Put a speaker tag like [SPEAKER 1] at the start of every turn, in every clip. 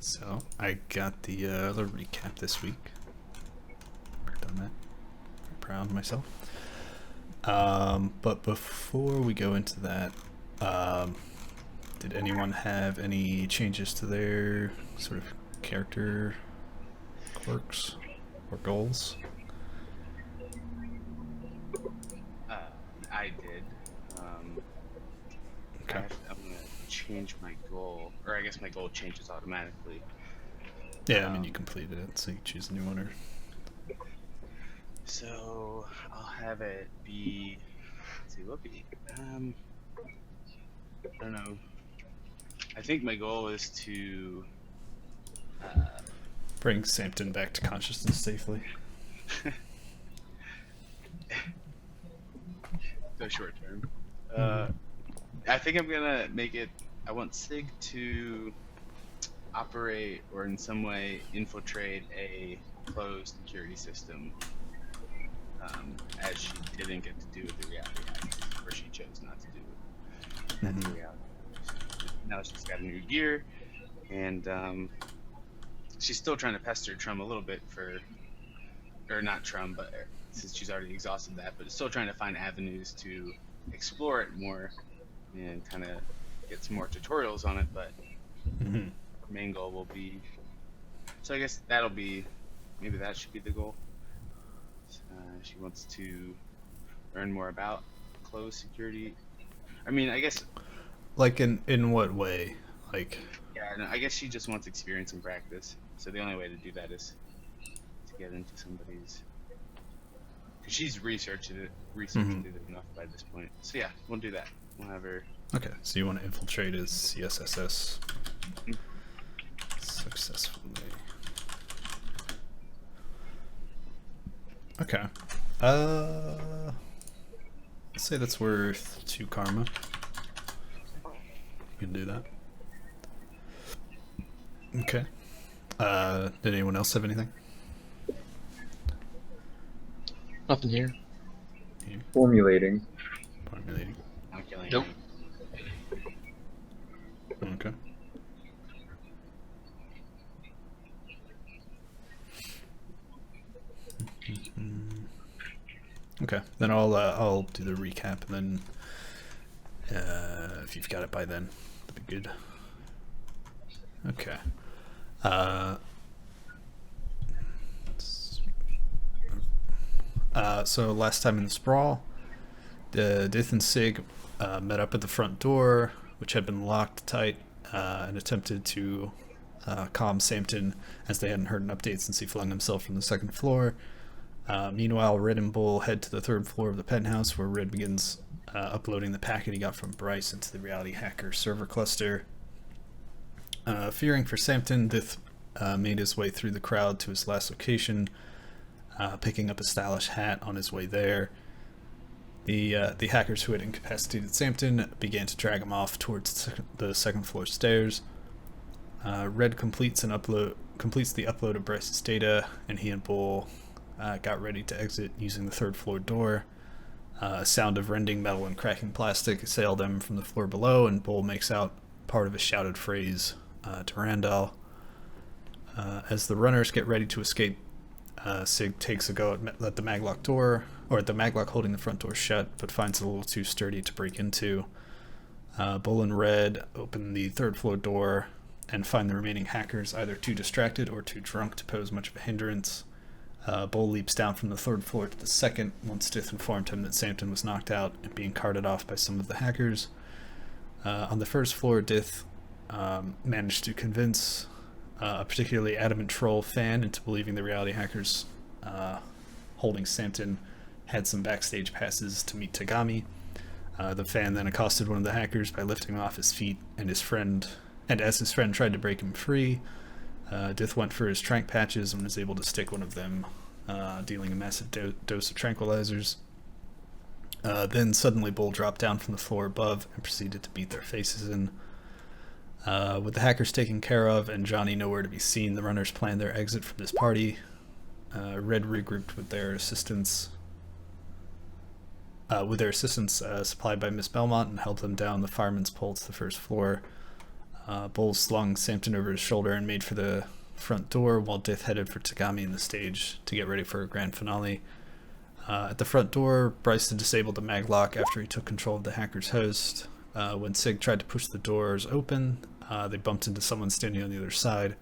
[SPEAKER 1] So I got the recap this week. I've done that. I'm proud of myself. But before we go into that, did anyone have any changes to their sort of character quirks or goals?
[SPEAKER 2] I did.
[SPEAKER 1] Okay.
[SPEAKER 2] I'm gonna change my goal, or I guess my goal changes automatically.
[SPEAKER 1] Yeah, I mean you completed it, so you choose a new one.
[SPEAKER 2] So I'll have it be. Let's see, what be? I don't know. I think my goal is to
[SPEAKER 1] Bring Sampton back to consciousness safely.
[SPEAKER 2] go short term. I think I'm gonna make it. I want Sig to operate or in some way infiltrate a closed security system, as she didn't get to do with the reality hack, or she chose not to do with the reality. Now she's got a new gear, and she's still trying to pester Trum a little bit or not Trum, but since she's already exhausted that, but still trying to find avenues to explore it more and kind of get some more tutorials on it. But her main goal will be, so I guess maybe that should be the goal. She wants to learn more about closed security. I mean, I guess.
[SPEAKER 1] Like in what way? Like.
[SPEAKER 2] Yeah, no, I guess she just wants experience and practice. So the only way to do that is to get into somebody's. Because she's researched it enough by this point. So yeah, we'll do that. We'll have her.
[SPEAKER 1] Okay, so you want to infiltrate his CSSS successfully. Okay. Let's say that's worth 2 karma. You can do that. Okay. Did anyone else have anything?
[SPEAKER 3] Nothing here.
[SPEAKER 4] Formulating.
[SPEAKER 1] Formulating.
[SPEAKER 2] Not killing
[SPEAKER 3] Nope.
[SPEAKER 1] Okay. Okay, then I'll do the recap, and then if you've got it by then, that'd be good. Okay. So last time in the sprawl, Dith and Sig met up at the front door, which had been locked tight, and attempted to calm Sampton as they hadn't heard an update since he flung himself from the 2nd floor. Meanwhile, Red and Bull head to the 3rd floor of the penthouse, where Red begins uploading the packet he got from Bryce into the reality hacker server cluster. Fearing for Sampton, Dith made his way through the crowd to his last location, picking up a stylish hat on his way there. The hackers who had incapacitated Sampton began to drag him off towards the 2nd floor stairs. Red completes the upload of Bryce's data, and he and Bull got ready to exit using the 3rd floor door. A sound of rending metal and cracking plastic assailed them from the floor below, and Bull makes out part of a shouted phrase to Randall. As the runners get ready to escape, Sig takes a go at the maglock door, or at the maglock holding the front door shut, but finds it a little too sturdy to break into. Bull and Red open the 3rd floor door and find the remaining hackers either too distracted or too drunk to pose much of a hindrance. Bull leaps down from the 3rd floor to the 2nd once Dith informed him that Sampton was knocked out and being carted off by some of the hackers. On the 1st floor, Dith managed to convince a particularly adamant troll fan into believing the reality hackers holding Sampton had some backstage passes to meet Tagami. The fan then accosted one of the hackers by lifting him off his feet, and as his friend tried to break him free, Dith went for his tranq patches and was able to stick one of them, dealing a massive dose of tranquilizers. Then suddenly Bull dropped down from the floor above and proceeded to beat their faces in. With the hackers taken care of and Johnny nowhere to be seen, the runners planned their exit from this party. Red regrouped with their assistance supplied by Miss Belmont, and helped them down the fireman's pole to the 1st floor. Bull slung Samton over his shoulder and made for the front door, while Dith headed for Tagami in the stage to get ready for a grand finale. At the front door, Bryce had disabled the maglock after he took control of the hacker's host. When Sig tried to push the doors open, they bumped into someone standing on the other side.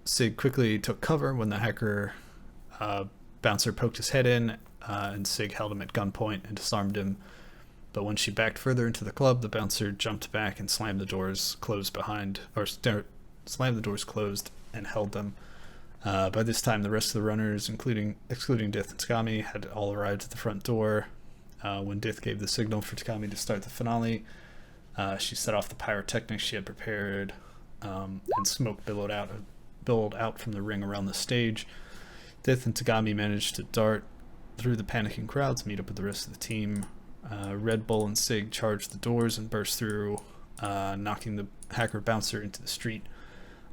[SPEAKER 1] Sig quickly took cover when the hacker bouncer poked his head in, and Sig held him at gunpoint and disarmed him. But when she backed further into the club, the bouncer jumped back and slammed the doors closed and held them. By this time, the rest of the runners, excluding Dith and Tagami, had all arrived at the front door. When Dith gave the signal for Tagami to start the finale, she set off the pyrotechnics she had prepared, and smoke billowed out from the ring around the stage. Dith and Tagami managed to dart through the panicking crowd to meet up with the rest of the team. Red Bull and Sig charged the doors and burst through, knocking the hacker bouncer into the street.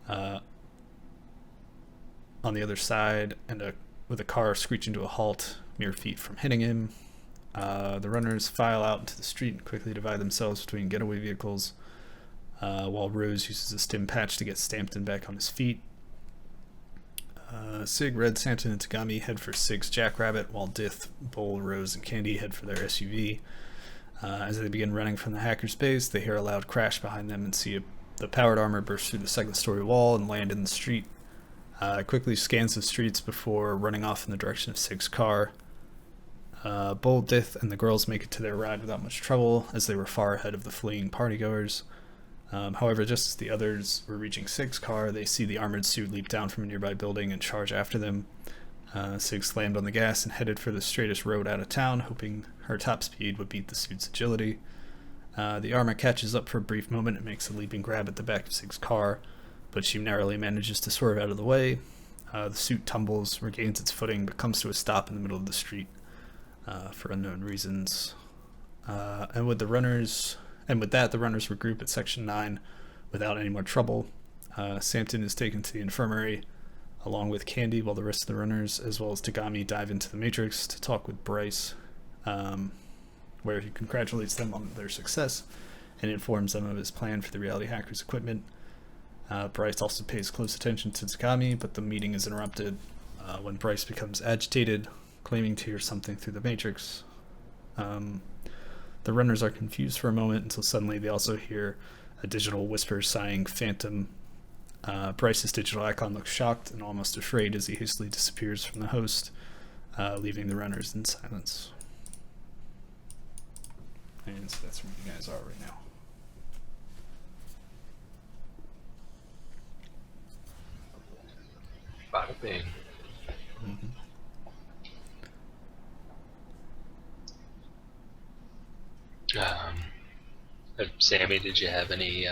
[SPEAKER 1] On the other side, and with a car screeching to a halt mere feet from hitting him. The runners file out into the street and quickly divide themselves between getaway vehicles, while Rose uses a stim patch to get Stampton back on his feet. Sig, Red, Samton, and Tagami head for Sig's Jackrabbit, while Dith, Bull, Rose, and Candy head for their SUV. As they begin running from the hacker's base, they hear a loud crash behind them and see the powered armor burst through the second-story wall and land in the street. It quickly scans the streets before running off in the direction of Sig's car. Bull, Dith, and the girls make it to their ride without much trouble, as they were far ahead of the fleeing partygoers. However, just as the others were reaching Sig's car, they see the armored suit leap down from a nearby building and charge after them. Sig slammed on the gas and headed for the straightest road out of town, hoping her top speed would beat the suit's agility. The armor catches up for a brief moment and makes a leaping grab at the back of Sig's car, but she narrowly manages to swerve out of the way. The suit tumbles, regains its footing, but comes to a stop in the middle of the street for unknown reasons. And with that, the runners regroup at Section 9 without any more trouble. Samton is taken to the infirmary, along with Candy, while the rest of the runners, as well as Tagami, dive into the Matrix to talk with Bryce, where he congratulates them on their success and informs them of his plan for the reality hacker's equipment. Bryce also pays close attention to Tagami, but the meeting is interrupted when Bryce becomes agitated, claiming to hear something through the Matrix. The runners are confused for a moment until suddenly they also hear a digital whisper sighing Phantom. Bryce's digital icon looks shocked and almost afraid as he hastily disappears from the host, leaving the runners in silence. And so that's where you guys are right now.
[SPEAKER 3] Bada bing.
[SPEAKER 1] Mm-hmm.
[SPEAKER 3] Sammy, did you have any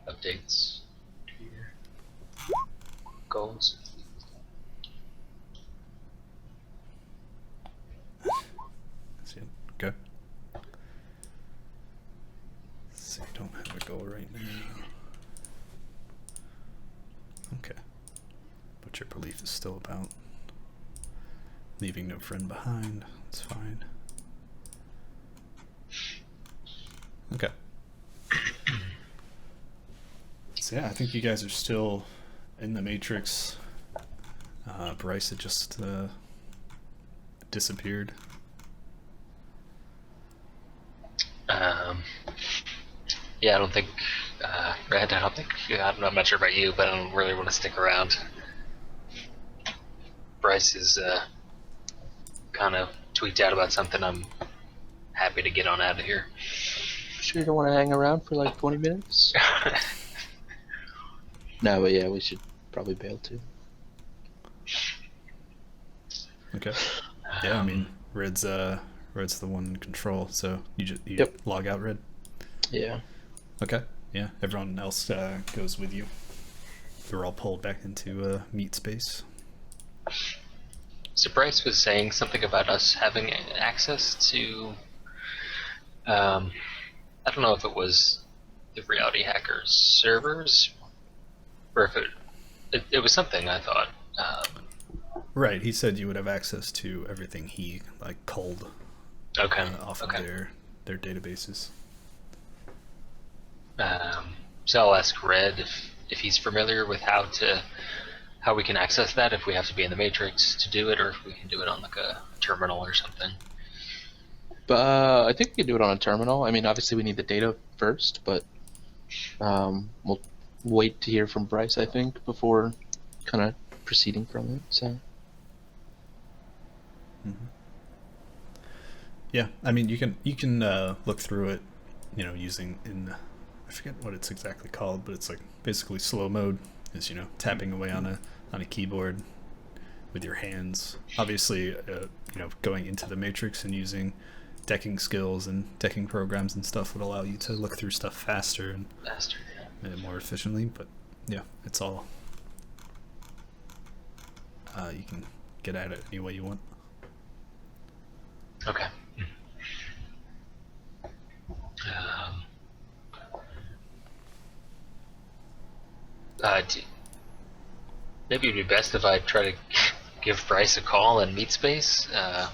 [SPEAKER 3] updates to your goals?
[SPEAKER 1] Okay. So you don't have a goal right now. Okay. But your belief is still about leaving no friend behind. That's fine. Okay. So yeah, I think you guys are still in the Matrix. Bryce had just disappeared.
[SPEAKER 3] Yeah, I don't think, Red, I'm not sure about you, but I don't really want to stick around. Bryce is kind of tweaked out about something. I'm happy to get on out of here.
[SPEAKER 5] Sure you don't want to hang around for like 20 minutes? No, but yeah, we should probably bail too.
[SPEAKER 1] Okay. Yeah, I mean, Red's the one in control, so you
[SPEAKER 5] Yep.
[SPEAKER 1] log out, Red.
[SPEAKER 5] Yeah.
[SPEAKER 1] Okay. Yeah, everyone else goes with you. You're all pulled back into meat space.
[SPEAKER 3] So Bryce was saying something about us having access to, I don't know if it was the Reality Hackers servers, or if it was something, I thought.
[SPEAKER 1] Right, he said you would have access to everything he culled
[SPEAKER 3] Okay.
[SPEAKER 1] off of their databases.
[SPEAKER 3] So I'll ask Red if he's familiar with how we can access that, if we have to be in the Matrix to do it, or if we can do it on like a terminal or something.
[SPEAKER 5] But I think we can do it on a terminal. I mean, obviously we need the data first, but we'll wait to hear from Bryce, I think, before kind of proceeding from it. So.
[SPEAKER 1] Yeah, I mean, you can look through it, using I forget what it's exactly called, but it's like basically slow mode is tapping away on a keyboard with your hands. Obviously, going into the Matrix and using decking skills and decking programs and stuff would allow you to look through stuff faster and more efficiently. But yeah, it's all you can get at it any way you want.
[SPEAKER 3] Okay. Maybe it'd be best if I try to give Bryce a call in Meat Space to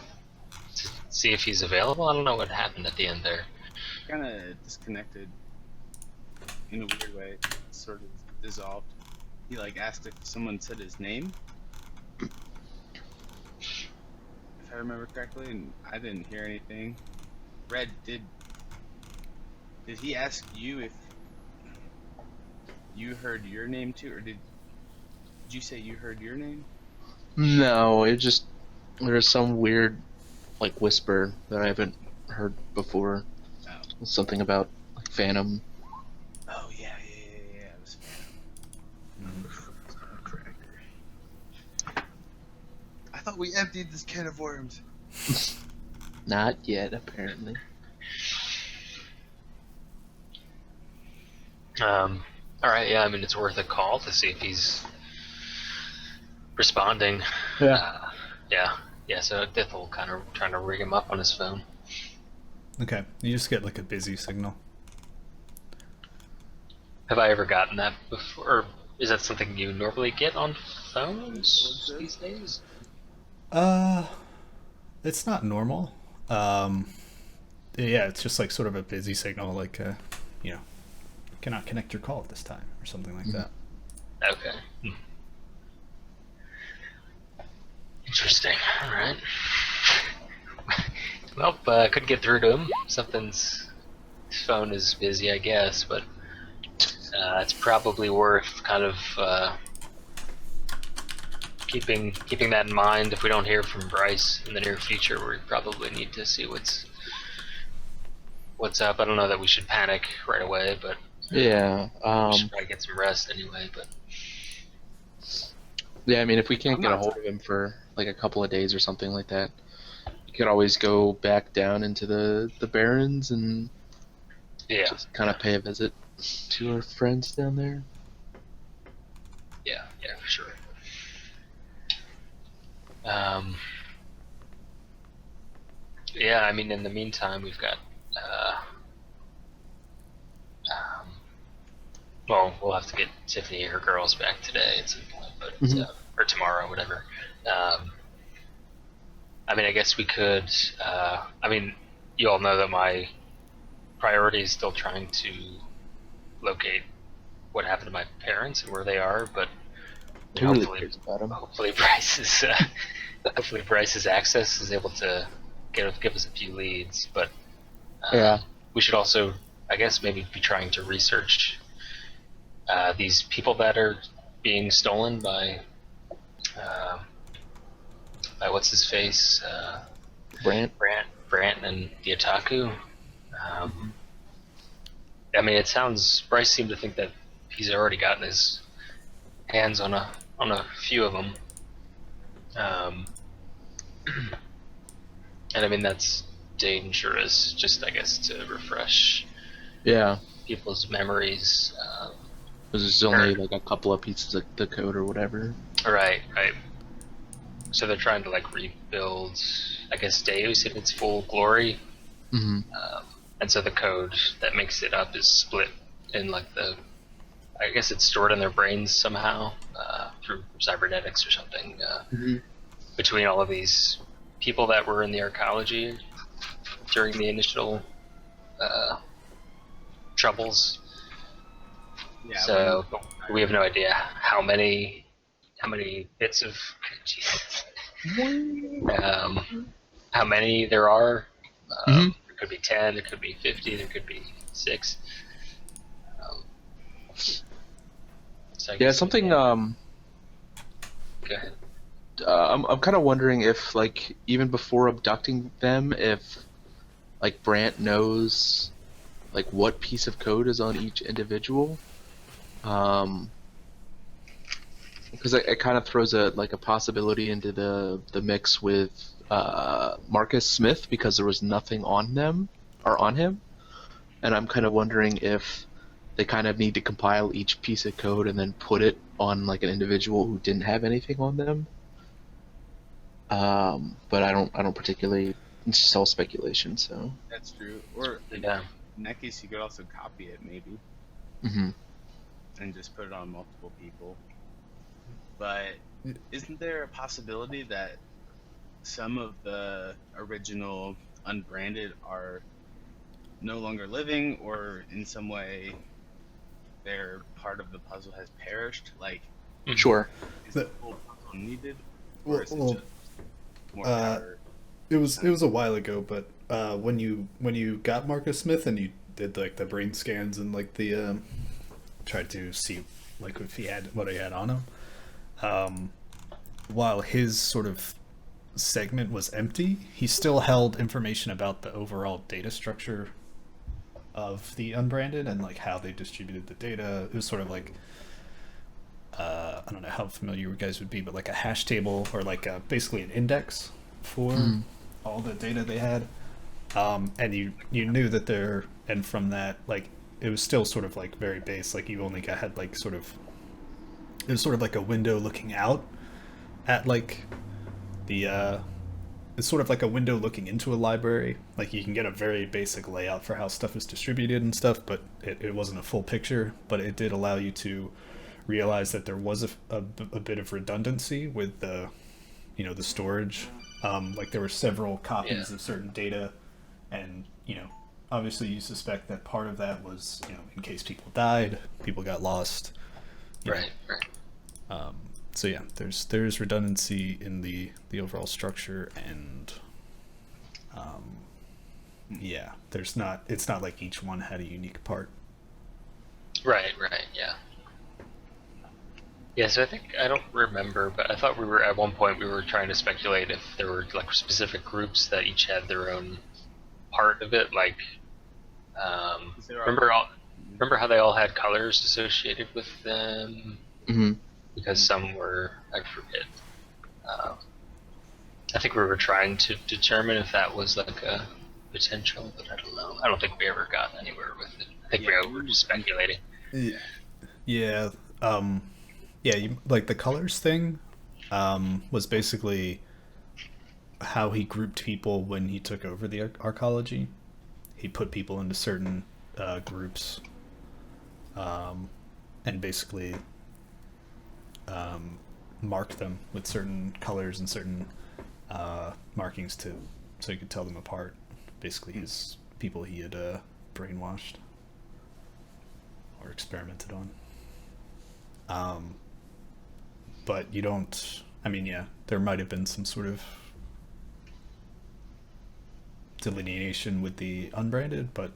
[SPEAKER 3] see if he's available. I don't know what happened at the end there.
[SPEAKER 2] Kind of disconnected in a weird way, sort of dissolved. He asked if someone said his name, if I remember correctly, and I didn't hear anything. Red, did he ask you if you heard your name too, or did you say you heard your name?
[SPEAKER 5] No, there was some weird whisper that I haven't heard before.
[SPEAKER 2] Oh.
[SPEAKER 5] Something about Phantom.
[SPEAKER 2] Oh yeah, it was Phantom. I thought we emptied this can of worms.
[SPEAKER 5] Not yet, apparently.
[SPEAKER 3] Alright, yeah, I mean, it's worth a call to see if he's responding.
[SPEAKER 5] Yeah.
[SPEAKER 3] Yeah, so Dithel kind of trying to rig him up on his phone.
[SPEAKER 1] Okay, you just get a busy signal.
[SPEAKER 3] Have I ever gotten that before? Or is that something you normally get on phones these days?
[SPEAKER 1] It's not normal. Yeah, it's just sort of a busy signal, cannot connect your call at this time or something like that.
[SPEAKER 3] Okay. Interesting. All right. Well, couldn't get through to him. His phone is busy, I guess, but it's probably worth kind of keeping that in mind. If we don't hear from Bryce in the near future, we probably need to see what's up. I don't know that we should panic right away, but
[SPEAKER 5] yeah,
[SPEAKER 3] we should probably get some rest anyway. But
[SPEAKER 5] yeah, I mean, if we can't get a hold of him for a couple of days or something like that, you could always go back down into the Barrens and just kind of pay a visit to our friends down there.
[SPEAKER 3] Yeah, for sure. Yeah, I mean, in the meantime, we've got well, we'll have to get Tiffany and her girls back today at some point, but or tomorrow, whatever. I mean, I guess we could. I mean, you all know that my priority is still trying to locate what happened to my parents and where they are, but hopefully Bryce's access is able to give us a few leads. But we should also, I guess, maybe be trying to research these people that are being stolen by what's his face,
[SPEAKER 5] Brant
[SPEAKER 3] and the Otaku. I mean, Bryce seemed to think that he's already gotten his hands on a few of them. And I mean, that's dangerous, just I guess to refresh people's memories.
[SPEAKER 5] There's only a couple of pieces of the code or whatever.
[SPEAKER 3] Right. So they're trying to rebuild, I guess, Deus in its full glory.
[SPEAKER 5] Mm-hmm.
[SPEAKER 3] And so the code that makes it up is split in I guess it's stored in their brains somehow through cybernetics or something between all of these people that were in the archaeology during the initial troubles.
[SPEAKER 2] Yeah.
[SPEAKER 3] So we have no idea how many bits of Jesus, how many there are. There could be 10, there could be 50, there could be 6. So I
[SPEAKER 5] Yeah,
[SPEAKER 3] guess
[SPEAKER 5] something.
[SPEAKER 3] Go ahead.
[SPEAKER 5] I'm kind of wondering if, like, even before abducting them, if like Brant knows like what piece of code is on each individual. Because it kind of throws a possibility into the mix with Marcus Smith, because there was nothing on them or on him, and I'm kind of wondering if they kind of need to compile each piece of code and then put it on like an individual who didn't have anything on them. But I don't particularly. It's just all speculation. So.
[SPEAKER 2] That's true. Or
[SPEAKER 3] Yeah.
[SPEAKER 2] in that case, you could also copy it maybe
[SPEAKER 5] Mm-hmm.
[SPEAKER 2] and just put it on multiple people. But isn't there a possibility that some of the original unbranded are no longer living, or in some way their part of the puzzle has perished? Like,
[SPEAKER 5] Sure.
[SPEAKER 2] is the whole puzzle needed, or
[SPEAKER 1] Well,
[SPEAKER 2] is it
[SPEAKER 1] well,
[SPEAKER 2] just more power?
[SPEAKER 1] It was a while ago, but when you got Marcus Smith and you did like the brain scans and like the tried to see like if he had what he had on him, while his sort of segment was empty, he still held information about the overall data structure of the unbranded and like how they distributed the data. It was sort of like I don't know how familiar you guys would be, but like a hash table or like basically an index for all the data they had. And you knew that there, and from that, like it was still sort of like very base. Like you only had like sort of, it was sort of like a window looking out at like the it's sort of like a window looking into a library. Like you can get a very basic layout for how stuff is distributed and stuff, but it wasn't a full picture. But it did allow you to realize that there was a bit of redundancy with the the storage. Like there were several copies of certain data, and obviously you suspect that part of that was in case people died, people got lost.
[SPEAKER 3] Right.
[SPEAKER 1] So yeah, there's redundancy in the overall structure, and yeah, it's not like each one had a unique part.
[SPEAKER 3] Right, yeah. Yeah, so I don't remember, but I thought at one point we were trying to speculate if there were like specific groups that each had their own part of it, like remember how they all had colors associated with them?
[SPEAKER 5] Mm-hmm.
[SPEAKER 3] Because some were, I forget. I think we were trying to determine if that was like a potential, but I don't know. I don't think we ever got anywhere with it. I think we were just speculating.
[SPEAKER 1] Yeah. Like the colors thing was basically how he grouped people when he took over the arcology. He put people into certain groups, and basically marked them with certain colors and certain markings so you could tell them apart. Basically, his people he had brainwashed or experimented on. But you don't. I mean, yeah, there might have been some sort of delineation with the unbranded, but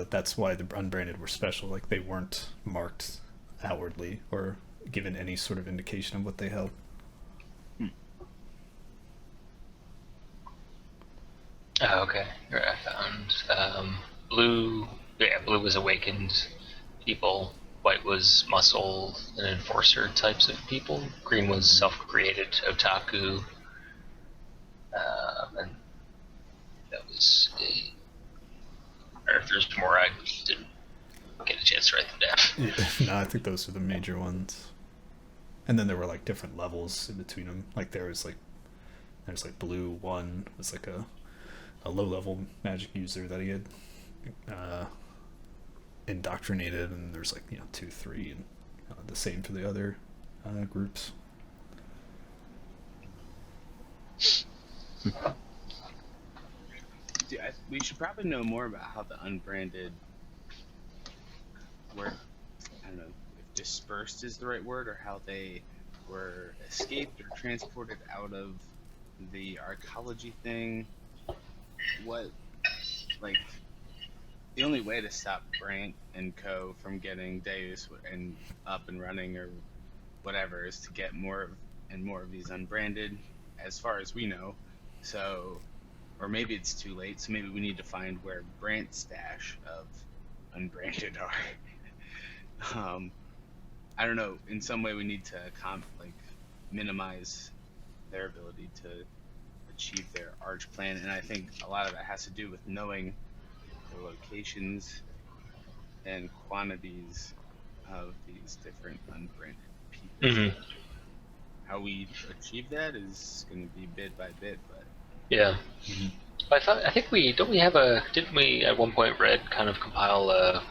[SPEAKER 1] that's why the unbranded were special. Like they weren't marked outwardly or given any sort of indication of what they held.
[SPEAKER 3] Oh, okay. Right, I found blue. Yeah, blue was awakened people. White was muscle and enforcer types of people. Green was self-created otaku. And that was or if there's more, I didn't get a chance to write them down.
[SPEAKER 1] Yeah, no, I think those are the major ones. And then there were like different levels in between them. Like there's like blue one was like a low-level magic user that he had indoctrinated, and there's like 2, 3, and the same for the other groups.
[SPEAKER 2] We should probably know more about how the unbranded work. I don't know if dispersed is the right word, or how they were escaped or transported out of the archaeology thing. What, like, the only way to stop Brant and Co. from getting Deus and up and running or whatever is to get more and more of these unbranded, as far as we know. So, or maybe it's too late, so maybe we need to find where Brant's stash of unbranded are. I don't know, in some way we need to minimize their ability to achieve their arch plan, and I think a lot of it has to do with knowing the locations and quantities of these different unbranded people.
[SPEAKER 3] Mm-hmm.
[SPEAKER 2] How we achieve that is going to be bit by bit, but
[SPEAKER 3] Yeah. Didn't we at one point, Red, kind of compile a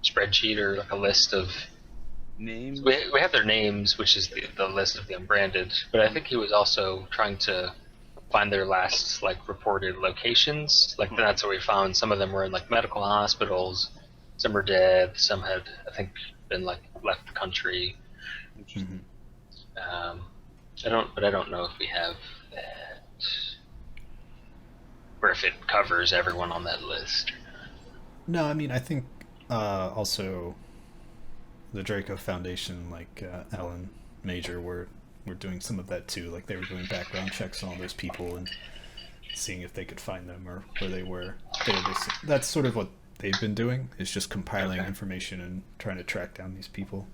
[SPEAKER 3] spreadsheet or like a list of
[SPEAKER 2] names.
[SPEAKER 3] We have their names, which is the list of the unbranded, but I think he was also trying to find their last like reported locations. Like that's where we found some of them were in like medical hospitals, some are dead, some had I think been like left the country.
[SPEAKER 1] Mm-hmm.
[SPEAKER 3] I don't know if we have that, or if it covers everyone on that list.
[SPEAKER 1] No, I mean I think also the Draco Foundation, like Alan Major, were doing some of that too. Like they were doing background checks on all those people and seeing if they could find them or where they were. That's sort of what they've been doing, is just compiling information and trying to track down these people.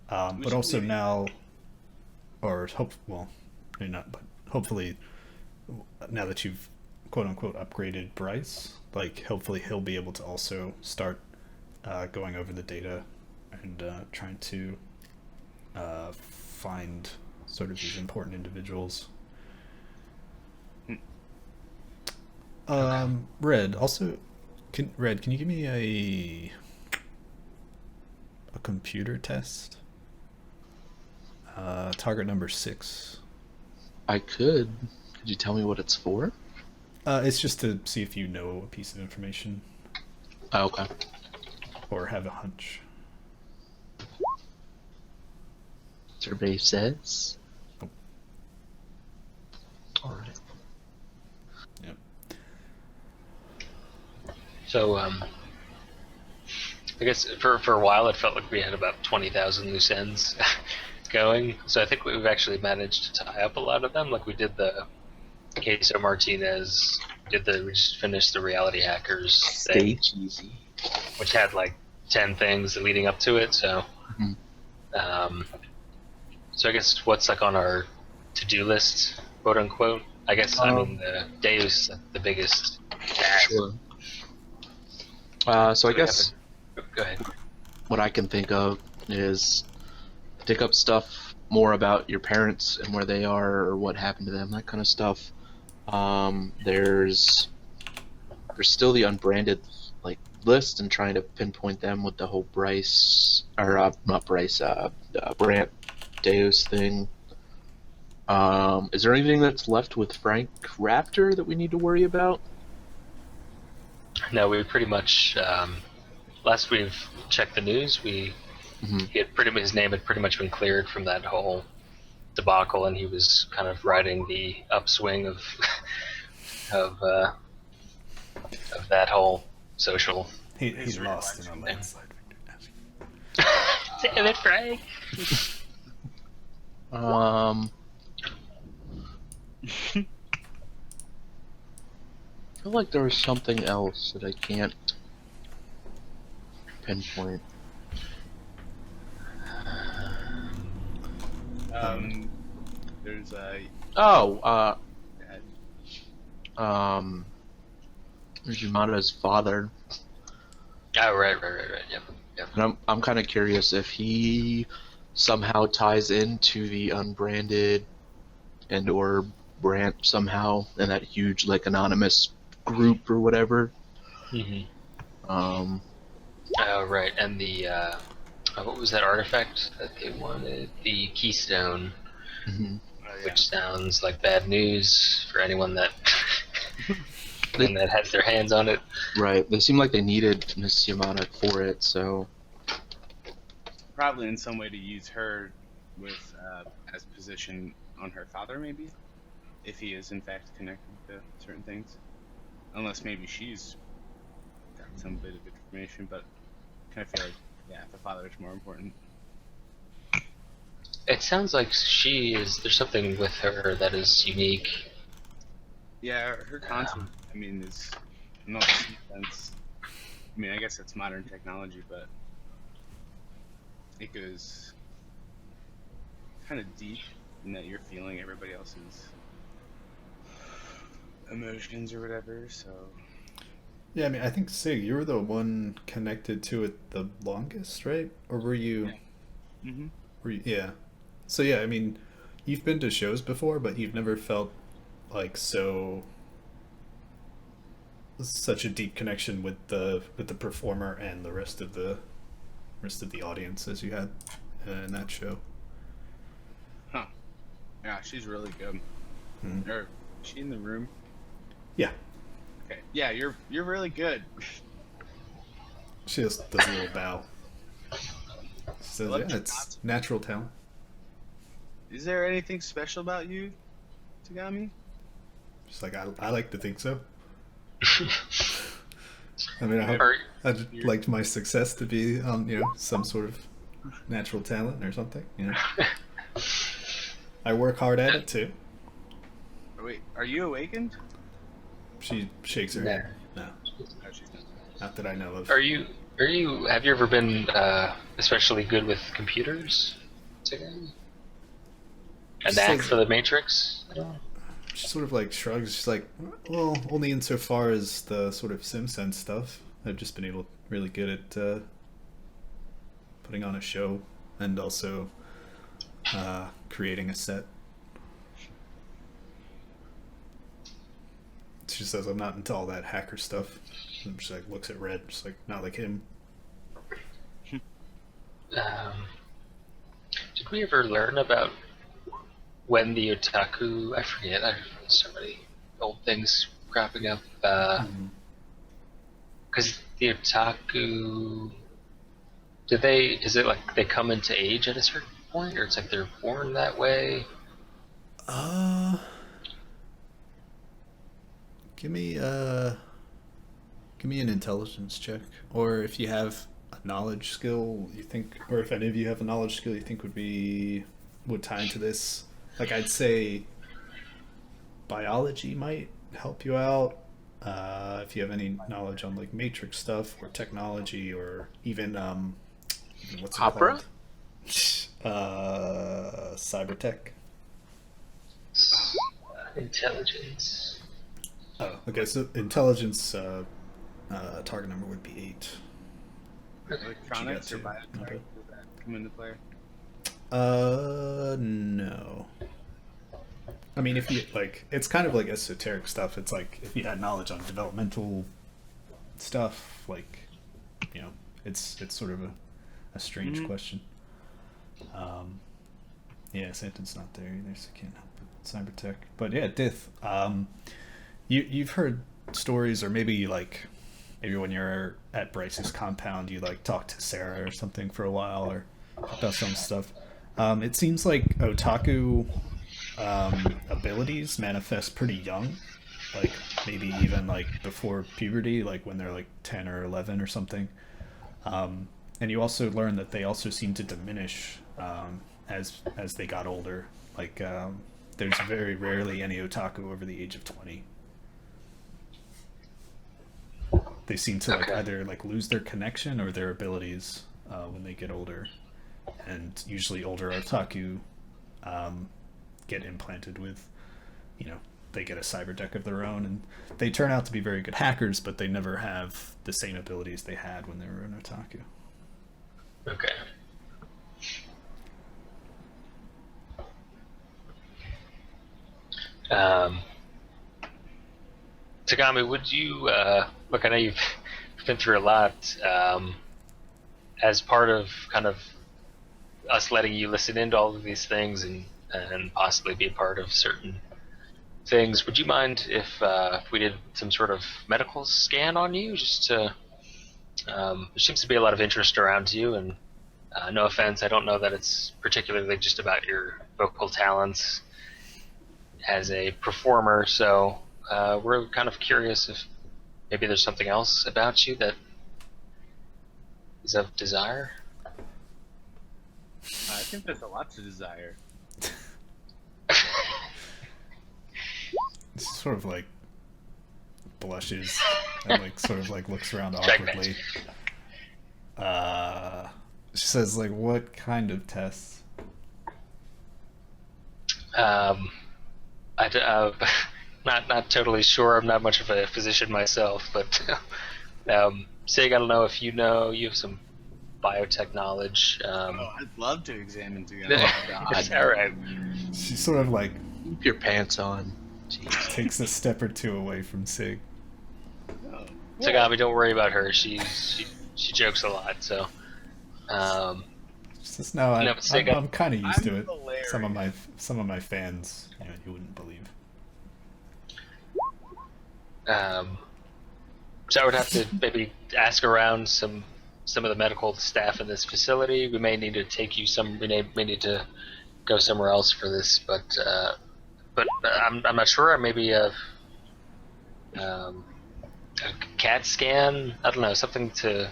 [SPEAKER 1] But also now, maybe not, but hopefully now that you've quote unquote upgraded Bryce, like hopefully he'll be able to also start going over the data and trying to find sort of these important individuals. Red, also, can you give me a computer test? Target number 6.
[SPEAKER 5] I could. Could you tell me what it's for?
[SPEAKER 1] It's just to see if you know a piece of information.
[SPEAKER 5] Oh, okay.
[SPEAKER 1] Or have a hunch.
[SPEAKER 5] Survey says.
[SPEAKER 1] Oh.
[SPEAKER 5] All right.
[SPEAKER 1] Yep.
[SPEAKER 3] So, I guess for a while it felt like we had about 20,000 loose ends going. So I think we've actually managed to tie up a lot of them. Like we did the Queso Martinez, we just finished the Reality Hackers
[SPEAKER 5] Stay
[SPEAKER 3] thing,
[SPEAKER 5] cheesy.
[SPEAKER 3] which had like 10 things leading up to it. So, so I guess what's like on our to-do list, quote unquote. I guess I mean the Deus, the biggest task.
[SPEAKER 5] Sure. So I guess
[SPEAKER 3] Go ahead.
[SPEAKER 5] what I can think of is pick up stuff more about your parents and where they are or what happened to them, that kind of stuff. There's still the unbranded like list and trying to pinpoint them with the whole Bryce or not Bryce, Brant Deus thing. Is there anything that's left with Frank Raptor that we need to worry about?
[SPEAKER 3] No, we pretty much last we've checked the news, he had his name had pretty much been cleared from that whole debacle, and he was kind of riding the upswing of of that whole social.
[SPEAKER 1] He's lost in a landslide.
[SPEAKER 3] Damn it, Frank!
[SPEAKER 5] I feel like there was something else that I can't pinpoint.
[SPEAKER 2] There's
[SPEAKER 5] there's Yamada's father.
[SPEAKER 3] Oh, right, yep.
[SPEAKER 5] And I'm kind of curious if he somehow ties into the unbranded and or Brant somehow in that huge like anonymous group or whatever.
[SPEAKER 3] Oh, right, and the what was that artifact that they wanted? The Keystone, which sounds like bad news for anyone that that has their hands on it.
[SPEAKER 5] Right. They seem like they needed Miss Yamada for it, so
[SPEAKER 2] probably in some way to use her with as position on her father, maybe, if he is in fact connected to certain things. Unless maybe she's got some bit of information, but kind of feel like, yeah, the father is more important.
[SPEAKER 3] It sounds like there's something with her that is unique.
[SPEAKER 2] Yeah, her concept, I mean, is in all sense. I mean, I guess it's modern technology, but it goes kind of deep in that you're feeling everybody else's emotions or whatever. So
[SPEAKER 1] Yeah, I mean, I think Sig, you were the one connected to it the longest, right? Or were you?
[SPEAKER 2] Yeah. Mm-hmm.
[SPEAKER 1] Were you, yeah. So yeah, I mean, you've been to shows before, but you've never felt like such a deep connection with the performer and the rest of the audience as you had in that show.
[SPEAKER 2] Huh. Yeah, she's really good.
[SPEAKER 1] Mhm.
[SPEAKER 2] Or, is she in the room?
[SPEAKER 1] Yeah,
[SPEAKER 2] Okay. Yeah, you're really good.
[SPEAKER 1] she just does a little bow. She says,
[SPEAKER 2] love
[SPEAKER 1] "Yeah,
[SPEAKER 2] your
[SPEAKER 1] it's
[SPEAKER 2] concept.
[SPEAKER 1] natural talent."
[SPEAKER 2] Is there anything special about you, Tagami?
[SPEAKER 1] She's like, I like to think so. I mean,
[SPEAKER 3] Or
[SPEAKER 1] I'd like my success to be some sort of natural talent or something. I work hard at it too.
[SPEAKER 2] Oh, wait, are you awakened?
[SPEAKER 1] She shakes her head. No,
[SPEAKER 2] Oh, she's not.
[SPEAKER 1] not that I know of.
[SPEAKER 3] have you ever been especially good with computers? A
[SPEAKER 1] She
[SPEAKER 3] knack
[SPEAKER 1] says-
[SPEAKER 3] for the Matrix?
[SPEAKER 1] She sort of like shrugs. She's like, well, only insofar as the sort of SimSense stuff. I've just been really good at putting on a show and also creating a set. She says, I'm not into all that hacker stuff. And she like looks at Red. She's like, not like him.
[SPEAKER 3] Did we ever learn about when the otaku? I forget. So many old things cropping up. Because the otaku, is it like they come into age at a certain point, or it's like they're born that way?
[SPEAKER 1] Give me an intelligence check, or if you have a knowledge skill you think, or if any of you have a knowledge skill you think would tie into this. Like, I'd say biology might help you out. If you have any knowledge on like matrix stuff or technology, or even what's it
[SPEAKER 3] Opera?
[SPEAKER 1] called? Cybertech.
[SPEAKER 3] Intelligence.
[SPEAKER 1] Oh, okay. So intelligence target number would be 8.
[SPEAKER 2] Electronics or
[SPEAKER 1] She got
[SPEAKER 2] biotech?
[SPEAKER 1] two. Okay.
[SPEAKER 2] Does that come into play?
[SPEAKER 1] No. I mean, if you like, it's kind of like esoteric stuff. It's like if you had knowledge on developmental stuff, like, it's sort of a strange question. Yeah, Santon's not there either, so can't help it. Cybertech, but yeah, Dith. You've heard stories, or maybe when you're at Bryce's compound, you like talk to Sarah or something for a while, or about some stuff. It seems like otaku abilities manifest pretty young, like maybe even like before puberty, like when they're like 10 or 11 or something. And you also learn that they also seem to diminish as they got older. Like there's very rarely any otaku over the age of 20. They seem to like either like lose their connection or their abilities when they get older, and usually older otaku get implanted with, they get a cyber deck of their own, and they turn out to be very good hackers, but they never have the same abilities they had when they were an otaku.
[SPEAKER 3] Okay. Tagami, would you look? I know you've been through a lot. As part of kind of us letting you listen into all of these things and possibly be a part of certain things, would you mind if we did some sort of medical scan on you? Just to there seems to be a lot of interest around you, and No offense, I don't know that it's particularly just about your vocal talents as a performer, so we're kind of curious if maybe there's something else about you that is of desire.
[SPEAKER 2] I think there's a lot to desire.
[SPEAKER 1] Sort of like blushes and like sort of like looks around awkwardly. She says, like, what kind of tests?
[SPEAKER 3] Not totally sure. I'm not much of a physician myself, but Sig, I don't know if you have some biotech knowledge.
[SPEAKER 2] I'd love to examine together.
[SPEAKER 3] All right.
[SPEAKER 1] She sort of like
[SPEAKER 5] Keep your pants on. Jeez.
[SPEAKER 1] takes a step or two away from Sig.
[SPEAKER 3] Tagami, don't worry about her. She jokes a lot, so.
[SPEAKER 1] She says, no, I'm kind of used to it.
[SPEAKER 2] hilarious.
[SPEAKER 1] Some of my fans, you wouldn't believe.
[SPEAKER 3] So I would have to maybe ask around some of the medical staff in this facility. We may need to take you we may need to go somewhere else for this, but I'm not sure. Maybe a CAT scan. I don't know, something to.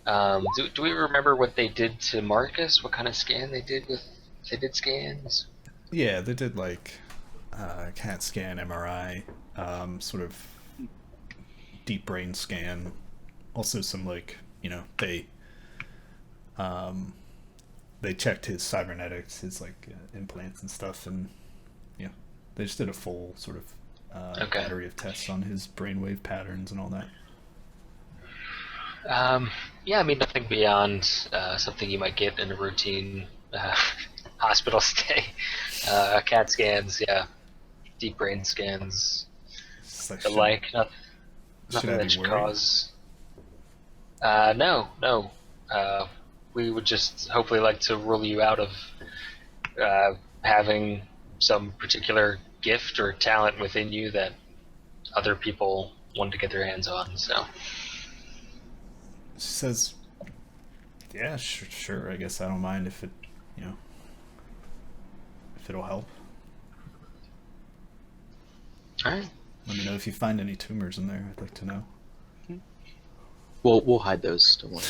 [SPEAKER 3] Do we remember what they did to Marcus? What kind of scan they did with? They did scans.
[SPEAKER 1] Yeah, they did like CAT scan, MRI, sort of deep brain scan. Also, some like they checked his cybernetics, his like implants and stuff, and they just did a full sort of battery of tests on his brainwave patterns and all that.
[SPEAKER 3] Yeah, I mean, nothing beyond something you might get in a routine hospital stay. CAT scans, yeah, deep brain scans,
[SPEAKER 1] Like,
[SPEAKER 3] the like. Nothing that should cause. No. We would just hopefully like to rule you out of having some particular gift or talent within you that other people want to get their hands on. So.
[SPEAKER 1] She says, yeah, sure, I guess I don't mind if it'll help.
[SPEAKER 3] Alright.
[SPEAKER 1] Let me know if you find any tumors in there. I'd like to know.
[SPEAKER 5] We'll hide those. Don't worry.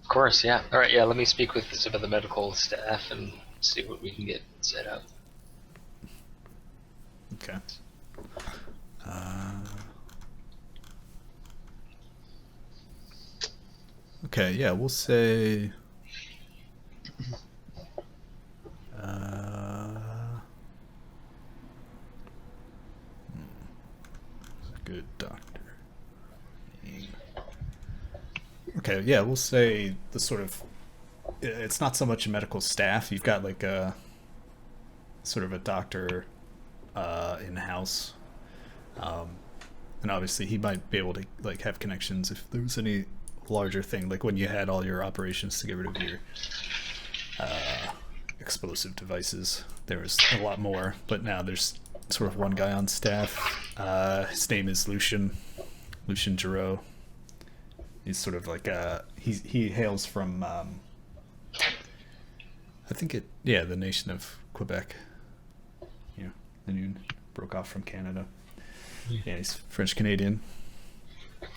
[SPEAKER 3] Of course, yeah. Alright, yeah, let me speak with some of the medical staff and see what we can get set up.
[SPEAKER 1] Okay. Okay, yeah, we'll say good doctor. Okay, yeah, we'll say the sort of, it's not so much a medical staff. You've got like a sort of a doctor in-house, and obviously he might be able to like have connections if there was any larger thing, like when you had all your operations to get rid of your explosive devices. There was a lot more, but now there's sort of one guy on staff. His name is Lucian Giroux. He's sort of like he hails from I think the nation of Quebec. The new broke off from Canada. Yeah, he's French Canadian.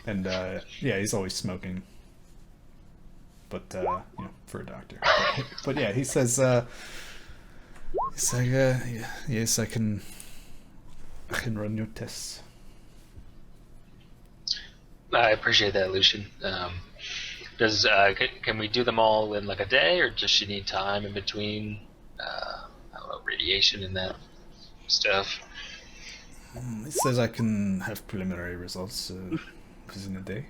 [SPEAKER 1] And he's always smoking. But for a doctor. But yeah, he says he's like yes, I can run your tests.
[SPEAKER 3] I appreciate that, Lucian. Can we do them all in like a day, or does she need time in between? I don't know, radiation and that stuff.
[SPEAKER 1] He says I can have preliminary results within a day.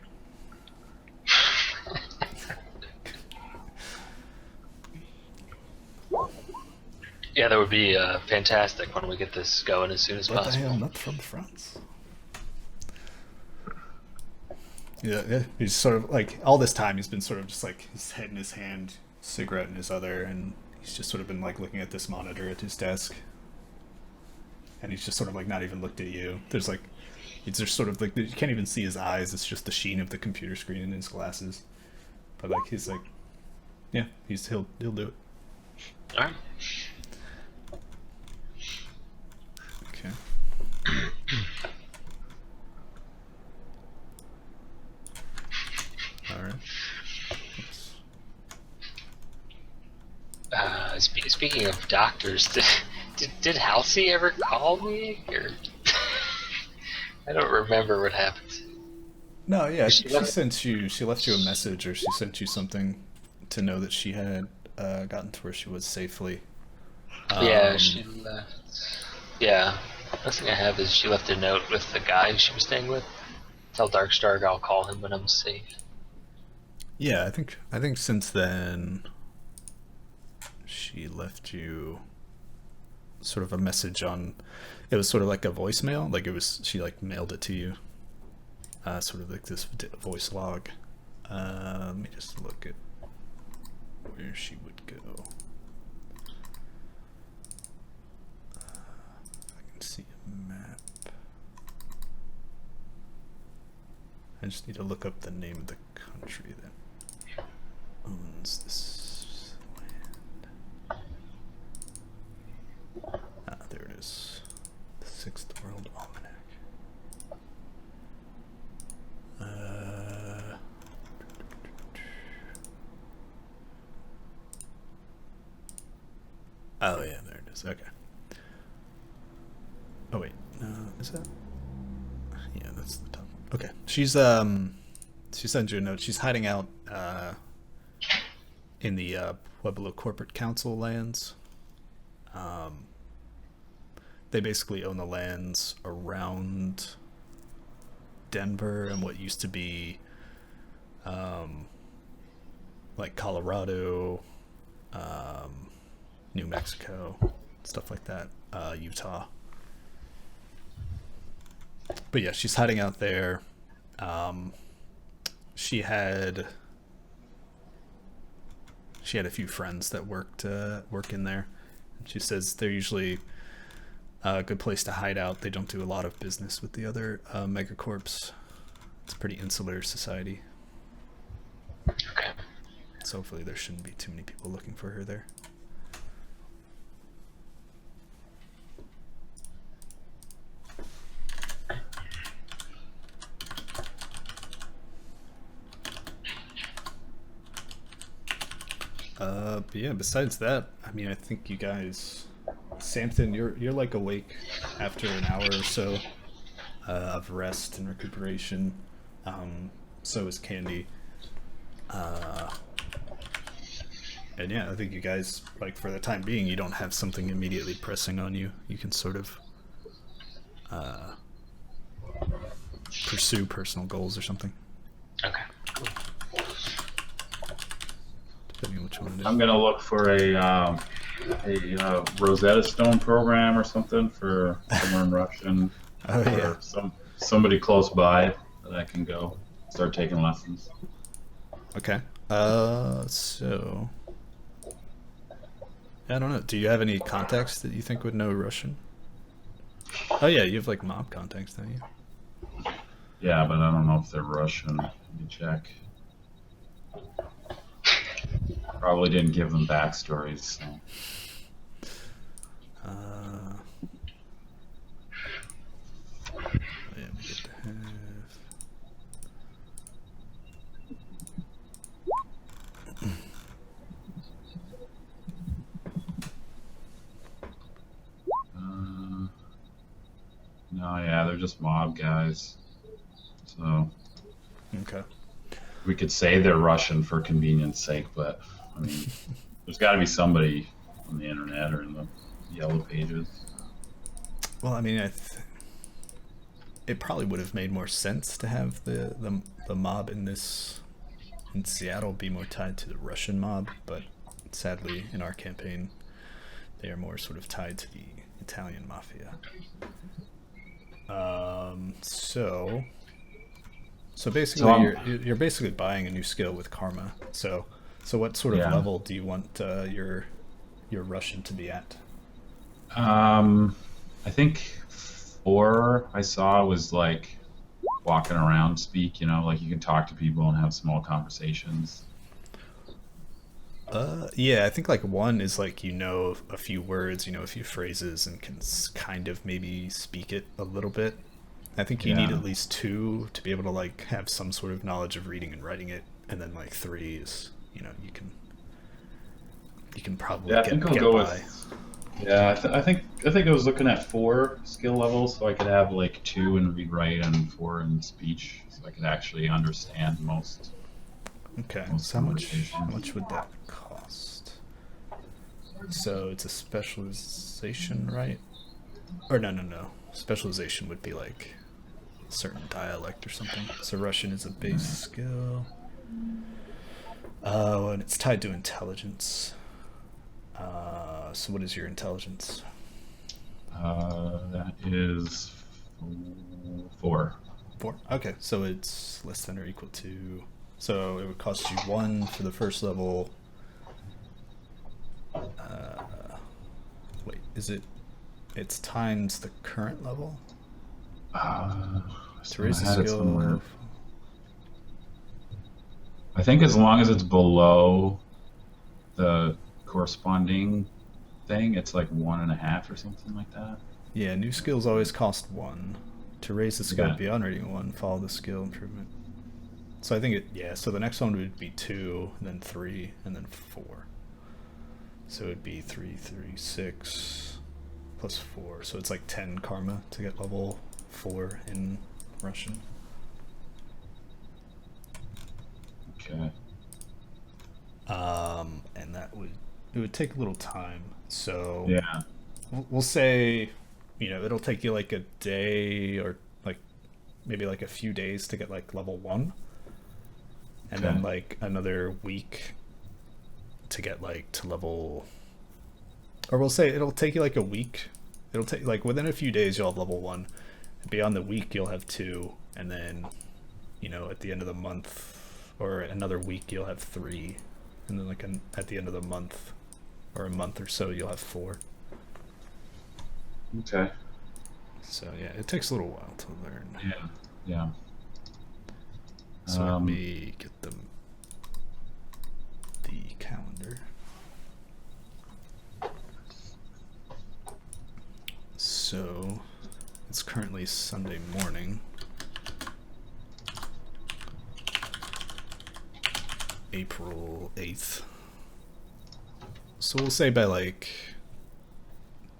[SPEAKER 3] Yeah, that would be fantastic when we get this going as soon as
[SPEAKER 1] But
[SPEAKER 3] possible.
[SPEAKER 1] I am not from France. Yeah, he's sort of like, all this time he's been sort of just like his head in his hand, cigarette in his other, and he's just sort of been like looking at this monitor at his desk. And he's just sort of like not even looked at you. There's like It's just sort of like you can't even see his eyes. It's just the sheen of the computer screen in his glasses. But like he's like, yeah, he'll do it.
[SPEAKER 3] All right.
[SPEAKER 1] Okay. All right.
[SPEAKER 3] Speaking of doctors, did Halsey ever call me? Or I don't remember what happened.
[SPEAKER 1] No, yeah, she sent you. She left you a message, or she sent you something to know that she had gotten to where she was safely.
[SPEAKER 3] Yeah, she left. Yeah, last thing I have is she left a note with the guy she was staying with. Tell Darkstar I'll call him when I'm safe.
[SPEAKER 1] Yeah, I think since then she left you sort of a message on. It was sort of like a voicemail, like it was she like mailed it to you. Sort of like this voice log. Let me just look at where she would go. If I can see a map. I just need to look up the name of the country that owns this land. Ah, there it is. The Sixth World Almanac. Oh yeah, there it is. Okay. Oh wait, no, is that? Yeah, that's the top one. Okay, she sent you a note. She's hiding out in the Pueblo Corporate Council lands. They basically own the lands around Denver and what used to be like Colorado, New Mexico, stuff like that, Utah. But yeah, she's hiding out there. She had a few friends that work in there. She says they're usually a good place to hide out. They don't do a lot of business with the other megacorps. It's a pretty insular society.
[SPEAKER 3] Okay.
[SPEAKER 1] So hopefully there shouldn't be too many people looking for her there. But yeah, besides that, I mean, I think you guys, Samson, you're like awake after an hour or so of rest and recuperation. So is Candy. And yeah, I think you guys, like, for the time being, you don't have something immediately pressing on you. You can sort of pursue personal goals or something.
[SPEAKER 3] Okay. Cool.
[SPEAKER 1] Depending on what you want to do.
[SPEAKER 6] I'm gonna look for a Rosetta Stone program or something for to learn Russian.
[SPEAKER 1] Oh yeah.
[SPEAKER 6] Or somebody close by that I can go start taking lessons.
[SPEAKER 1] Okay. So I don't know. Do you have any contacts that you think would know Russian? Oh yeah, you have like mob contacts, don't you?
[SPEAKER 6] Yeah, but I don't know if they're Russian. Let me check. Probably didn't give them backstories. So.
[SPEAKER 1] Yeah, we get to have.
[SPEAKER 6] No, yeah, they're just mob guys. So
[SPEAKER 1] Okay.
[SPEAKER 6] we could say they're Russian for convenience sake, but I mean, there's got to be somebody on the internet or in the yellow pages.
[SPEAKER 1] Well, I mean, it probably would have made more sense to have the mob in Seattle be more tied to the Russian mob, but sadly, in our campaign, they are more sort of tied to the Italian mafia. So basically, you're basically buying a new skill with Karma. So what sort of level do you want your Russian to be at?
[SPEAKER 6] I think 4 I saw was like walking around speak, like you can talk to people and have small conversations.
[SPEAKER 1] Yeah, I think like 1 is like a few words, a few phrases, and can kind of maybe speak it a little bit. I think you need
[SPEAKER 6] Yeah.
[SPEAKER 1] at least 2 to be able to like have some sort of knowledge of reading and writing it, and then like 3 is you can probably
[SPEAKER 6] Yeah, I think I'll
[SPEAKER 1] get
[SPEAKER 6] go
[SPEAKER 1] by.
[SPEAKER 6] with. Yeah, I think I was looking at 4 skill levels, so I could have like 2 in read write and 4 in speech, so I could actually understand most
[SPEAKER 1] Okay,
[SPEAKER 6] most
[SPEAKER 1] so how
[SPEAKER 6] conversations.
[SPEAKER 1] much would that cost? So it's a specialization, right? Or no. Specialization would be like a certain dialect or something. So Russian is a base skill. Oh, and it's tied to intelligence. So what is your intelligence?
[SPEAKER 6] That is 4.
[SPEAKER 1] 4. Okay, so it's less than or equal to. So it would cost you 1 for the first level. Wait, is it? It's times the current level to raise the
[SPEAKER 6] I had it
[SPEAKER 1] skill.
[SPEAKER 6] somewhere. I think as long as it's below the corresponding thing, it's like 1.5 or something like that.
[SPEAKER 1] Yeah, new skills always cost 1. To raise the skill
[SPEAKER 6] Yeah.
[SPEAKER 1] beyond rating 1, follow the skill improvement. So I think so the next one would be 2, and then 3, and then 4. So it would be 3, 6, plus 4. So it's like 10 karma to get level 4 in Russian.
[SPEAKER 6] Okay.
[SPEAKER 1] And it would take a little time. So
[SPEAKER 6] Yeah.
[SPEAKER 1] we'll say, it'll take you like a day or like maybe like a few days to get like level 1, and
[SPEAKER 6] Okay.
[SPEAKER 1] then like another week to get like to level, or we'll say it'll take you like a week. It'll take like within a few days you'll have level 1, and beyond the week you'll have 2, and then at the end of the month or another week you'll have 3, and then like at the end of the month or a month or so you'll have 4.
[SPEAKER 6] Okay.
[SPEAKER 1] So yeah, it takes a little while to learn.
[SPEAKER 6] Yeah. Yeah.
[SPEAKER 1] So let me get the calendar. So it's currently Sunday morning, April 8th. So we'll say by like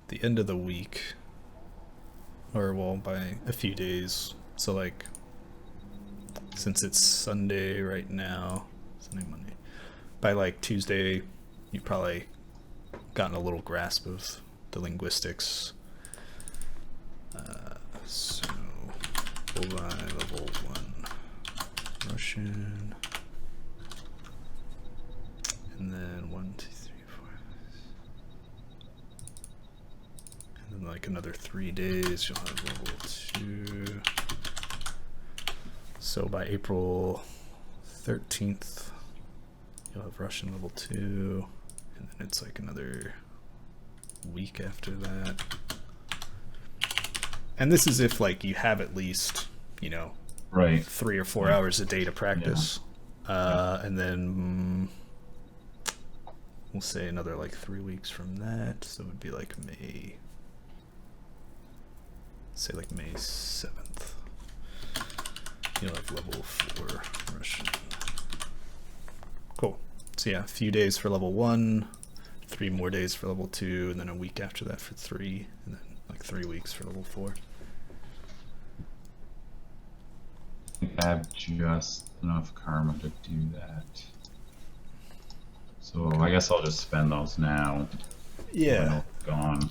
[SPEAKER 1] the end of the week, or well, by a few days. So like, since it's Sunday right now, Sunday, Monday, by like Tuesday, you've probably gotten a little grasp of the linguistics. So we'll buy level 1 Russian, and then 1, 2, 3, 4, and then like another 3 days you'll have level 2. So by April 13th you'll have Russian level 2, and then it's like another week after that. And this is if like you have at least
[SPEAKER 6] Right.
[SPEAKER 1] 3 or 4 hours a day to practice. And then we'll say another like 3 weeks from that, so it would be like May 7th. You'll have level 4 Russian. Cool. So yeah, a few days for level 1, 3 more days for level 2, and then a week after that for 3, and then like 3 weeks for level 4.
[SPEAKER 6] I have just enough karma to do that. So I guess I'll just spend those now.
[SPEAKER 1] Yeah.
[SPEAKER 6] Gone.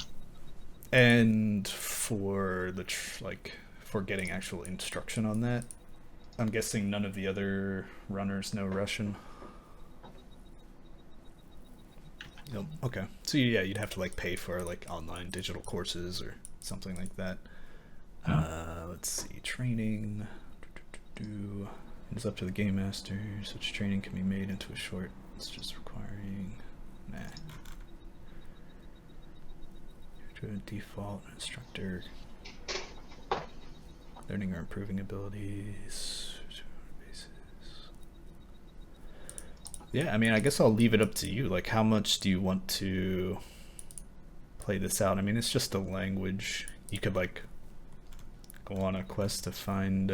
[SPEAKER 1] And for the for getting actual instruction on that, I'm guessing none of the other runners know Russian. Nope. Okay. So yeah, you'd have to like pay for like online digital courses or something like that. Let's see, training. It's up to the game master. Such training can be made into a short. It's just requiring. Nah. Default instructor. Learning or improving abilities. Yeah, I mean, I guess I'll leave it up to you. Like, how much do you want to play this out? I mean, it's just a language. You could, like, go on a quest to find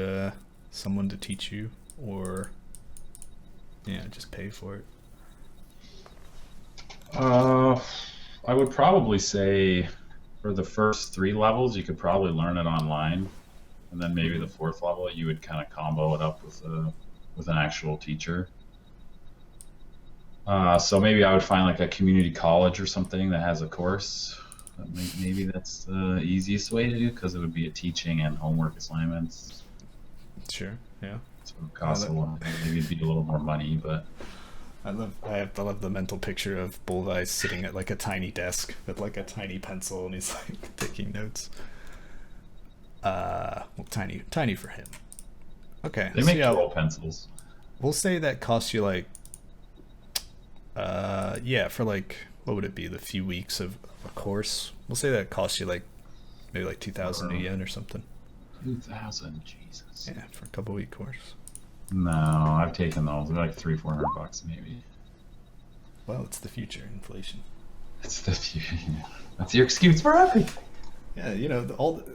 [SPEAKER 1] someone to teach you, or, yeah, just pay for it.
[SPEAKER 6] I would probably say for the first 3 levels, you could probably learn it online, and then maybe the 4th level, you would kind of combo it up with an actual teacher. So maybe I would find like a community college or something that has a course. Maybe that's the easiest way to do, because it would be a teaching and homework assignments.
[SPEAKER 1] Sure, yeah.
[SPEAKER 6] So it would cost a lot. Maybe it'd be a little more money, but
[SPEAKER 1] I love the mental picture of Bullseye sitting at like a tiny desk with like a tiny pencil, and he's like taking notes. Well, tiny for him. Okay.
[SPEAKER 6] they make troll pencils.
[SPEAKER 1] We'll say that costs you like, yeah, for like, what would it be? The few weeks of a course. We'll say that costs you like, maybe like 2,000 yen or something.
[SPEAKER 6] 2,000, Jesus.
[SPEAKER 1] Yeah, for a couple week course.
[SPEAKER 6] No, I've taken those. They're like $300-400 maybe.
[SPEAKER 1] Well, it's the future, inflation.
[SPEAKER 6] It's the future. That's your excuse for everything.
[SPEAKER 1] Yeah, you know,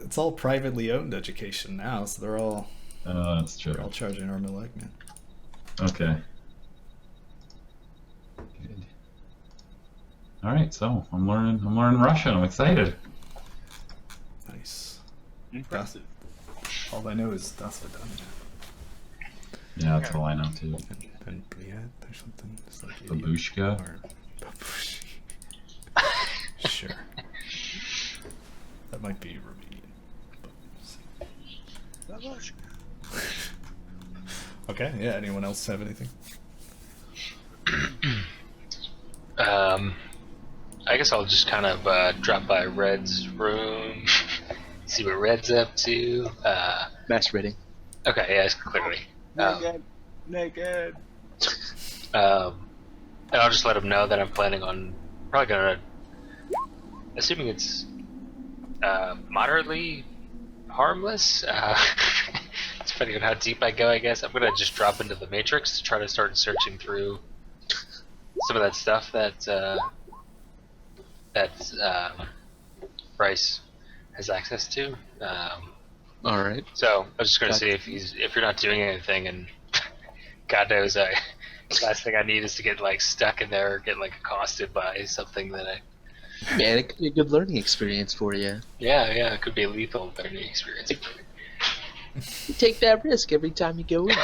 [SPEAKER 1] it's all privately owned education now, so they're all
[SPEAKER 6] That's true.
[SPEAKER 1] charging an arm and a leg, man.
[SPEAKER 6] Okay. Good. All right, so I'm learning Russian. I'm excited.
[SPEAKER 1] Nice.
[SPEAKER 2] Impressive.
[SPEAKER 1] All I know is das Vidanya.
[SPEAKER 6] Yeah, that's all I know too.
[SPEAKER 1] And Briet or something. It's like
[SPEAKER 6] Babushka.
[SPEAKER 1] Or babushki. Sure. That might be Romanian. Okay, yeah, anyone else have anything?
[SPEAKER 3] I guess I'll just kind of drop by Red's room, see what Red's up to.
[SPEAKER 5] Masturbating.
[SPEAKER 3] Okay, yes, clearly.
[SPEAKER 2] Naked.
[SPEAKER 3] And I'll just let him know that I'm planning on probably gonna, assuming it's moderately harmless, depending on how deep I go, I guess, I'm gonna just drop into the Matrix to try to start searching through some of that stuff that Bryce has access to.
[SPEAKER 5] All right.
[SPEAKER 3] So I was just gonna see if you're not doing anything, and God knows, the last thing I need is to get like stuck in there or get like accosted by something that I.
[SPEAKER 5] Man, it could be a good learning experience for you.
[SPEAKER 3] Yeah, it could be a lethal learning experience.
[SPEAKER 5] You take that risk every time you go in.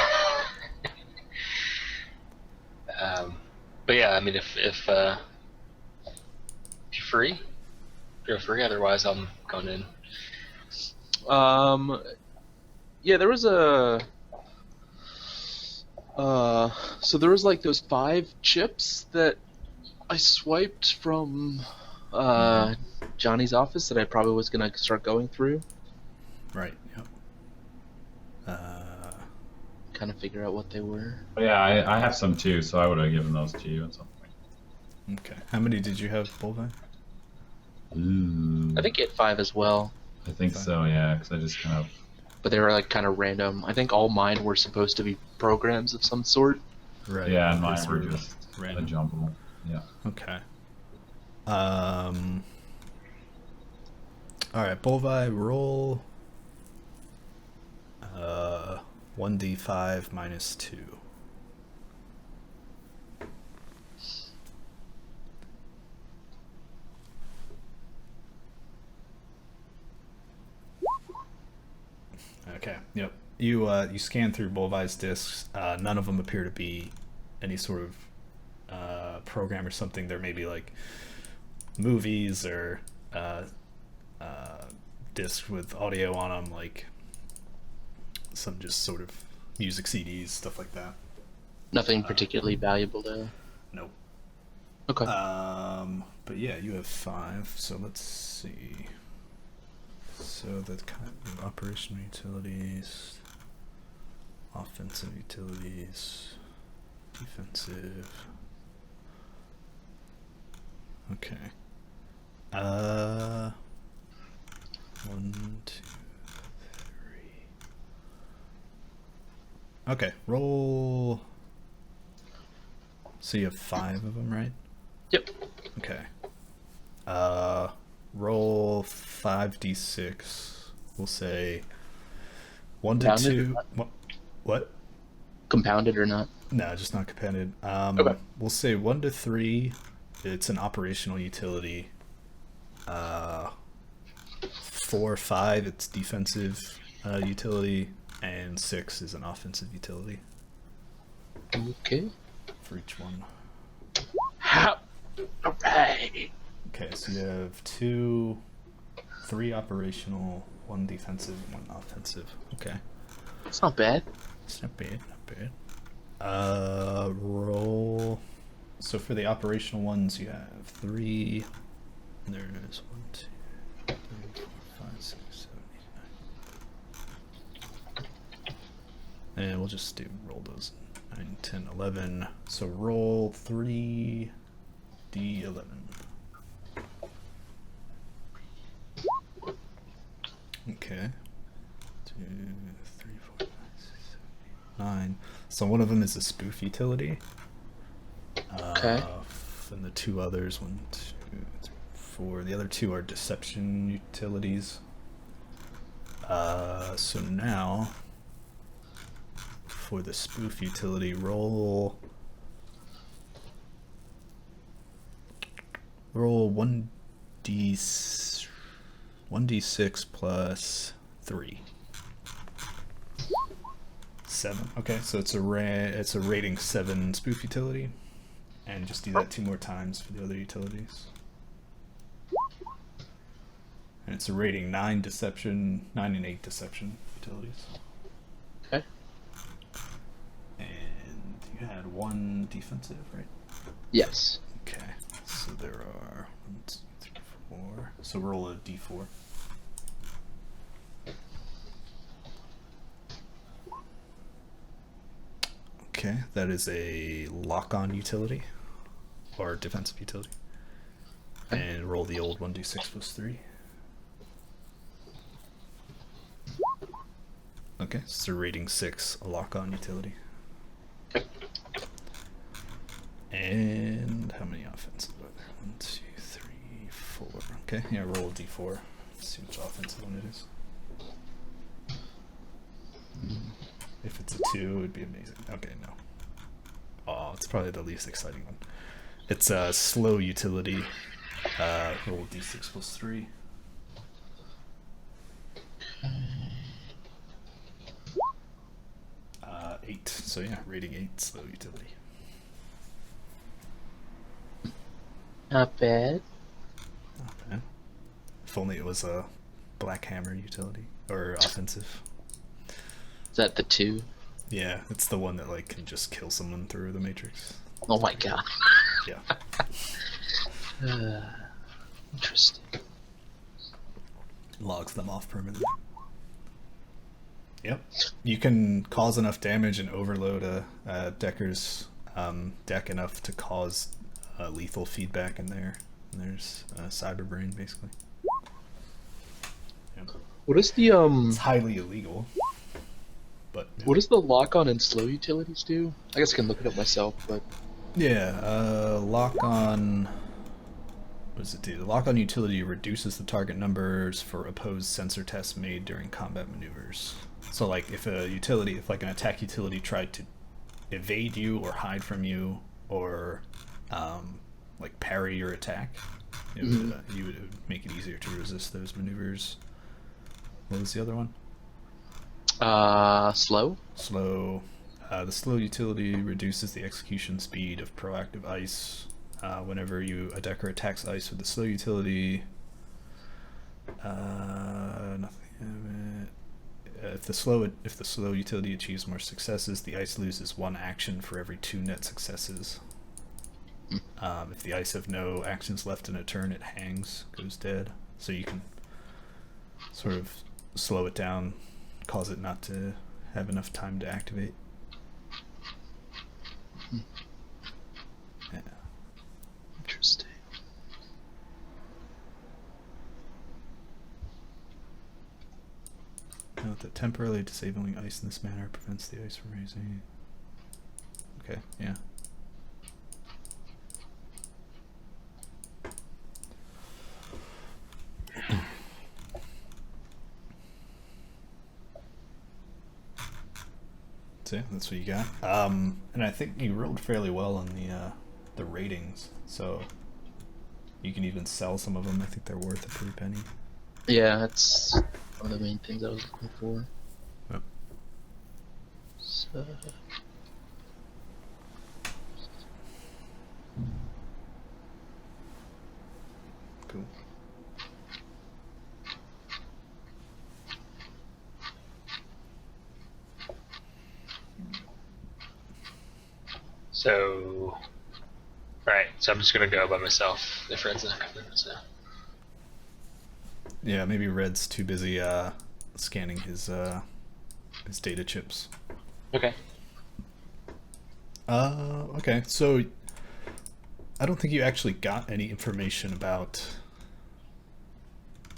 [SPEAKER 3] But yeah, I mean, if you're free, feel free. Otherwise, I'm going in.
[SPEAKER 5] Yeah, there was so there was like those 5 chips that I swiped from Johnny's office that I probably was gonna start going through.
[SPEAKER 1] Right, yep.
[SPEAKER 5] Kind of figure out what they were.
[SPEAKER 6] But yeah, I have some too, so I would have given those to you at some point.
[SPEAKER 1] Okay. How many did you have, Bullseye?
[SPEAKER 6] Ooh.
[SPEAKER 5] I think you had 5 as well,
[SPEAKER 6] I think so, yeah, because I just kind of.
[SPEAKER 5] but they were like kind of random. I think all mine were supposed to be programs of some sort.
[SPEAKER 1] Right.
[SPEAKER 6] Yeah, and
[SPEAKER 1] these
[SPEAKER 6] mine were just
[SPEAKER 1] random.
[SPEAKER 6] a jumble. Yeah.
[SPEAKER 1] Okay. Alright, Bullseye, roll 1d5 minus 2. Okay, yep. You scan through Bullseye's discs. None of them appear to be any sort of program or something. There may be like movies or discs with audio on them, like some just sort of music CDs, stuff like that.
[SPEAKER 5] Nothing particularly valuable to.
[SPEAKER 1] Nope.
[SPEAKER 5] Okay.
[SPEAKER 1] But yeah, you have 5. So let's see. So the kind of operational utilities, offensive utilities, defensive. Okay. 1, 2, 3. Okay, roll. So you have 5 of them, right?
[SPEAKER 5] Yep.
[SPEAKER 1] Okay. Roll 5d6. We'll say 1 to
[SPEAKER 5] Compounded
[SPEAKER 1] 2. What?
[SPEAKER 5] Compounded or not?
[SPEAKER 1] No, just not compounded.
[SPEAKER 5] Okay.
[SPEAKER 1] We'll say 1 to 3. It's an operational utility. 4, 5. It's defensive utility, and 6 is an offensive utility
[SPEAKER 5] Okay.
[SPEAKER 1] for each one.
[SPEAKER 5] Alright.
[SPEAKER 1] Okay, so you have 2, 3 operational, 1 defensive, 1 offensive. Okay.
[SPEAKER 5] It's not bad.
[SPEAKER 1] It's not bad, not bad. Roll. So for the operational ones, you have 3. And there it is. 1, 2, 3, 4, 5, 6, 7, 8, 9. And we'll just roll those 9, 10, 11. So roll 3d11. Okay. 2, 3, 4, 5, 6, 7, 8, 9. So one of them is a spoof utility.
[SPEAKER 5] Okay.
[SPEAKER 1] And the 2 others, 1, 2, 3, 4. The other 2 are deception utilities. So now for the spoof utility, roll 1d6 plus 3. 7. Okay, so it's a rating 7 spoof utility, and just do that 2 more times for the other utilities. And it's a rating 9 deception, 9 and 8 deception utilities.
[SPEAKER 5] Okay.
[SPEAKER 1] And you had 1 defensive, right?
[SPEAKER 5] Yes.
[SPEAKER 1] Okay, so there are 1, 2, 3, 4. So roll a d4. Okay, that is a lock-on utility, or defensive utility. And roll the old 1d6 plus 3. Okay, so rating 6, a lock-on utility. And how many offensive are there? 1, 2, 3, 4. Okay, yeah, roll a d4. See which offensive one it is. If it's a 2, it would be amazing. Okay, no. Oh, it's probably the least exciting one. It's a slow utility. Roll d6 plus 3. 8. So yeah, rating 8, slow utility.
[SPEAKER 5] Not bad.
[SPEAKER 1] Not bad. If only it was a black hammer utility or offensive.
[SPEAKER 5] Is that the 2?
[SPEAKER 1] Yeah, it's the one that like can just kill someone through the matrix.
[SPEAKER 5] Oh my god.
[SPEAKER 1] Yeah.
[SPEAKER 5] Interesting.
[SPEAKER 1] Logs them off permanently. Yep. You can cause enough damage and overload a Decker's deck enough to cause lethal feedback in there. And there's cyberbrain basically. Yep.
[SPEAKER 5] What is the
[SPEAKER 1] It's highly illegal. But yeah.
[SPEAKER 5] what does the lock on and slow utilities do? I guess I can look it up myself, but
[SPEAKER 1] Yeah, lock on. What does it do? The lock on utility reduces the target numbers for opposed sensor tests made during combat maneuvers. So, like, if like an attack utility tried to evade you or hide from you or like parry your attack, it would make it easier to resist those maneuvers. What was the other one?
[SPEAKER 5] slow?
[SPEAKER 1] Slow. The slow utility reduces the execution speed of proactive ice. Whenever a decker attacks ice with the slow utility, nothing. If the slow utility achieves more successes, the ice loses 1 action for every 2 net successes. If the ice have no actions left in a turn, it hangs, goes dead. So you can sort of slow it down, cause it not to have enough time to activate. Yeah.
[SPEAKER 5] Interesting.
[SPEAKER 1] Note that temporarily disabling ice in this manner prevents the ice from raising. Okay, yeah. So yeah, that's what you got. And I think you rolled fairly well on the ratings, so you can even sell some of them. I think they're worth a pretty penny.
[SPEAKER 5] Yeah, that's one of the main things I was looking for.
[SPEAKER 1] Yep.
[SPEAKER 5] So,
[SPEAKER 1] Cool.
[SPEAKER 3] So, alright, so I'm just gonna go by myself if Red's not coming, so.
[SPEAKER 1] Yeah, maybe Red's too busy scanning his data chips.
[SPEAKER 3] Okay.
[SPEAKER 1] Okay, so I don't think you actually got any information about,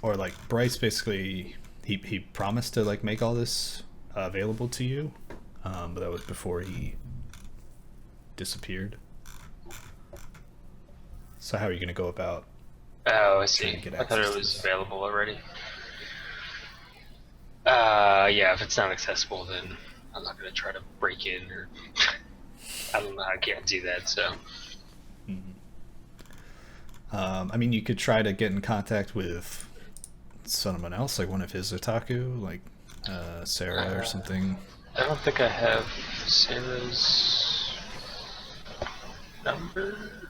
[SPEAKER 1] or like Bryce basically he promised to like make all this available to you, but that was before he disappeared. So how are you going to go about?
[SPEAKER 3] Oh, I
[SPEAKER 1] trying
[SPEAKER 3] see.
[SPEAKER 1] to get
[SPEAKER 3] I thought
[SPEAKER 1] access
[SPEAKER 3] it
[SPEAKER 1] to
[SPEAKER 3] was
[SPEAKER 1] this?
[SPEAKER 3] available already. Yeah, if it's not accessible, then I'm not gonna try to break in, or I don't know, I can't do that, so.
[SPEAKER 1] I mean, you could try to get in contact with someone else, like one of his otaku, like Sarah or something.
[SPEAKER 3] I don't think I have Sarah's number.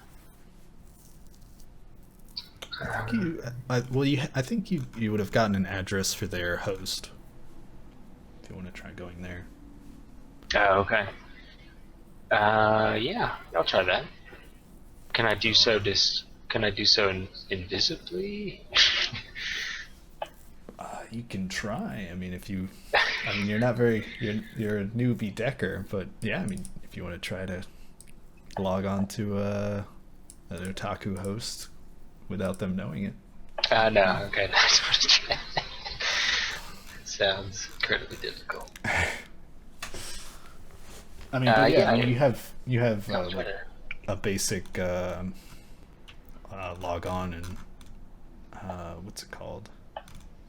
[SPEAKER 1] I think you would have gotten an address for their host if you want to try going there.
[SPEAKER 3] Oh, okay. Yeah, I'll try that. Can I do so invisibly?
[SPEAKER 1] You can try. I mean, you're not you're a newbie decker, but yeah, I mean, if you want to try to log on to an otaku host without them knowing it.
[SPEAKER 3] No, okay, that's what I try. Sounds incredibly difficult.
[SPEAKER 1] I mean, but
[SPEAKER 3] yeah,
[SPEAKER 1] I mean, you have
[SPEAKER 3] I'll try
[SPEAKER 1] like
[SPEAKER 3] to.
[SPEAKER 1] a basic log on and what's it called?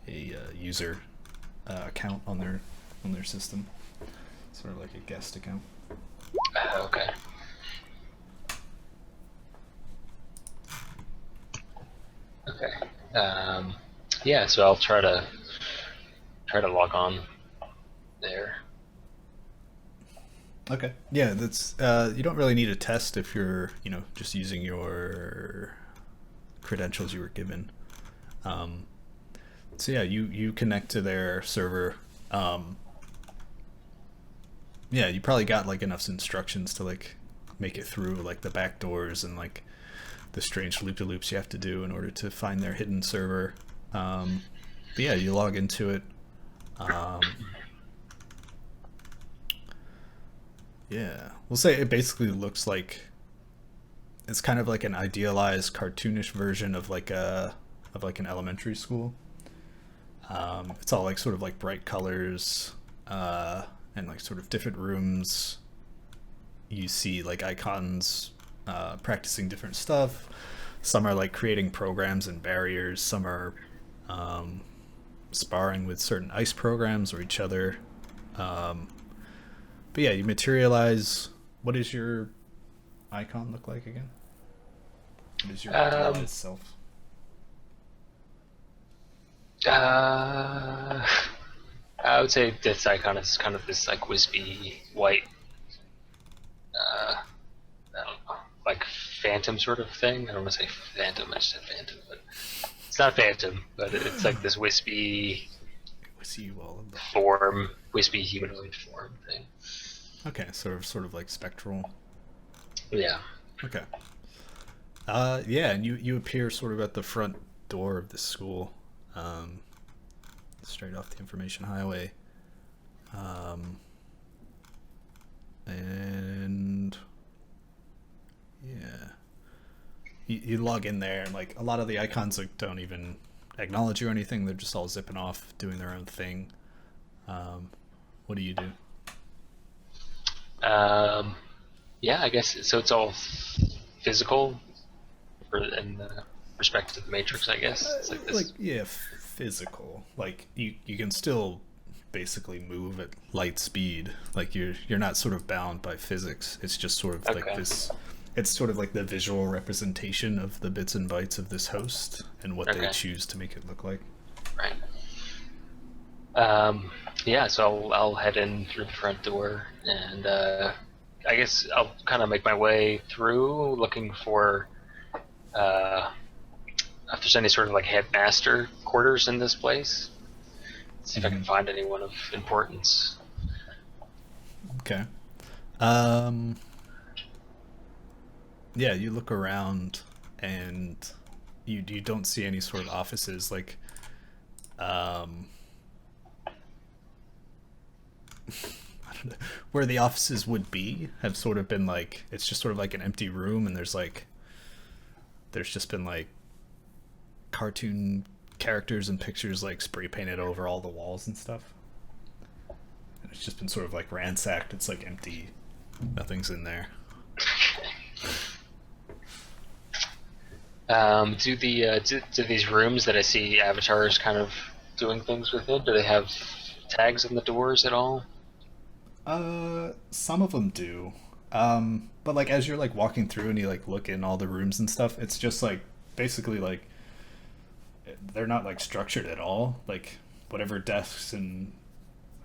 [SPEAKER 1] A user account on their system, sort of like a guest account.
[SPEAKER 3] Okay. Okay. Yeah, so I'll try to log on there.
[SPEAKER 1] Okay. Yeah, that's you don't really need a test if you're, just using your credentials you were given. So yeah, you connect to their server. Yeah, you probably got like enough instructions to like make it through like the back doors and like the strange loop-de-loops you have to do in order to find their hidden server. But yeah, you log into it. Yeah, we'll say it basically looks like it's kind of like an idealized cartoonish version of like an elementary school. It's all like sort of like bright colors and like sort of different rooms. You see like icons practicing different stuff. Some are like creating programs and barriers. Some are sparring with certain ice programs or each other. But yeah, you materialize. What does your icon look like again? What is your idealized self?
[SPEAKER 3] I would say this icon is kind of this like wispy white, I don't know, like phantom sort of thing. I don't want to say phantom, I just said phantom, but it's not phantom, but it's like this wispy form, wispy humanoid form thing.
[SPEAKER 1] Okay, sort of like spectral.
[SPEAKER 3] Yeah.
[SPEAKER 1] Okay. Yeah, and you appear sort of at the front door of the school, straight off the information highway, and yeah, you log in there, and like a lot of the icons like don't even acknowledge you or anything. They're just all zipping off, doing their own thing. What do you do?
[SPEAKER 3] Yeah, I guess so. It's all physical, in the respect to the Matrix. I guess it's like this.
[SPEAKER 1] Physical. Like you can still basically move at light speed. Like you're not sort of bound by physics. It's just sort of like this. It's sort of like the visual representation of the bits and bytes of this host and what they choose to make it look like.
[SPEAKER 3] Right. Yeah, so I'll head in through the front door, and I guess I'll kind of make my way through, looking for if there's any sort of like headmaster quarters in this place. See if I can find anyone of importance.
[SPEAKER 1] Okay. Yeah, you look around and you don't see any sort of offices like I don't know, where the offices would be have sort of been like, it's just sort of like an empty room, and there's just been like cartoon characters and pictures like spray painted over all the walls and stuff. And it's just been sort of like ransacked. It's like empty. Nothing's in there.
[SPEAKER 3] Do these rooms that I see avatars kind of doing things within, do they have tags on the doors at all?
[SPEAKER 1] Some of them do. But like as you're like walking through and you like look in all the rooms and stuff, it's just like basically like they're not like structured at all. Like whatever desks and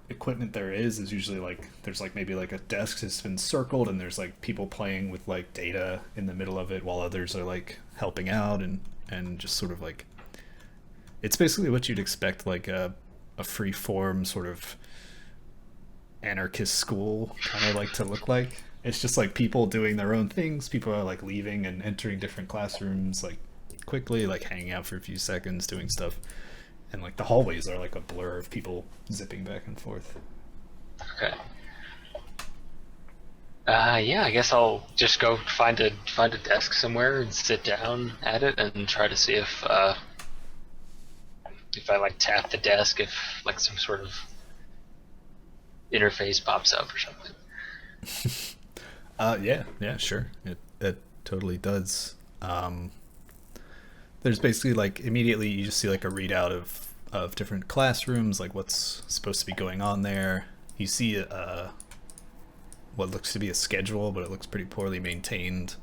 [SPEAKER 1] equipment there is usually like there's like maybe like a desk that's been circled and there's like people playing with like data in the middle of it while others are like helping out and just sort of like it's basically what you'd expect like a free form sort of anarchist school kind of like to look like. It's just like people doing their own things. People are like leaving and entering different classrooms like quickly, like hanging out for a few seconds doing stuff. And like the hallways are like a blur of people zipping back and forth.
[SPEAKER 3] Okay. Yeah, I guess I'll just go find a desk somewhere and sit down at it and try to see if I like tap the desk, if like some sort of interface pops up or something.
[SPEAKER 1] Yeah, sure. It totally does. There's basically like immediately you just see like a readout of different classrooms, like what's supposed to be going on there. You see what looks to be a schedule, but it looks pretty poorly maintained.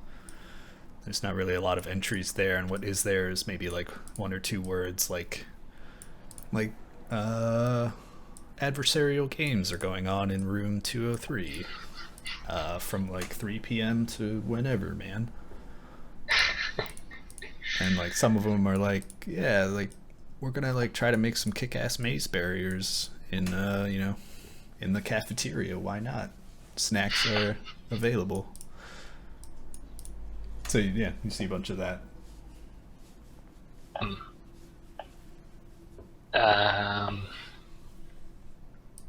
[SPEAKER 1] There's not really a lot of entries there, and what is there is maybe like one or two words like adversarial games are going on in room 203 from like 3 p.m. to whenever, man. And like some of them are like, yeah, like we're gonna like try to make some kick-ass maze barriers in in the cafeteria. Why not? Snacks are available. So yeah, you see a bunch of that.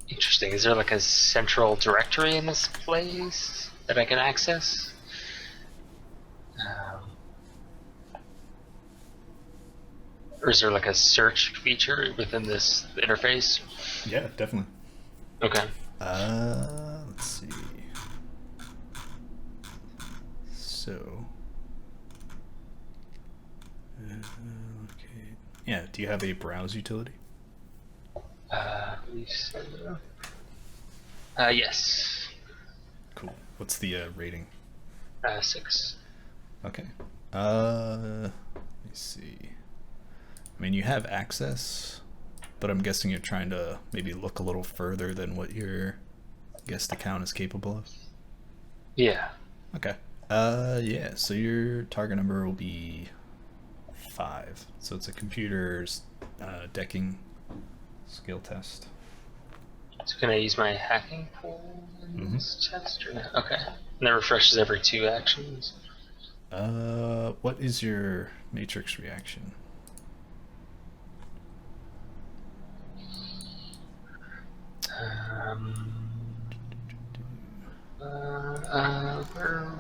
[SPEAKER 3] Interesting. Is there like a central directory in this place that I can access? Or is there like a search feature within this interface?
[SPEAKER 1] Yeah, definitely.
[SPEAKER 3] Okay.
[SPEAKER 1] Let's see. So, okay. Yeah, do you have a browse utility?
[SPEAKER 3] Yes.
[SPEAKER 1] Cool. What's the rating?
[SPEAKER 3] 6.
[SPEAKER 1] Okay. Let me see. I mean, you have access, but I'm guessing you're trying to maybe look a little further than what your guest account is capable of.
[SPEAKER 3] Yeah.
[SPEAKER 1] Okay. Yeah, so your target number will be 5. So it's a computer's decking skill test.
[SPEAKER 3] So can I use my hacking pool in this test or not? Okay. And that refreshes every 2 actions.
[SPEAKER 1] What is your matrix reaction?
[SPEAKER 3] Where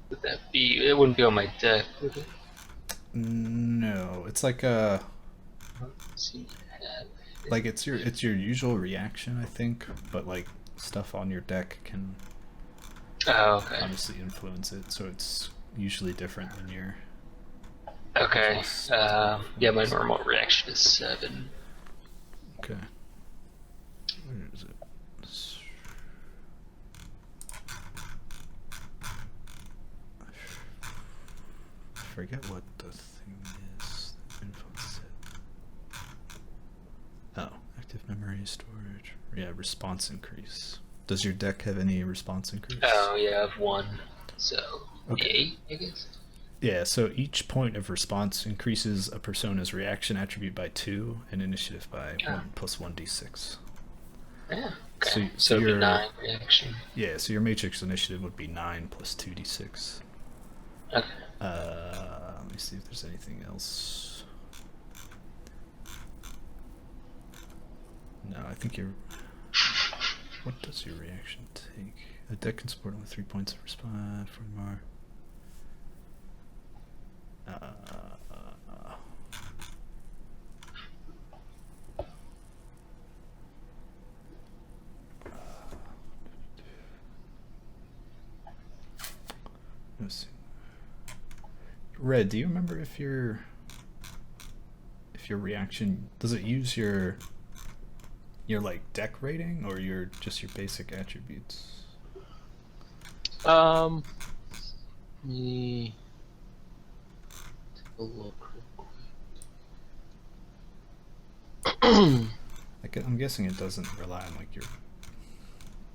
[SPEAKER 3] would that be? It wouldn't be on my deck, would it?
[SPEAKER 1] No, it's like a.
[SPEAKER 3] Let's see.
[SPEAKER 1] like it's your usual reaction, I think, but like stuff on your deck can
[SPEAKER 3] Okay.
[SPEAKER 1] obviously influence it, so it's usually different than your.
[SPEAKER 3] Okay. Yeah, my normal reaction is 7.
[SPEAKER 1] Okay. Where is it? I forget what the thing is. Influence it. Oh, active memory storage. Yeah, response increase. Does your deck have any response increase?
[SPEAKER 3] Oh, yeah, I have 1. So,
[SPEAKER 1] Okay.
[SPEAKER 3] 8, I guess?
[SPEAKER 1] Yeah, so each point of response increases a persona's reaction attribute by 2 and initiative by 1 plus 1d6.
[SPEAKER 3] Yeah. Okay.
[SPEAKER 1] So
[SPEAKER 3] it'd be
[SPEAKER 1] your
[SPEAKER 3] 9 reaction.
[SPEAKER 1] Yeah, so your matrix initiative would be 9 plus 2d6.
[SPEAKER 3] Okay.
[SPEAKER 1] Let me see if there's anything else. No, I think you're. What does your reaction take? A deck can support only 3 points of response for more. Let's see. Red, do you remember if your reaction does it use your like deck rating or just your basic attributes?
[SPEAKER 5] Let me take a look real quick.
[SPEAKER 1] I'm guessing it doesn't rely on like your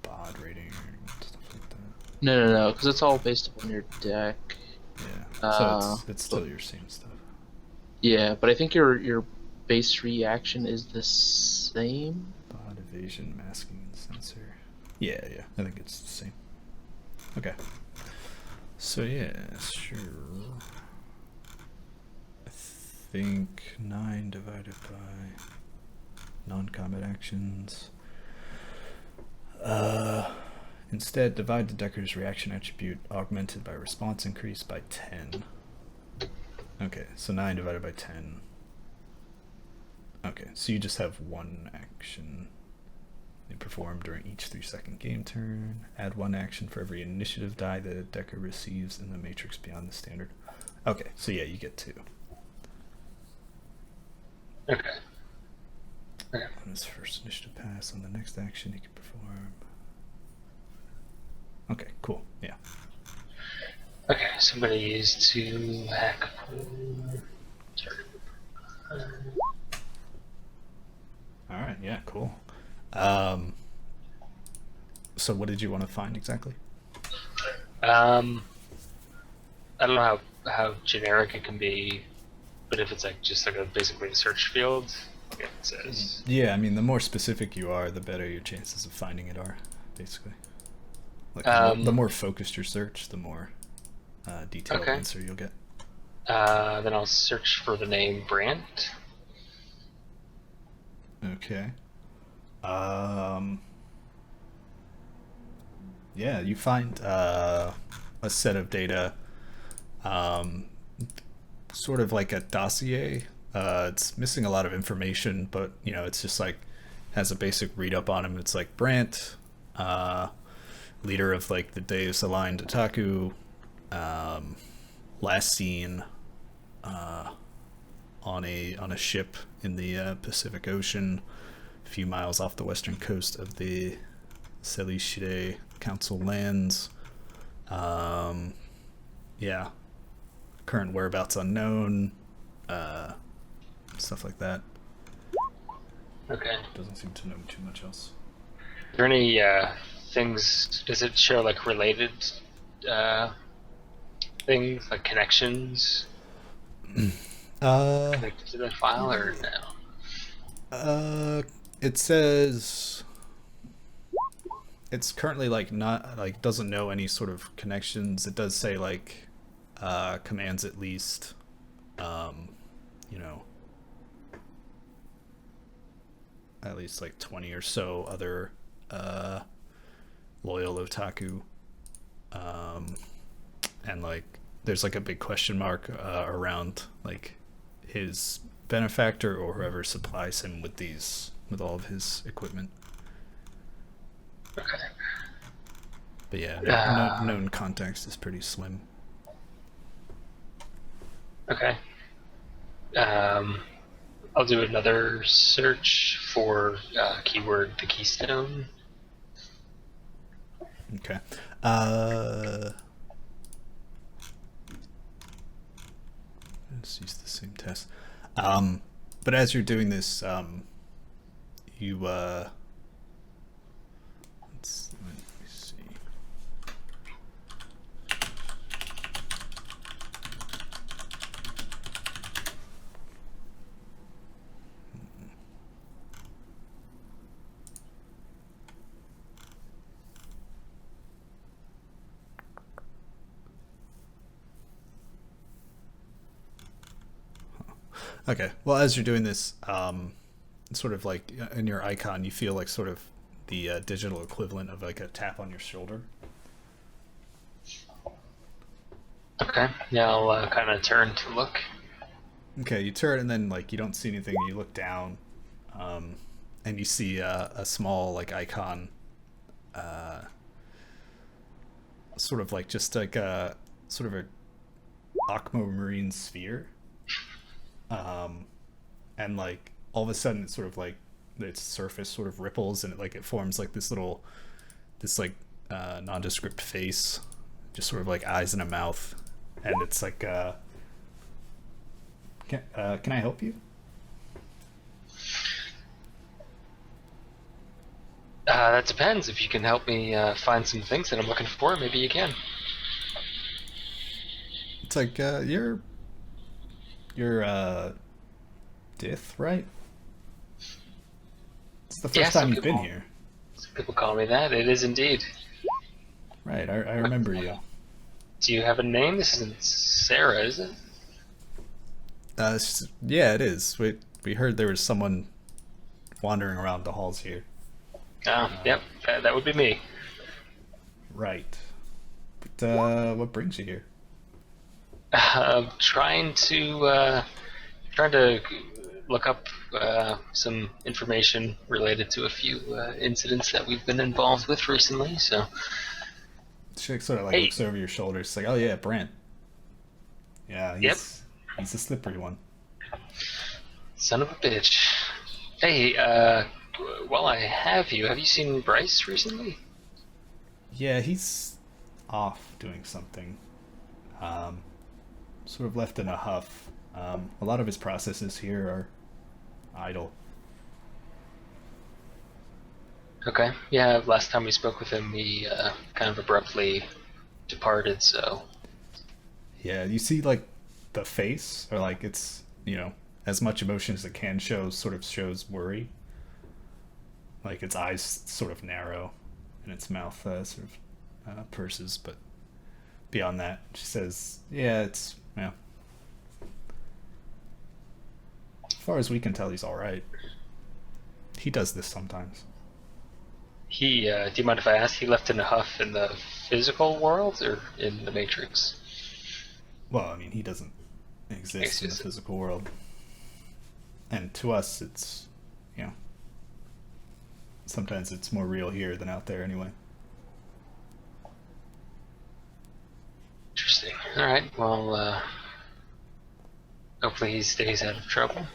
[SPEAKER 1] bod rating or stuff like that.
[SPEAKER 5] No, because it's all based upon your deck.
[SPEAKER 1] Yeah, so it's still your same stuff.
[SPEAKER 5] Yeah, but I think your base reaction is the same.
[SPEAKER 1] Bod evasion, masking, and sensor. Yeah, I think it's the same. Okay. So yeah, sure. I think 9 divided by non-combat actions. Instead, divide the decker's reaction attribute augmented by response increase by 10. Okay, so 9 divided by 10. Okay, so you just have 1 action you perform during each 3-second game turn. Add 1 action for every initiative die that a decker receives in the matrix beyond the standard. Okay, so yeah, you get 2.
[SPEAKER 3] Okay.
[SPEAKER 1] On his first initiative pass, on the next action he can perform. Okay, cool, yeah.
[SPEAKER 3] Okay, somebody used to hack.
[SPEAKER 1] Alright, yeah, cool. So what did you want to find exactly?
[SPEAKER 3] I don't know how generic it can be, but if it's like just like basically a search field, like it says.
[SPEAKER 1] Yeah, I mean, the more specific you are, the better your chances of finding it are, basically. Like the more focused your search, the more detailed answer you'll get.
[SPEAKER 3] Then I'll search for the name Brant.
[SPEAKER 1] Okay. Yeah, you find a set of data, sort of like a dossier. It's missing a lot of information, but it's just like has a basic read up on him. It's like Brant, leader of like the Deus aligned Otaku, last seen on a ship in the Pacific Ocean, a few miles off the western coast of the Selishide Council lands. Yeah, current whereabouts unknown, stuff like that.
[SPEAKER 3] Okay.
[SPEAKER 1] Doesn't seem to know too much else.
[SPEAKER 3] Are there any things? Does it show like related things, like connections? Connected to the file or no?
[SPEAKER 1] It says it's currently like not like doesn't know any sort of connections. It does say like commands at least at least like 20 or so other loyal otaku, and like there's like a big question mark around like his benefactor or whoever supplies him with these with all of his equipment.
[SPEAKER 3] Okay.
[SPEAKER 1] But yeah, known context is pretty slim.
[SPEAKER 3] Okay. I'll do another search for keyword the keystone.
[SPEAKER 1] Okay. Let's use the same test. But as you're doing this, you let me see. Okay, well, as you're doing this, sort of like in your icon, you feel like sort of the digital equivalent of like a tap on your shoulder.
[SPEAKER 3] Okay. Yeah, I'll kind of turn to look.
[SPEAKER 1] Okay, you turn and then like you don't see anything. You look down, and you see a small like icon, sort of like just like a sort of a aquamarine sphere, and like all of a sudden it's sort of like its surface sort of ripples and it forms like this nondescript face, just sort of like eyes and a mouth, and it's like can I help you?
[SPEAKER 3] That depends. If you can help me find some things that I'm looking for, maybe you can.
[SPEAKER 1] It's like you're Dith, right? It's the first time you've been here.
[SPEAKER 3] Some people call me that. It is indeed.
[SPEAKER 1] Right, I remember you.
[SPEAKER 3] Do you have a name? This isn't Sarah, is it?
[SPEAKER 1] Yeah, it is. We heard there was someone wandering around the halls here.
[SPEAKER 3] Yep, that would be me.
[SPEAKER 1] Right. But what brings you here?
[SPEAKER 3] Trying to look up some information related to a few incidents that we've been involved with recently. So
[SPEAKER 1] She sort of like looks over your shoulder. It's like, oh yeah, Brent. Yeah, he's the slippery one.
[SPEAKER 3] Son of a bitch. Hey, while I have you seen Bryce recently?
[SPEAKER 1] Yeah, he's off doing something. Sort of left in a huff. A lot of his processes here are idle.
[SPEAKER 3] Okay. Yeah, last time we spoke with him, he kind of abruptly departed, so...
[SPEAKER 1] Yeah, you see, like, the face, or, like, it's, as much emotion as it can show, sort of shows worry. Like, its eyes sort of narrow, and its mouth sort of purses, but beyond that, she says, as far as we can tell, he's alright. He does this sometimes.
[SPEAKER 3] Do you mind if I ask, he left in a huff in the physical world or in the Matrix?
[SPEAKER 1] Well, I mean, he doesn't exist in the physical world. And to us, it's, sometimes it's more real here than out there anyway.
[SPEAKER 3] Interesting. Alright, well, hopefully he stays out of trouble.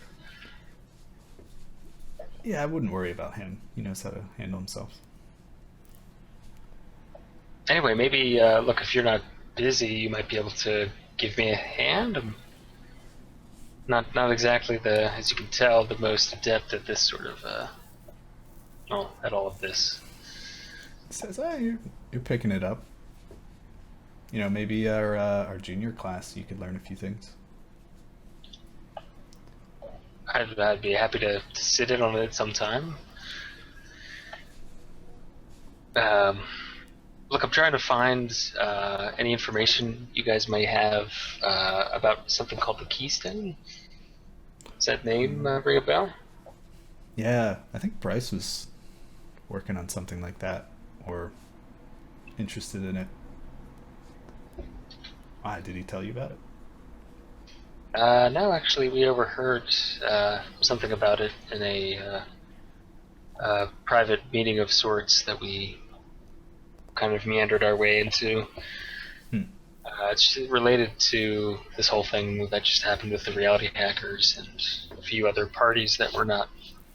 [SPEAKER 1] Yeah, I wouldn't worry about him. He knows how to handle himself.
[SPEAKER 3] Anyway, maybe, look, if you're not busy, you might be able to give me a hand. I'm not exactly as you can tell, the most adept at this sort of, at all of this.
[SPEAKER 1] He says, you're picking it up. Maybe our junior class, you could learn a few things.
[SPEAKER 3] I'd be happy to sit in on it sometime. Look, I'm trying to find any information you guys may have about something called the Keystone. Does that name ring a bell?
[SPEAKER 1] Yeah, I think Bryce was working on something like that, or interested in it. Did he tell you about it?
[SPEAKER 3] No, actually, we overheard something about it in private meeting of sorts that we kind of meandered our way into. It's related to this whole thing that just happened with the reality hackers and a few other parties that we're not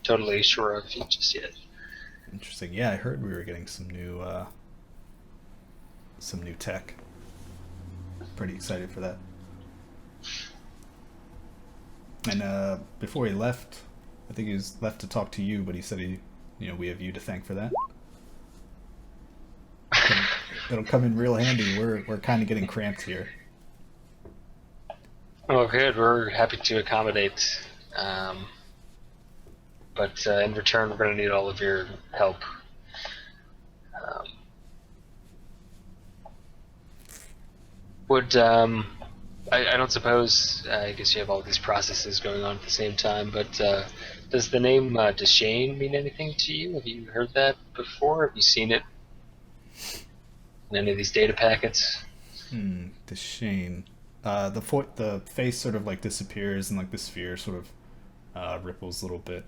[SPEAKER 3] totally sure of just yet.
[SPEAKER 1] Interesting. Yeah, I heard we were getting some new tech. Pretty excited for that. And before he left, I think he was left to talk to you, but he said we have you to thank for that. It'll come in real handy. We're kind of getting cramped here.
[SPEAKER 3] Oh, good. We're happy to accommodate. But in return, we're going to need all of your help. I don't suppose, I guess you have all these processes going on at the same time, but does the name Deshane mean anything to you? Have you heard that before? Have you seen it in any of these data packets?
[SPEAKER 1] Deshane. The face sort of like disappears and like the sphere sort of ripples a little bit.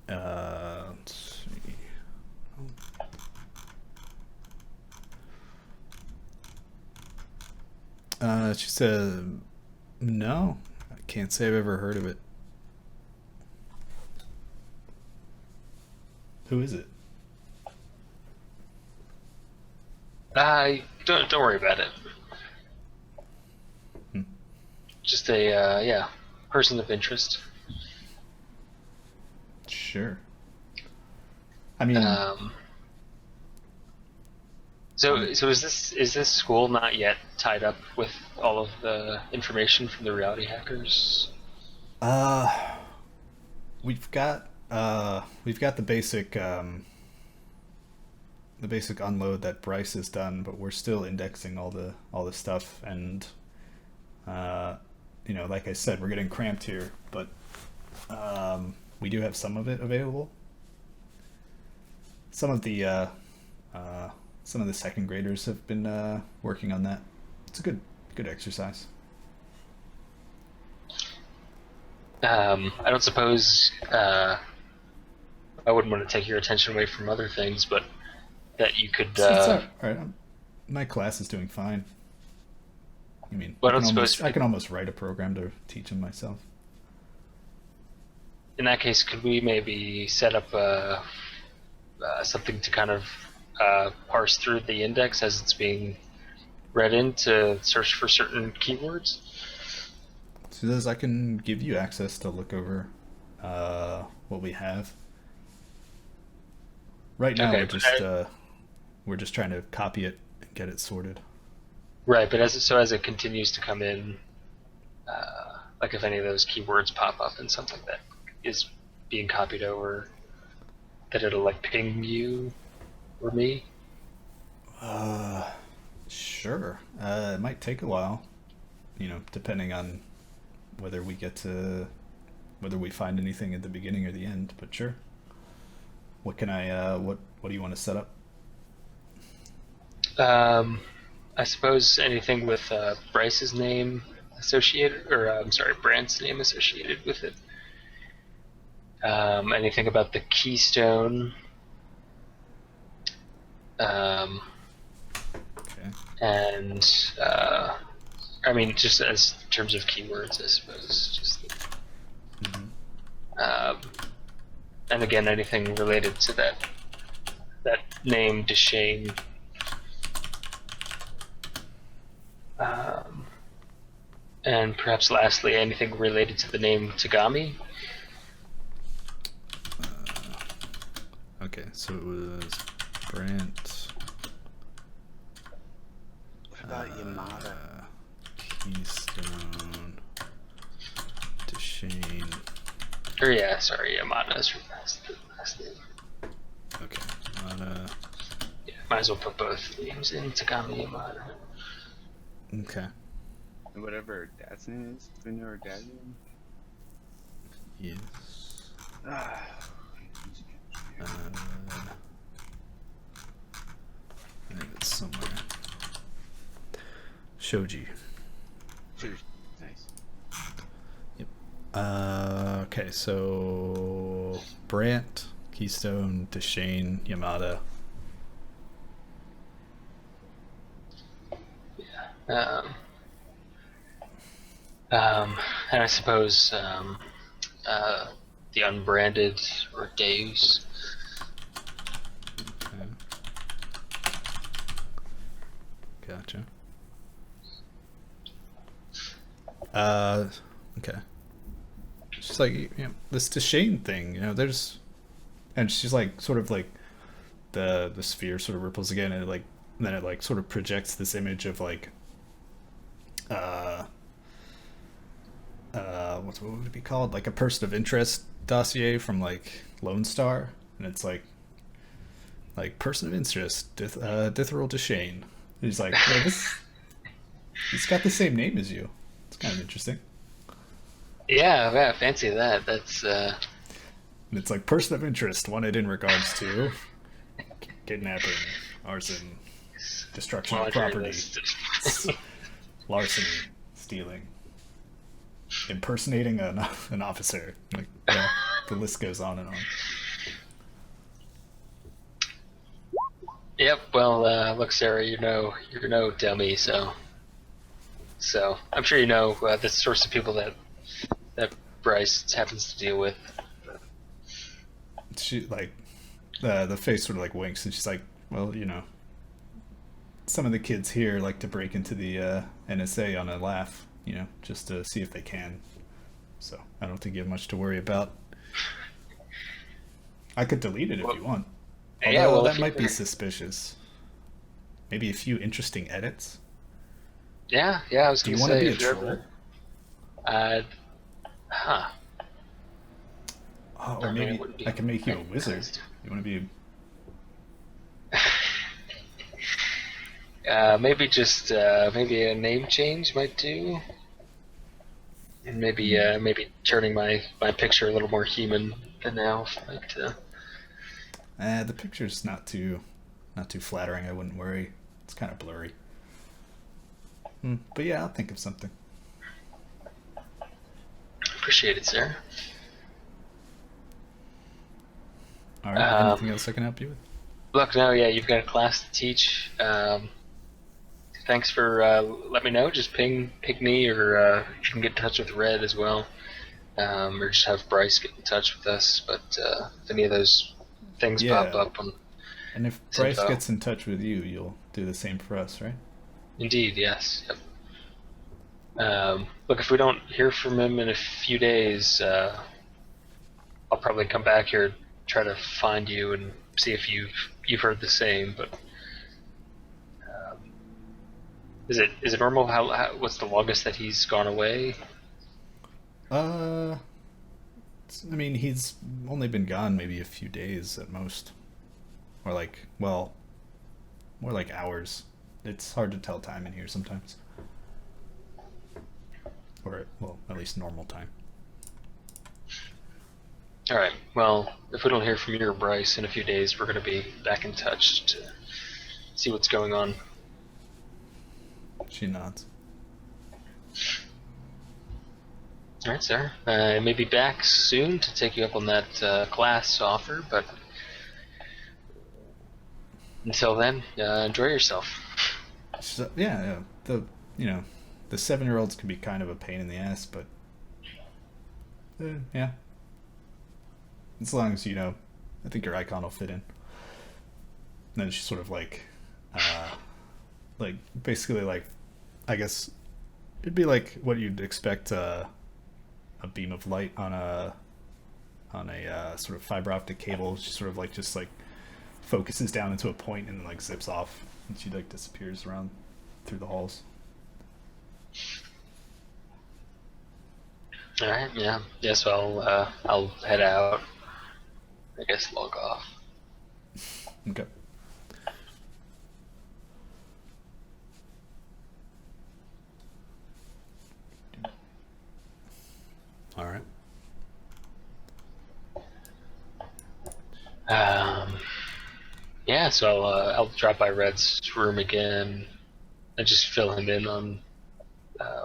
[SPEAKER 1] Let's see. She said, no, I can't say I've ever heard of it. Who is it?
[SPEAKER 3] Don't worry about it. Just a person of interest.
[SPEAKER 1] Sure. I mean,
[SPEAKER 3] So is this school not yet tied up with all of the information from the reality hackers?
[SPEAKER 1] We've got the basic unload that Bryce has done, but we're still indexing all the stuff, and like I said, we're getting cramped here, but we do have some of it available. Some of the second graders have been working on that. It's a good exercise.
[SPEAKER 3] I don't suppose I wouldn't want to take your attention away from other things, but that you could.
[SPEAKER 1] It's all right. My class is doing fine. I mean, I can almost write a program to teach them myself.
[SPEAKER 3] In that case, could we maybe set up something to kind of parse through the index as it's being read in to search for certain keywords?
[SPEAKER 1] So I can give you access to look over what we have. Right now, we're just trying to copy it and get it sorted.
[SPEAKER 3] Right, but as it continues to come in, like if any of those keywords pop up in something that is being copied over, that it'll like ping you or me?
[SPEAKER 1] Sure. It might take a while, depending on whether we find anything at the beginning or the end, but sure. What can what do you want to set up?
[SPEAKER 3] I suppose anything with Bryce's name associated, or I'm sorry, Brant's name associated with it. Anything about the keystone.
[SPEAKER 1] Okay.
[SPEAKER 3] And I mean, just as in terms of keywords, I suppose. Just. And again, anything related to that name, Deshane. And perhaps lastly, anything related to the name Tagami.
[SPEAKER 1] Okay, so it was Brant.
[SPEAKER 2] What about Yamada?
[SPEAKER 1] Keystone. Deshane.
[SPEAKER 3] Or yeah, sorry, Yamada is her last name.
[SPEAKER 1] Okay, Yamada.
[SPEAKER 3] Yeah, might as well put both names in, Tagami Yamada.
[SPEAKER 1] Okay.
[SPEAKER 2] And whatever her dad's name is. Do we know her dad's name?
[SPEAKER 1] Yes.
[SPEAKER 2] Ah.
[SPEAKER 1] I think it's somewhere. Shoji.
[SPEAKER 2] Nice.
[SPEAKER 1] Yep. Okay, so Brant, Keystone, Deshane, Yamada.
[SPEAKER 3] And I suppose the unbranded or Deus.
[SPEAKER 1] Okay. Gotcha. Okay. It's just like, you know, this Deshane thing, you know, there's, and she's like, sort of like, the sphere sort of ripples again, and it like, then it like sort of projects this image of like, what would it be called? Like a person of interest dossier from like Lone Star, and it's like person of interest, Dithril Deshane. He's like, yeah, he's got the same name as you. It's kind of interesting.
[SPEAKER 3] Yeah, fancy that. That's
[SPEAKER 1] And it's like person of interest wanted in regards to kidnapping, arson, destruction of property, larceny, stealing, impersonating an officer. Like, yeah, the list goes on and on.
[SPEAKER 3] Yep. Well, look, Sarah, you're no dummy, so I'm sure you know the sorts of people that Bryce happens to deal with.
[SPEAKER 1] She like the face sort of like winks, and she's like, well, you know, some of the kids here like to break into the NSA on a laugh, you know, just to see if they can. So I don't think you have much to worry about. I could delete it if you want. Although,
[SPEAKER 3] Yeah, well,
[SPEAKER 1] that might be suspicious. Maybe a few interesting edits.
[SPEAKER 3] Yeah, I was
[SPEAKER 1] Do
[SPEAKER 3] going
[SPEAKER 1] you
[SPEAKER 3] to
[SPEAKER 1] want to
[SPEAKER 3] say.
[SPEAKER 1] be a troll? Oh, or maybe I can make you a wizard. You want to be
[SPEAKER 3] maybe just maybe a name change might do, and maybe turning my picture a little more human than now.
[SPEAKER 1] the picture's not too flattering. I wouldn't worry. It's kind of blurry. But yeah, I'll think of something.
[SPEAKER 3] Appreciate it, sir.
[SPEAKER 1] All right. Anything else I can help you with?
[SPEAKER 3] Look, no, yeah, you've got a class to teach. Thanks for letting me know. Just ping me, or you can get in touch with Red as well, or just have Bryce get in touch with us. But if any of those things pop up,
[SPEAKER 1] and if Bryce gets in touch with you, you'll do the same for us, right?
[SPEAKER 3] Indeed, yes. Yep. Look, if we don't hear from him in a few days, I'll probably come back here and try to find you and see if you've heard the same. But is it normal? How what's the longest that he's gone away?
[SPEAKER 1] I mean, he's only been gone maybe a few days at most, or like, well, more like hours. It's hard to tell time in here sometimes, or well, at least normal time.
[SPEAKER 3] All right. Well, if we don't hear from you or Bryce in a few days, we're going to be back in touch to see what's going on.
[SPEAKER 1] She nods.
[SPEAKER 3] All right, sir. I may be back soon to take you up on that class offer, but until then, enjoy yourself.
[SPEAKER 1] So, yeah. The 7-year-olds can be kind of a pain in the ass, but yeah. As long as I think your icon will fit in. And then she's sort of like basically like, I guess it'd be like what you'd expect a beam of light on a sort of fiber optic cable. She sort of like just like focuses down into a point and then like zips off, and she like disappears around through the halls.
[SPEAKER 3] All right. Yeah. Yes. Well, I'll head out. I guess log off.
[SPEAKER 1] Okay. All right.
[SPEAKER 3] Yeah. So I'll drop by Red's room again and just fill him in on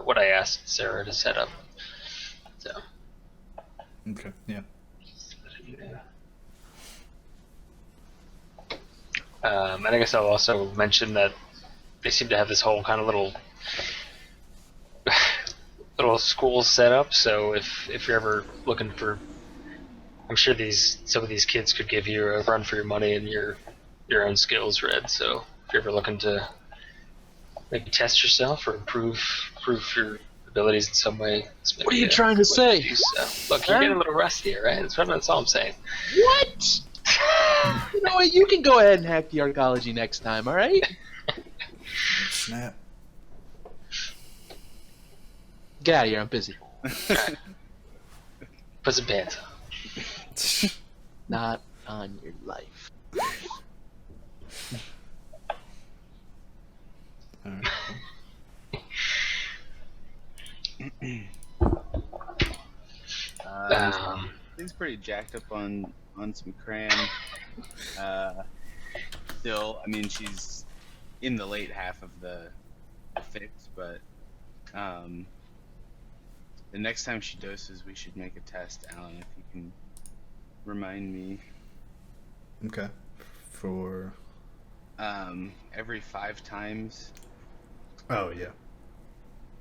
[SPEAKER 3] what I asked Sarah to set up. So.
[SPEAKER 1] Okay. Yeah.
[SPEAKER 3] And I guess I'll also mention that they seem to have this whole kind of little school set up. So if you're ever looking for, I'm sure some of these kids could give you a run for your money and your own skills, Red. So if you're ever looking to maybe test yourself or improve your abilities in some way,
[SPEAKER 5] What are you trying to say?
[SPEAKER 3] Look, you're getting a little rusty, right? That's all I'm saying.
[SPEAKER 5] What? You know what? You can go ahead and hack the arcology next time, all right?
[SPEAKER 1] Snap.
[SPEAKER 5] Get out of here. I'm busy.
[SPEAKER 3] Put some pants on.
[SPEAKER 5] Not on your life.
[SPEAKER 1] Alright,
[SPEAKER 2] He's pretty jacked up on some cram. Still, I mean, she's in the late half of the fix, but the next time she doses, we should make a test, Alan, if you can remind me.
[SPEAKER 1] Okay. For...
[SPEAKER 2] every 5 times.
[SPEAKER 1] Oh, yeah.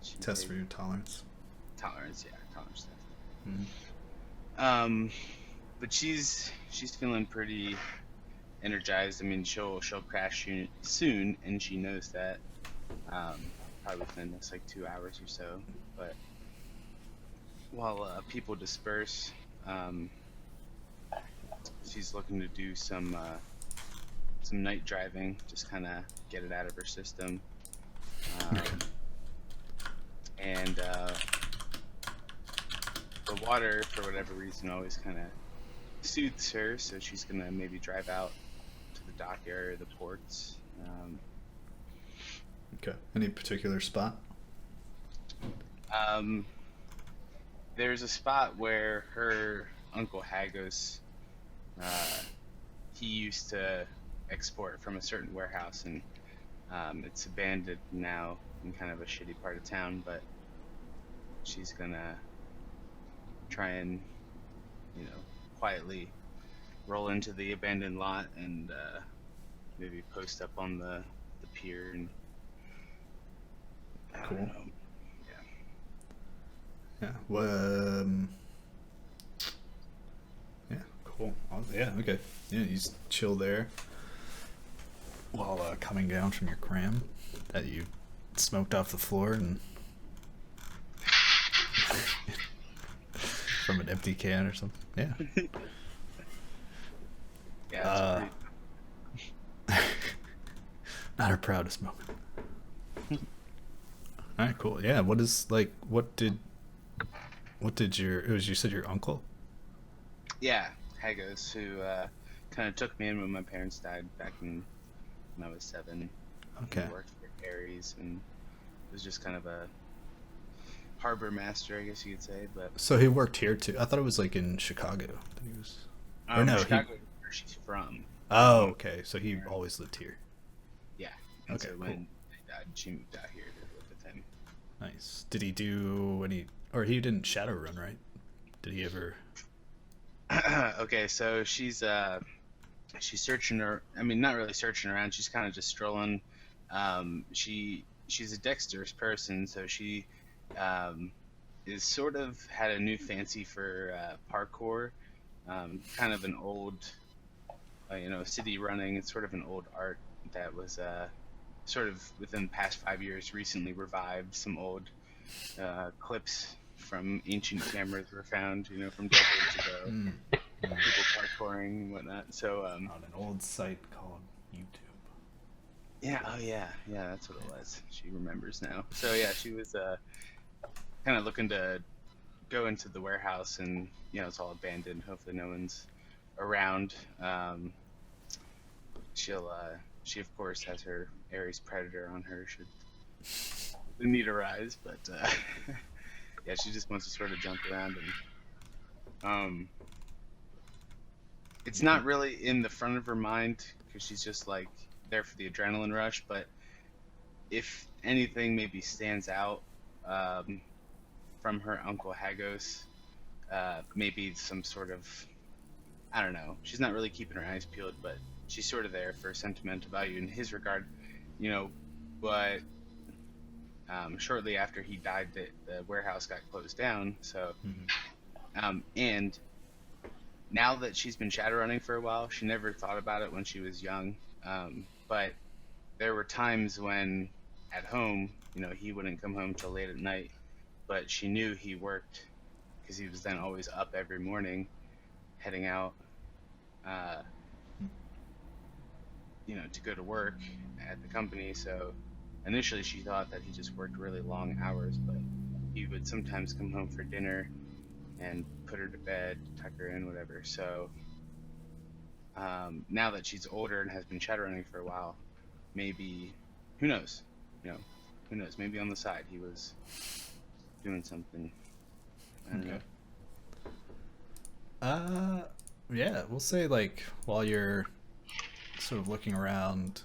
[SPEAKER 2] she
[SPEAKER 1] Test
[SPEAKER 2] takes-
[SPEAKER 1] for your tolerance.
[SPEAKER 2] Tolerance, yeah, tolerance test.
[SPEAKER 1] Mhm.
[SPEAKER 2] But she's feeling pretty energized. I mean, she'll crash soon, and she knows that. Probably within the next like 2 hours or so. But while people disperse, she's looking to do some night driving, just kind of get it out of her system. And the water, for whatever reason, always kind of soothes her, so she's gonna maybe drive out to the dock area, the ports.
[SPEAKER 1] Okay. Any particular spot?
[SPEAKER 2] There's a spot where her uncle Hagos, he used to export from a certain warehouse, and it's abandoned now in kind of a shitty part of town, but she's gonna try and, quietly roll into the abandoned lot and maybe post up on the pier and I
[SPEAKER 1] Cool.
[SPEAKER 2] don't know.
[SPEAKER 1] Yeah. Yeah. Cool. Yeah. Okay. Yeah. You just chill there while coming down from your cram that you smoked off the floor and from an empty can or something. Yeah.
[SPEAKER 2] Yeah, it's
[SPEAKER 1] Not her proudest moment. All right. Cool. Yeah. What did you said your uncle?
[SPEAKER 2] yeah, Hagos, who kind of took me in when my parents died back when I was 7.
[SPEAKER 1] Okay.
[SPEAKER 2] He worked for Aries and was just kind of a harbor master, I guess you could say. But
[SPEAKER 1] So he worked here too. I thought it was like in Chicago that he was. Or no,
[SPEAKER 2] Chicago, where she's from.
[SPEAKER 1] Oh, okay. So he always lived here.
[SPEAKER 2] Yeah. And
[SPEAKER 1] Okay,
[SPEAKER 2] so
[SPEAKER 1] cool.
[SPEAKER 2] when they died, she moved out here to live with him.
[SPEAKER 1] Nice. Did he do any? Or he didn't Shadowrun, right? Did he ever?
[SPEAKER 2] Okay, so she's searching her. I mean, not really searching around. She's kind of just strolling. She's a dexterous person, so she is sort of had a new fancy for parkour. Kind of an old, city running. It's sort of an old art that was sort of within the past 5 years recently revived. Some old clips from ancient cameras were found, from decades ago. People parkouring and whatnot. So
[SPEAKER 1] On an old site called YouTube.
[SPEAKER 2] yeah, oh yeah, that's what it was. She remembers now. So yeah, she was kind of looking to go into the warehouse, and it's all abandoned. Hopefully, no one's around. She of course has her Aries predator on her should the need arise, but yeah, she just wants to sort of jump around and it's not really in the front of her mind because she's just like there for the adrenaline rush, but if anything maybe stands out from her uncle Hagos, maybe some sort of, I don't know, she's not really keeping her eyes peeled, but she's sort of there for sentimental value in his regard, you know. But shortly after he died, the warehouse got closed down. So, and now that she's been shadowrunning for a while, she never thought about it when she was young. But there were times when at home, you know, he wouldn't come home till late at night, but she knew he worked because he was then always up every morning, heading out, you know, to go to work at the company. So initially she thought that he just worked really long hours, but he would sometimes come home for dinner and put her to bed, tuck her in, whatever. So now that she's older and has been shadowrunning for a while, maybe, who knows, you know, who knows, maybe on the side he was doing something. I don't know.
[SPEAKER 1] Yeah, we'll say like while you're sort of looking around,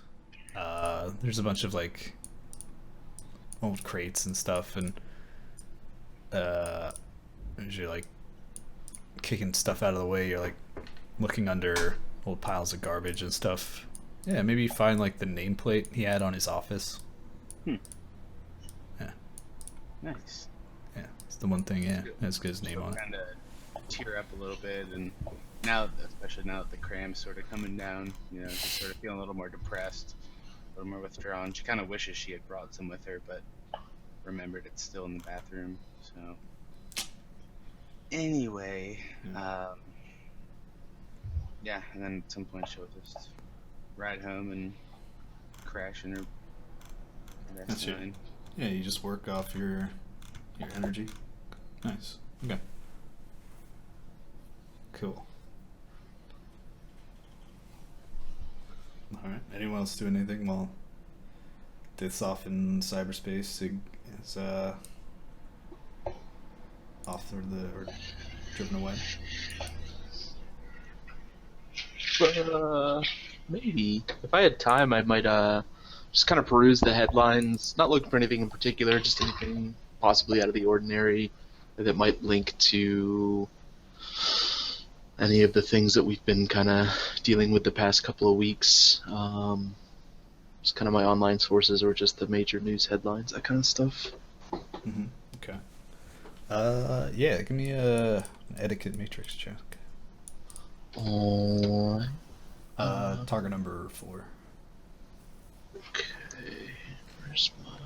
[SPEAKER 1] there's a bunch of like old crates and stuff, and as you're like kicking stuff out of the way, you're like looking under old piles of garbage and stuff. Yeah, maybe you find like the nameplate he had on his office. Yeah.
[SPEAKER 2] Nice.
[SPEAKER 1] Yeah, it's the one thing. Yeah, that's got his name on it.
[SPEAKER 2] Kind of tear up a little bit, and now, especially now that the cram's sort of coming down, you know, just sort of feeling a little more depressed, a little more withdrawn. She kind of wishes she had brought some with her, but remembered it's still in the bathroom. So anyway, yeah, and then at some point she'll just ride home and crash in her
[SPEAKER 1] That's it.
[SPEAKER 2] S9.
[SPEAKER 1] Yeah, you just work off your energy. Nice. Okay. Cool. All right. Anyone else doing anything while Death's off in cyberspace? Sig is off or driven away.
[SPEAKER 5] Maybe if I had time, I might just kind of peruse the headlines, not looking for anything in particular, just anything possibly out of the ordinary that might link to any of the things that we've been kind of dealing with the past couple of weeks. Just kind of my online sources or just the major news headlines, that kind of stuff.
[SPEAKER 1] Okay. Yeah, give me a etiquette matrix check.
[SPEAKER 5] Alright.
[SPEAKER 1] Target number 4.
[SPEAKER 5] Okay. Where's my...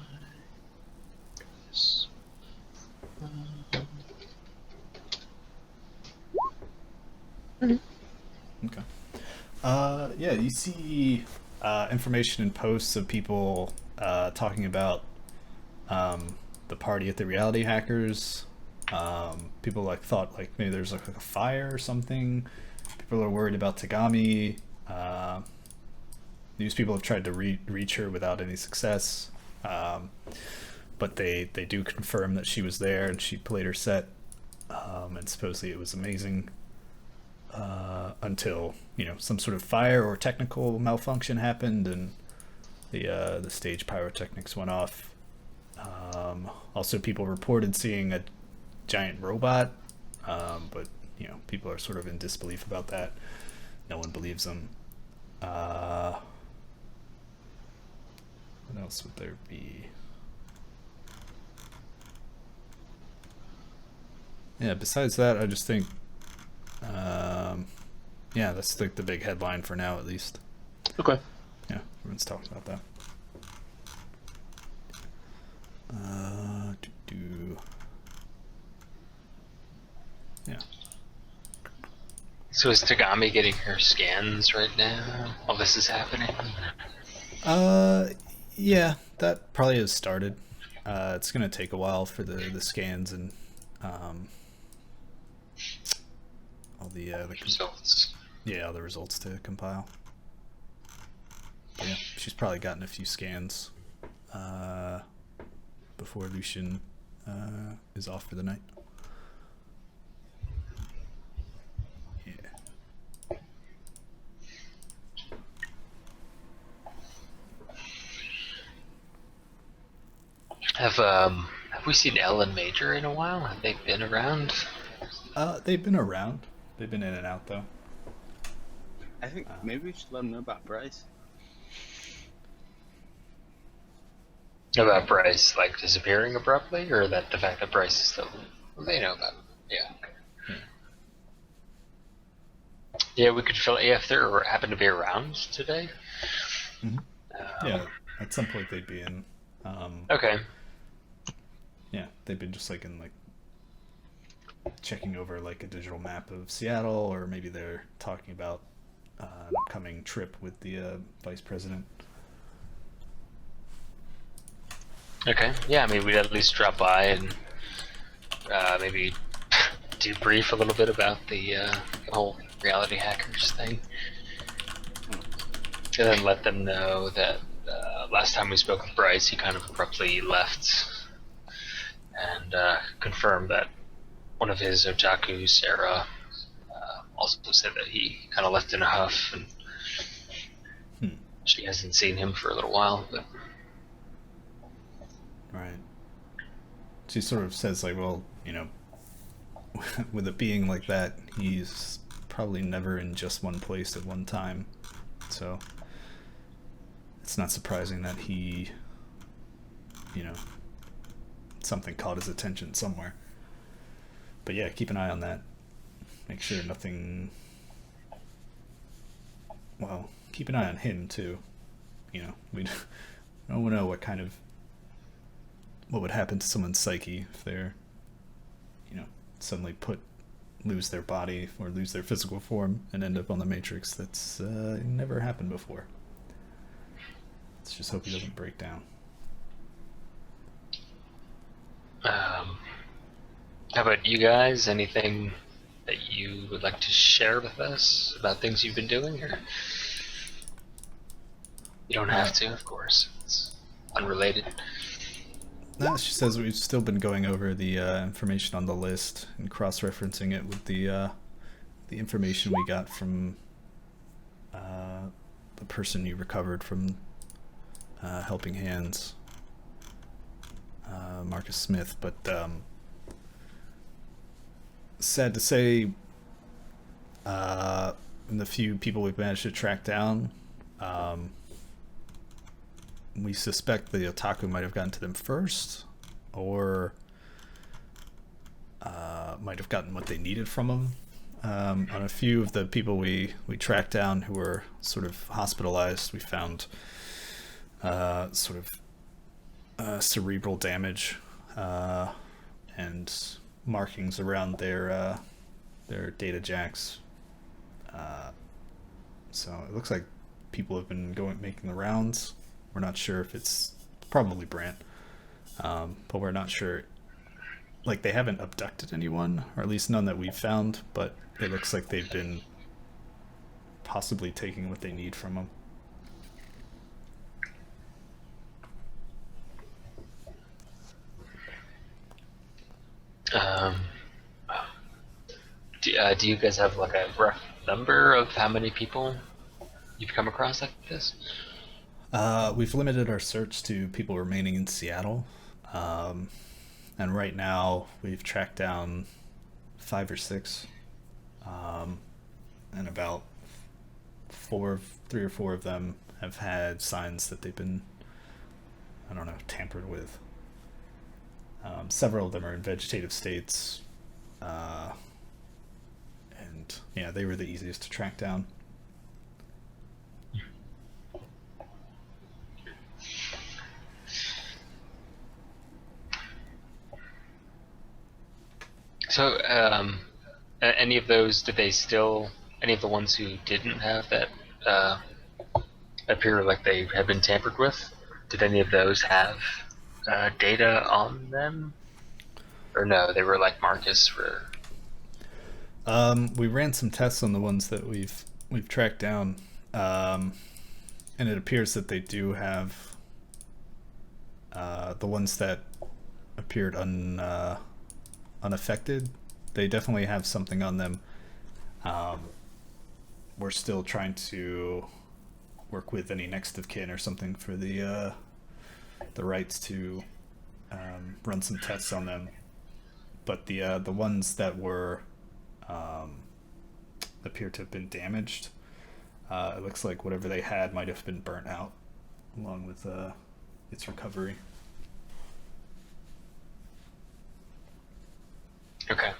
[SPEAKER 5] Yes.
[SPEAKER 1] Okay. Yeah, you see information in posts of people talking about the party at the reality hackers. People like thought like maybe there's like a fire or something. People are worried about Tagami. These people have tried to reach her without any success. But they do confirm that she was there and she played her set. And supposedly it was amazing. Until, you know, some sort of fire or technical malfunction happened and the stage pyrotechnics went off. Also, people reported seeing a giant robot, but, you know, people are sort of in disbelief about that. No one believes them. What else would there be? Yeah, besides that, I just think yeah, that's like the big headline for now, at least.
[SPEAKER 5] Okay.
[SPEAKER 1] Yeah, everyone's talking about that. Yeah.
[SPEAKER 3] So is Tagami getting her scans right now while this is happening?
[SPEAKER 1] Yeah, that probably has started. It's gonna take a while for the scans and all the
[SPEAKER 3] results.
[SPEAKER 1] Yeah, all the results to compile. But yeah, she's probably gotten a few scans before Lucian is off for the night. Yeah.
[SPEAKER 3] Have we seen Ellen Major in a while? Have they been around?
[SPEAKER 1] They've been around. They've been in and out though.
[SPEAKER 2] I think maybe we should let them know about Bryce.
[SPEAKER 3] About Bryce, like, disappearing abruptly, or that the fact that Bryce is still... They know about it. Yeah. Yeah, we could fill if they happen to be around today.
[SPEAKER 1] Yeah, at some point they'd be in.
[SPEAKER 3] Okay.
[SPEAKER 1] Yeah, they've been just like in like checking over like a digital map of Seattle, or maybe they're talking about an upcoming trip with the vice president.
[SPEAKER 3] Okay. Yeah, I mean, we'd at least drop by and maybe debrief a little bit about the whole reality hackers thing. And then let them know that last time we spoke with Bryce, he kind of abruptly left and confirmed that one of his otaku, Sarah, also said that he kind of left in a huff, and she hasn't seen him for a little while. But
[SPEAKER 1] Right. She sort of says like, well, you know, with it being like that, he's probably never in just one place at one time. So it's not surprising that he, you know, something caught his attention somewhere. But yeah, keep an eye on that. Make sure nothing... Well, keep an eye on him too. You know, we don't know what would happen to someone's psyche if they're, you know, suddenly lose their body or lose their physical form and end up on the Matrix. That's never happened before. Let's just hope he doesn't break down.
[SPEAKER 3] how about you guys? Anything that you would like to share with us about things you've been doing? Or you don't have to, of course. It's unrelated.
[SPEAKER 1] No, she says we've still been going over the information on the list and cross-referencing it with the information we got from the person you recovered from Helping Hands, Marcus Smith. But sad to say, in the few people we've managed to track down, we suspect the otaku might have gotten to them first, or might have gotten what they needed from them. On a few of the people we tracked down who were sort of hospitalized, we found sort of cerebral damage and markings around their data jacks. So it looks like people have been making the rounds. We're not sure if it's probably Brant, but we're not sure. Like, they haven't abducted anyone, or at least none that we've found, but it looks like they've been possibly taking what they need from them.
[SPEAKER 3] Do you guys have like a rough number of how many people you've come across like this?
[SPEAKER 1] We've limited our search to people remaining in Seattle, and right now we've tracked down 5 or 6, and about 3 or 4 of them have had signs that they've been, I don't know, tampered with. Several of them are in vegetative states, and yeah, they were the easiest to track down.
[SPEAKER 3] So, any of those, any of the ones who didn't have that appear like they had been tampered with, did any of those have data on them? Or no, they were like Marcus for...
[SPEAKER 1] We ran some tests on the ones that we've tracked down, and it appears that they do have the ones that appeared unaffected. They definitely have something on them. We're still trying to work with any next of kin or something for the rights to run some tests on them. But the ones that were appear to have been damaged, It looks like whatever they had might have been burnt out, along with its recovery.
[SPEAKER 3] Okay.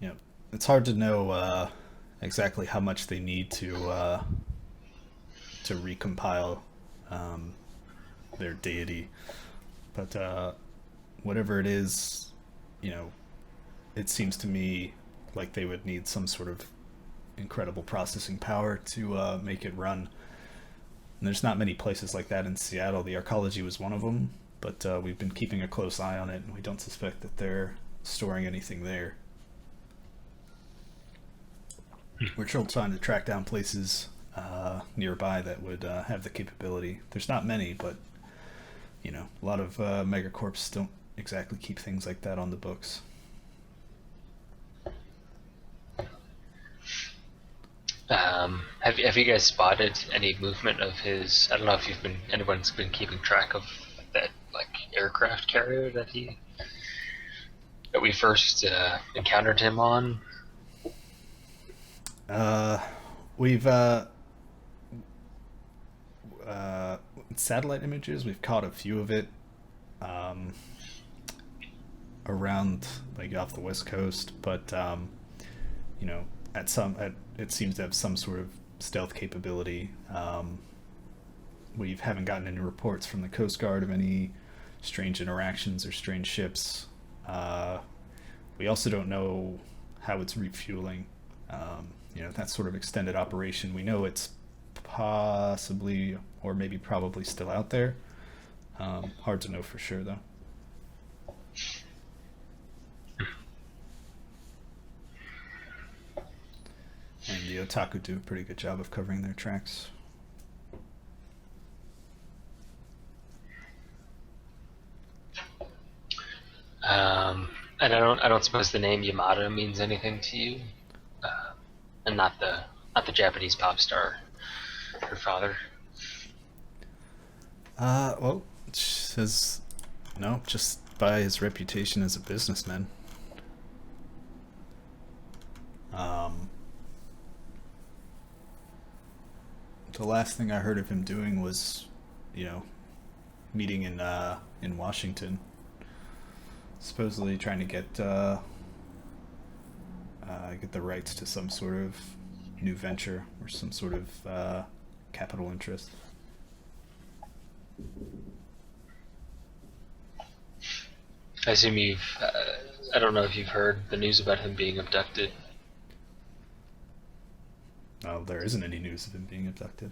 [SPEAKER 1] Yeah, it's hard to know exactly how much they need to recompile their deity, but whatever it is, it seems to me like they would need some sort of incredible processing power to make it run. And there's not many places like that in Seattle. The Arcology was one of them, but we've been keeping a close eye on it, and we don't suspect that they're storing anything there. We're still trying to track down places nearby that would have the capability. There's not many, but a lot of megacorps don't exactly keep things like that on the books.
[SPEAKER 3] Have you guys spotted any movement of his? I don't know if anyone's been keeping track of that aircraft carrier that we first encountered him on.
[SPEAKER 1] We've satellite images. We've caught a few of it around off the west coast, but it seems to have some sort of stealth capability. We haven't gotten any reports from the Coast Guard of any strange interactions or strange ships. We also don't know how it's refueling. That sort of extended operation. We know it's possibly or maybe probably still out there. Hard to know for sure, though. And the Otaku do a pretty good job of covering their tracks.
[SPEAKER 3] And I don't suppose the name Yamada means anything to you, and not the Japanese pop star, her father.
[SPEAKER 1] Well, it says no, just by his reputation as a businessman. The last thing I heard of him doing was, meeting in Washington, supposedly trying to get the rights to some sort of new venture or some sort of capital interest.
[SPEAKER 3] I assume I don't know if you've heard the news about him being abducted.
[SPEAKER 1] Oh, there isn't any news of him being abducted.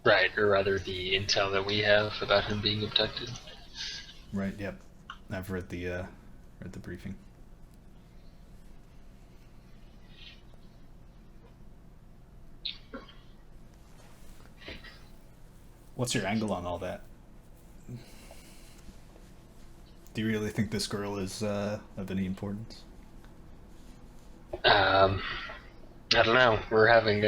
[SPEAKER 3] Right, or rather the intel that we have about him being abducted.
[SPEAKER 1] Right, yep. I've read the briefing. What's your angle on all that? Do you really think this girl is of any importance?
[SPEAKER 3] I don't know. We're having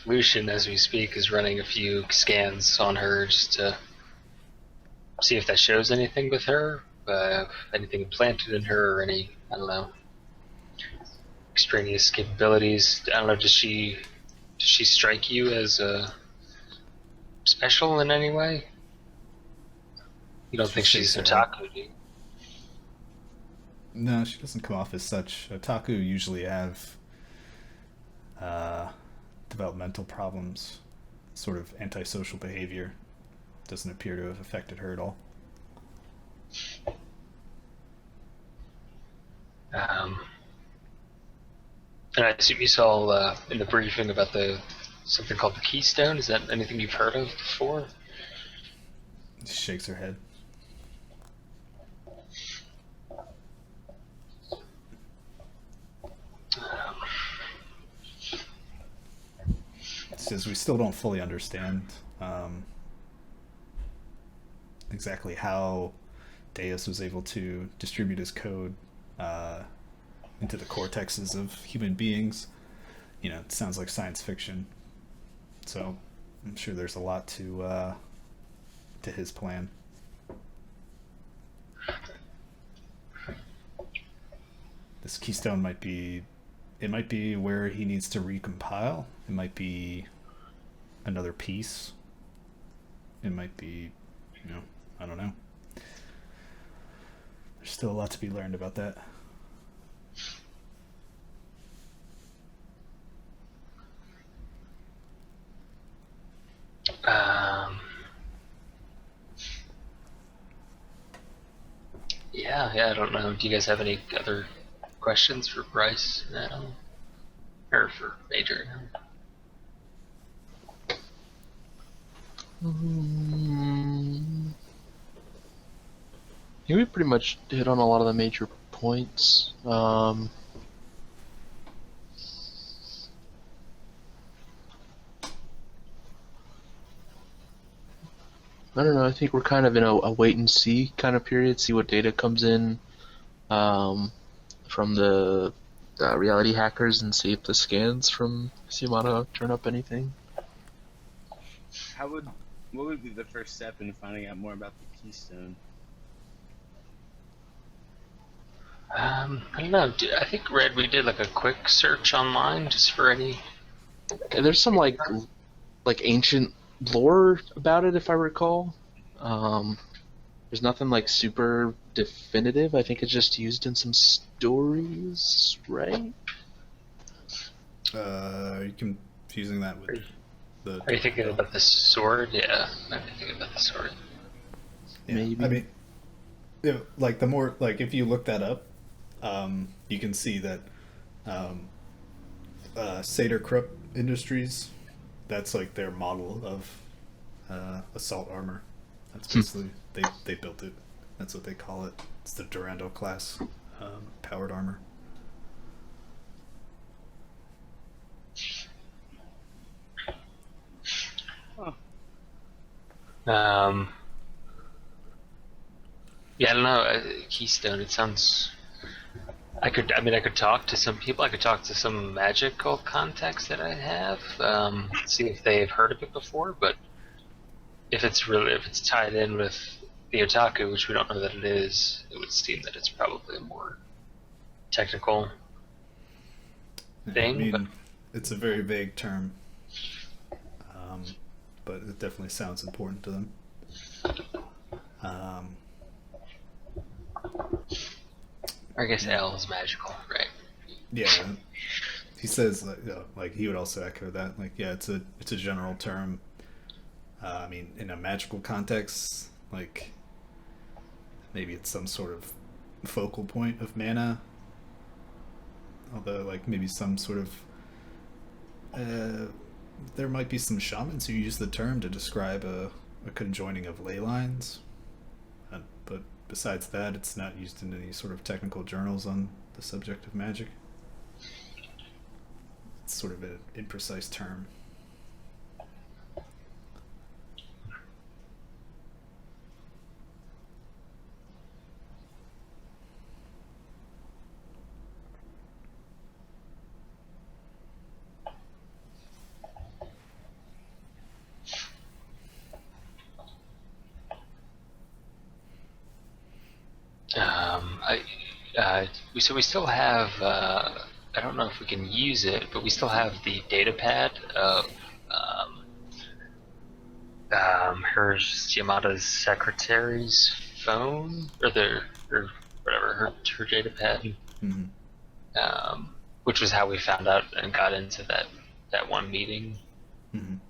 [SPEAKER 3] Lucian, as we speak, is running a few scans on her just to see if that shows anything with her, anything implanted in her, or any, I don't know, extraneous capabilities. I don't know. Does she strike you as special in any way? You don't think she's otaku, do you?
[SPEAKER 1] No, she doesn't come off as such. Otaku usually have developmental problems, sort of antisocial behavior. Doesn't appear to have affected her at all.
[SPEAKER 3] And I assume you saw in the briefing about something called the Keystone. Is that anything you've heard of before?
[SPEAKER 1] She shakes her head. Says we still don't fully understand exactly how Deus was able to distribute his code into the cortexes of human beings. It sounds like science fiction, so I'm sure there's a lot to his plan. This Keystone might be it might be where he needs to recompile. It might be another piece. It might be, I don't know. There's still a lot to be learned about that.
[SPEAKER 3] Yeah, I don't know. Do you guys have any other questions for Bryce now? Or for Major?
[SPEAKER 5] Yeah, we pretty much hit on a lot of the major points. I don't know. I think we're kind of in a wait and see kind of period. See what data comes in from the reality hackers, and see if the scans from Yamato turn up anything.
[SPEAKER 2] What would be the first step in finding out more about the Keystone?
[SPEAKER 3] I don't know. I think we did like a quick search online just for any.
[SPEAKER 5] There's some like ancient lore about it, if I recall. There's nothing like super definitive. I think it's just used in some stories, right?
[SPEAKER 1] Are you confusing that with the?
[SPEAKER 3] Are you thinking about the sword? Yeah, I'm thinking about the sword.
[SPEAKER 1] Yeah,
[SPEAKER 5] Maybe.
[SPEAKER 1] I mean, like the more like if you look that up, you can see that Seder Krupp Industries, that's like their model of assault armor. That's basically they built it. That's what they call it. It's the Durando class powered armor.
[SPEAKER 3] Yeah, I don't know. Keystone. It sounds. I could talk to some people. I could talk to some magical contacts that I have. See if they've heard of it before. But if it's tied in with the otaku, which we don't know that it is, it would seem that it's probably a more technical thing.
[SPEAKER 1] I mean, it's a very vague term, but it definitely sounds important to them.
[SPEAKER 3] I guess L is magical, right?
[SPEAKER 1] Yeah, he says like he would also echo that. Like, yeah, it's a general term. I mean, in a magical context, like maybe it's some sort of focal point of mana. Although, like maybe some sort of there might be some shamans who use the term to describe a conjoining of ley lines. But besides that, it's not used in any sort of technical journals on the subject of magic. It's sort of an imprecise term.
[SPEAKER 3] So we still have. I don't know if we can use it, but we still have the data pad of her Yamada's secretary's phone, or whatever her data pad, which was how we found out and got into that one meeting in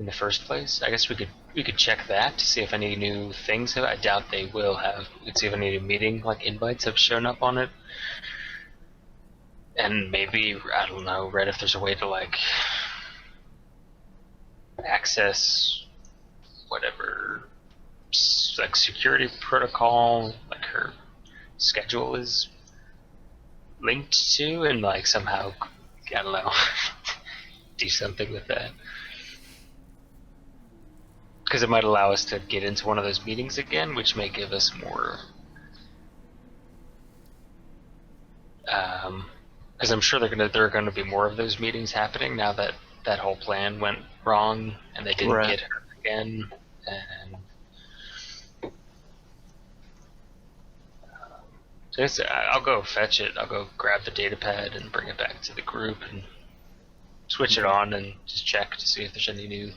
[SPEAKER 3] the first place. I guess we could check that to see if any new things have. I doubt they will have. We could see if any new meeting like invites have shown up on it. And maybe, I don't know, right, if there's a way to like access whatever like security protocol like her schedule is linked to, and like somehow, I don't know, do something with that. Because it might allow us to get into one of those meetings again, which may give us more. Because I'm sure there are going to be more of those meetings happening now that that whole plan went wrong and they didn't get her again. And So I guess I'll go fetch it. I'll go grab the data pad and bring it back to the group and switch it on and just check to see if there's any new,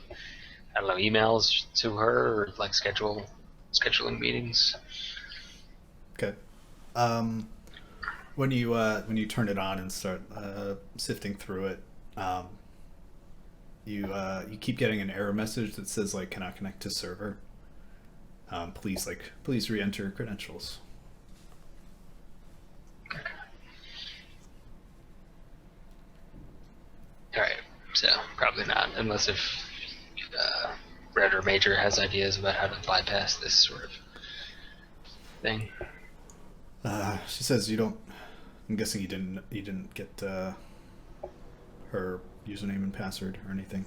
[SPEAKER 3] I don't know, emails to her or like scheduling meetings.
[SPEAKER 1] Okay. When you turn it on and start sifting through it, you keep getting an error message that says like cannot connect to server. Please re-enter credentials.
[SPEAKER 3] Alright, so probably not, unless if Red or Major has ideas about how to bypass this sort of thing.
[SPEAKER 1] She says you don't. I'm guessing you didn't get her username and password or anything.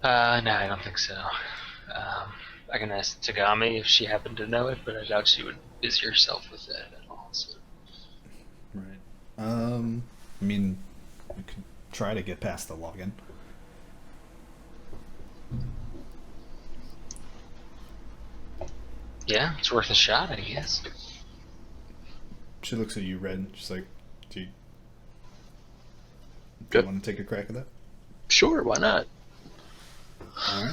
[SPEAKER 3] No, I don't think so. I can ask Tagami if she happened to know it, but I doubt she would busy herself with that at all. So.
[SPEAKER 1] Right. I mean, we could try to get past the login.
[SPEAKER 3] Yeah, it's worth a shot, I guess.
[SPEAKER 1] She looks at you, Red. She's like, "Do you
[SPEAKER 5] Good.
[SPEAKER 1] want to take a crack at that?"
[SPEAKER 5] Sure, why not?
[SPEAKER 1] All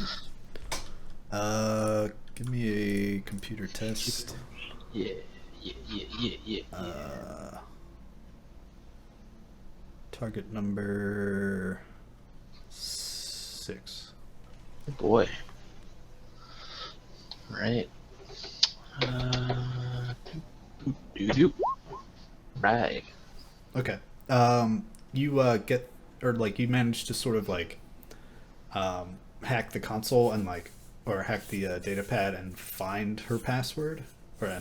[SPEAKER 1] right. Give me a computer test.
[SPEAKER 5] Yeah.
[SPEAKER 1] Target number 6.
[SPEAKER 5] Oh boy. Right. Right.
[SPEAKER 1] Okay. You get, or like you manage to sort of like hack the console and like, or hack the data pad and find her password, or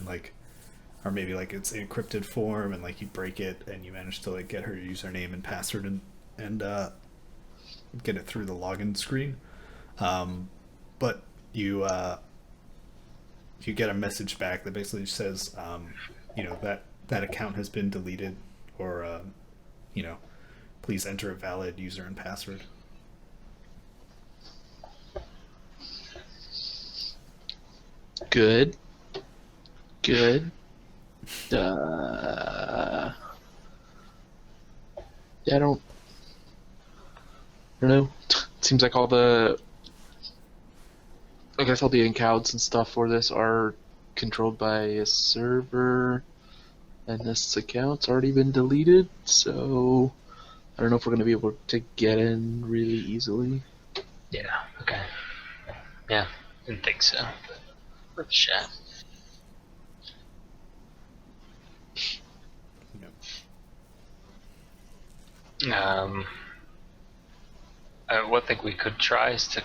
[SPEAKER 1] maybe like it's encrypted form and like you break it and you manage to like get her username and password and get it through the login screen. But you get a message back that basically says, that account has been deleted, or please enter a valid user and password.
[SPEAKER 5] Good. Yeah, I don't know. Seems like all the accounts and stuff for this are controlled by a server, and this account's already been deleted, so I don't know if we're going to be able to get in really easily.
[SPEAKER 3] Yeah, okay. Yeah, didn't think so, but worth a shot. One thing we could try is to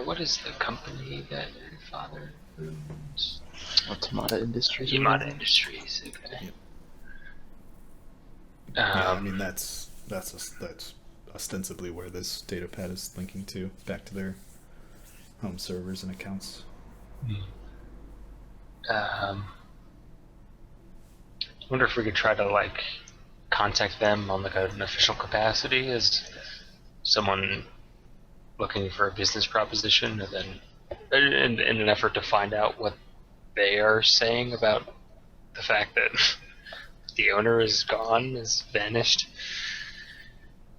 [SPEAKER 3] what is the company that your father owns?
[SPEAKER 5] Automata Industries.
[SPEAKER 3] Automata Industries. Okay.
[SPEAKER 1] Yeah, I mean that's ostensibly where this data pad is linking to, back to their home servers and accounts.
[SPEAKER 3] I wonder if we could try to like contact them on like an official capacity as someone looking for a business proposition, and then in an effort to find out what they are saying about the fact that the owner is gone, is vanished,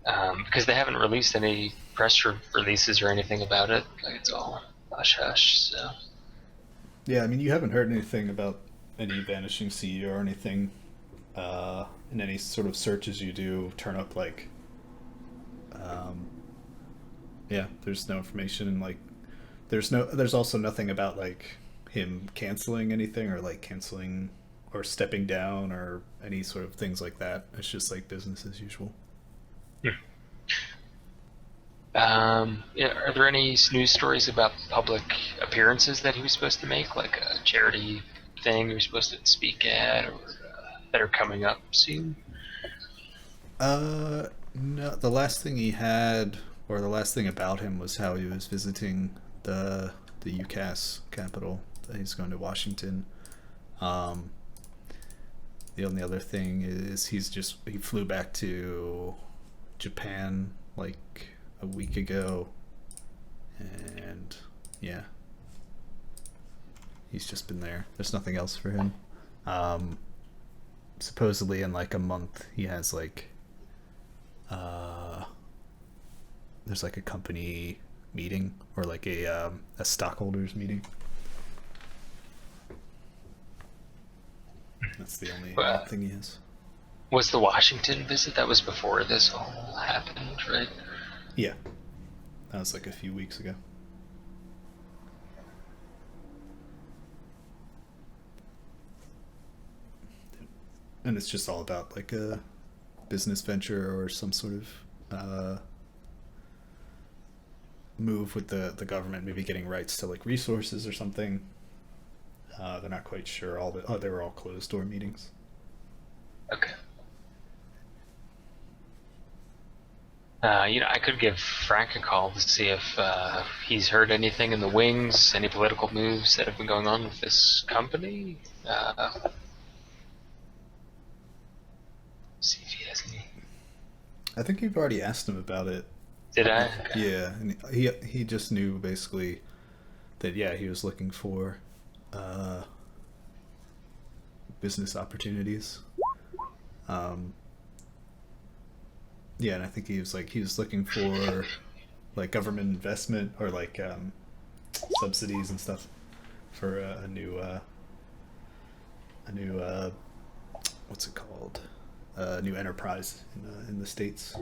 [SPEAKER 3] because they haven't released any press releases or anything about it. Like it's all hush hush. So
[SPEAKER 1] yeah, I mean you haven't heard anything about any vanishing CEO or anything. In any sort of searches you do, turn up like there's no information, like there's also nothing about like him canceling anything, or like canceling or stepping down or any sort of things like that. It's just like business as usual.
[SPEAKER 3] Are there any news stories about public appearances that he was supposed to make, like a charity thing he was supposed to speak at, or that are coming up soon?
[SPEAKER 1] No, the last thing he had, or the last thing about him, was how he was visiting the UCAS capital. He's going to Washington. The only other thing is he flew back to Japan like a week ago, and yeah, he's just been there. There's nothing else for him. Supposedly in like a month he has like there's like a company meeting or like a stockholders meeting. That's the only thing he has.
[SPEAKER 3] Was the Washington visit, that was before this all happened, right?
[SPEAKER 1] Yeah, that was like a few weeks ago. And it's just all about like a business venture or some sort of move with the government, maybe getting rights to like resources or something. They're not quite sure. They were all closed door meetings.
[SPEAKER 3] Okay. I could give Frank a call to see if he's heard anything in the wings, any political moves that have been going on with this company. See if he has any.
[SPEAKER 1] I think you've already asked him about it.
[SPEAKER 3] Did I? Okay.
[SPEAKER 1] Yeah, and he just knew basically that he was looking for business opportunities. And I think he was looking for like government investment or like subsidies and stuff for a new what's it called? A new enterprise in the States.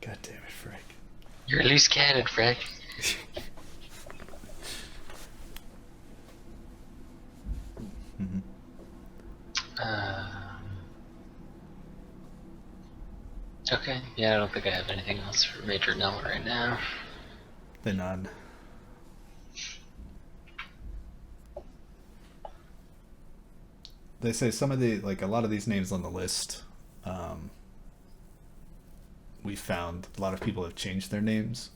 [SPEAKER 1] God damn it, Frank.
[SPEAKER 3] You're a loose cannon, Frank.
[SPEAKER 1] Mm-hmm.
[SPEAKER 3] Okay, yeah, I don't think I have anything else for Major Nell right now.
[SPEAKER 1] Then on. They say some of the a lot of these names on the list, we found a lot of people have changed their names,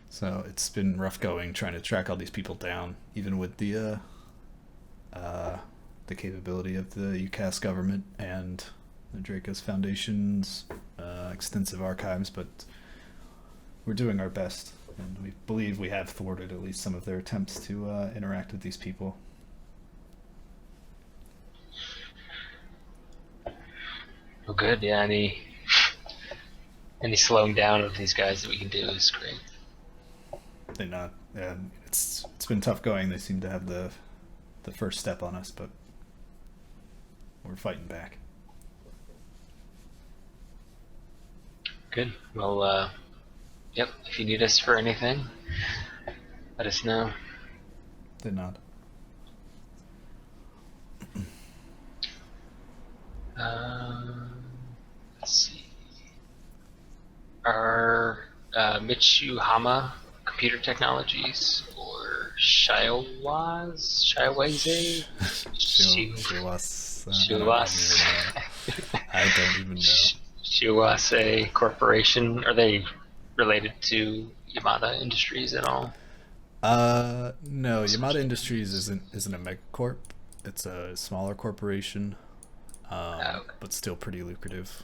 [SPEAKER 1] so it's been rough going trying to track all these people down, even with the capability of the UCAS government and the Dracos Foundation's extensive archives. But we're doing our best, and we believe we have thwarted at least some of their attempts to interact with these people.
[SPEAKER 3] Oh, good. Yeah, any slowing down of these guys that we can do is great.
[SPEAKER 1] They're not. It's been tough going. They seem to have the first step on us, but we're fighting back.
[SPEAKER 3] Good. Well, yep. If you need us for anything, let us know.
[SPEAKER 1] They're not.
[SPEAKER 3] Let's see. Are Mitsuhama Computer Technologies or Shiawase?
[SPEAKER 1] I don't even know.
[SPEAKER 3] Shiawase Corporation, are they related to Yamada Industries at all?
[SPEAKER 1] No, Yamada Industries isn't a megacorp. It's a smaller corporation,
[SPEAKER 3] Okay.
[SPEAKER 1] but still pretty lucrative.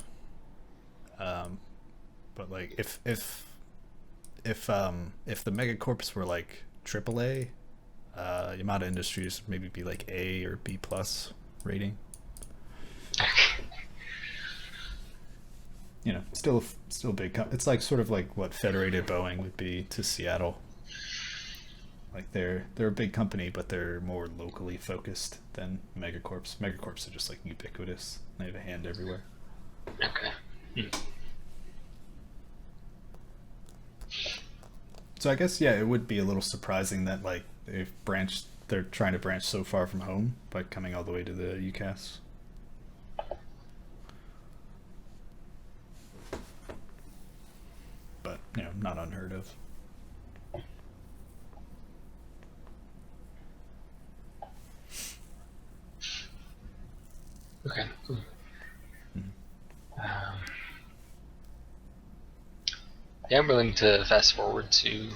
[SPEAKER 1] But like if the megacorps were like AAA, Yamada Industries would maybe be like A or B plus rating. Still big. It's like sort of like what Federated Boeing would be to Seattle. Like they're a big company, but they're more locally focused than megacorps. Megacorps are just like ubiquitous. They have a hand everywhere.
[SPEAKER 3] Okay.
[SPEAKER 1] So I guess it would be a little surprising that like they're trying to branch so far from home by coming all the way to the UCAS. But not unheard of.
[SPEAKER 3] Okay. Cool. Yeah, I'm willing to fast forward to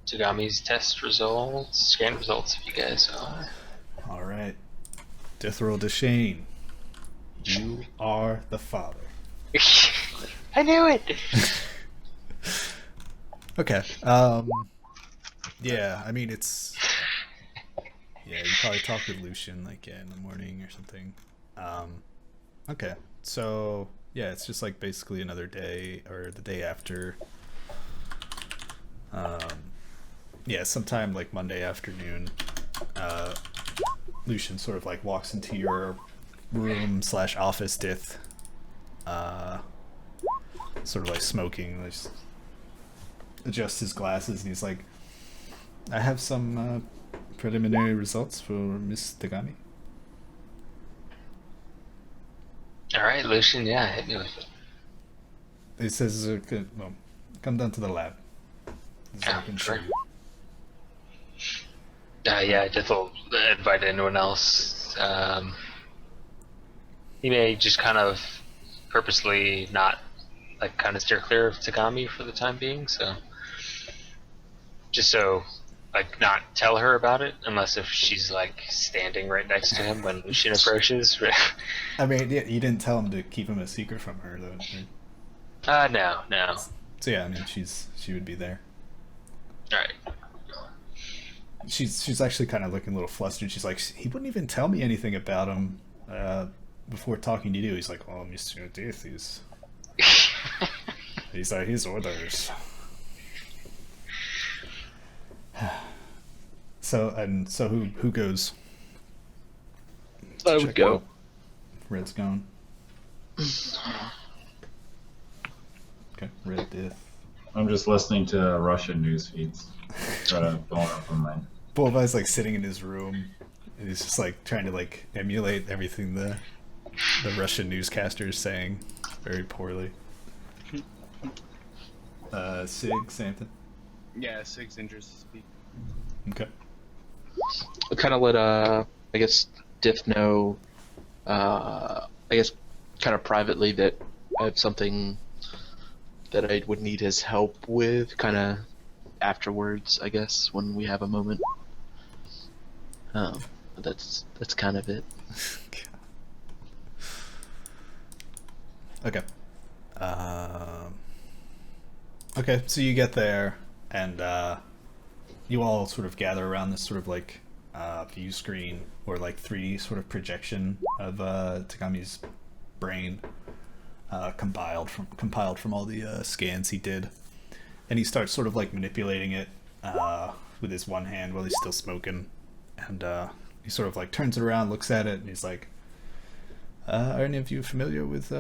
[SPEAKER 3] Tagami's test results, scan results, if you guys are.
[SPEAKER 1] All right. Death roll to Shane. You are the father.
[SPEAKER 3] I knew it!
[SPEAKER 1] Okay. Yeah, I mean, it's... Yeah, you probably talked with Lucian, like, in the morning or something. Okay. So, yeah, it's just, like, basically another day, or the day after. Yeah, sometime, like, Monday afternoon, Lucian sort of, like, walks into your room / office, Dith. Sort of, like, smoking, like, adjusts his glasses, and he's like, I have some preliminary results for Miss Tagami.
[SPEAKER 3] Alright, Lucian, yeah, hit me with it.
[SPEAKER 1] He says, well, come down to the lab. So I can show
[SPEAKER 3] sure.
[SPEAKER 1] you.
[SPEAKER 3] Yeah, just will invite anyone else. He may just kind of purposely not, like, kind of steer clear of Tagami for the time being, so... Just so, like, not tell her about it, unless if she's, like, standing right next to him when Lucian approaches.
[SPEAKER 1] I mean, yeah, you didn't tell him to keep him a secret from her, though. Right?
[SPEAKER 3] No.
[SPEAKER 1] So yeah, I mean, she would be there.
[SPEAKER 3] Alright.
[SPEAKER 1] She's actually kind of looking a little flustered. She's like, he wouldn't even tell me anything about him before talking to you. He's like, well, Mr. Death, these are his orders. So who goes?
[SPEAKER 5] I would go.
[SPEAKER 1] Red's gone. Okay, Red Death.
[SPEAKER 6] I'm just listening to Russian news feeds. Try to bone up on mine.
[SPEAKER 1] Bulbai's like sitting in his room, and he's just like trying to like emulate everything the Russian newscaster is saying, very poorly. Sig, something.
[SPEAKER 2] Yeah, Sig's interest to speak.
[SPEAKER 1] Okay.
[SPEAKER 5] I'll kind of let I guess Diff know, I guess kind of privately that I have something that I would need his help with, kind of afterwards, I guess, when we have a moment. That's kind of it.
[SPEAKER 1] Okay. Okay, so you get there, and you all sort of gather around this sort of like view screen, or like 3D sort of projection of Tagami's brain, compiled from all the scans he did, and he starts sort of like manipulating it with his one hand while he's still smoking, and he sort of like turns it around, looks at it, and he's like, are any of you familiar with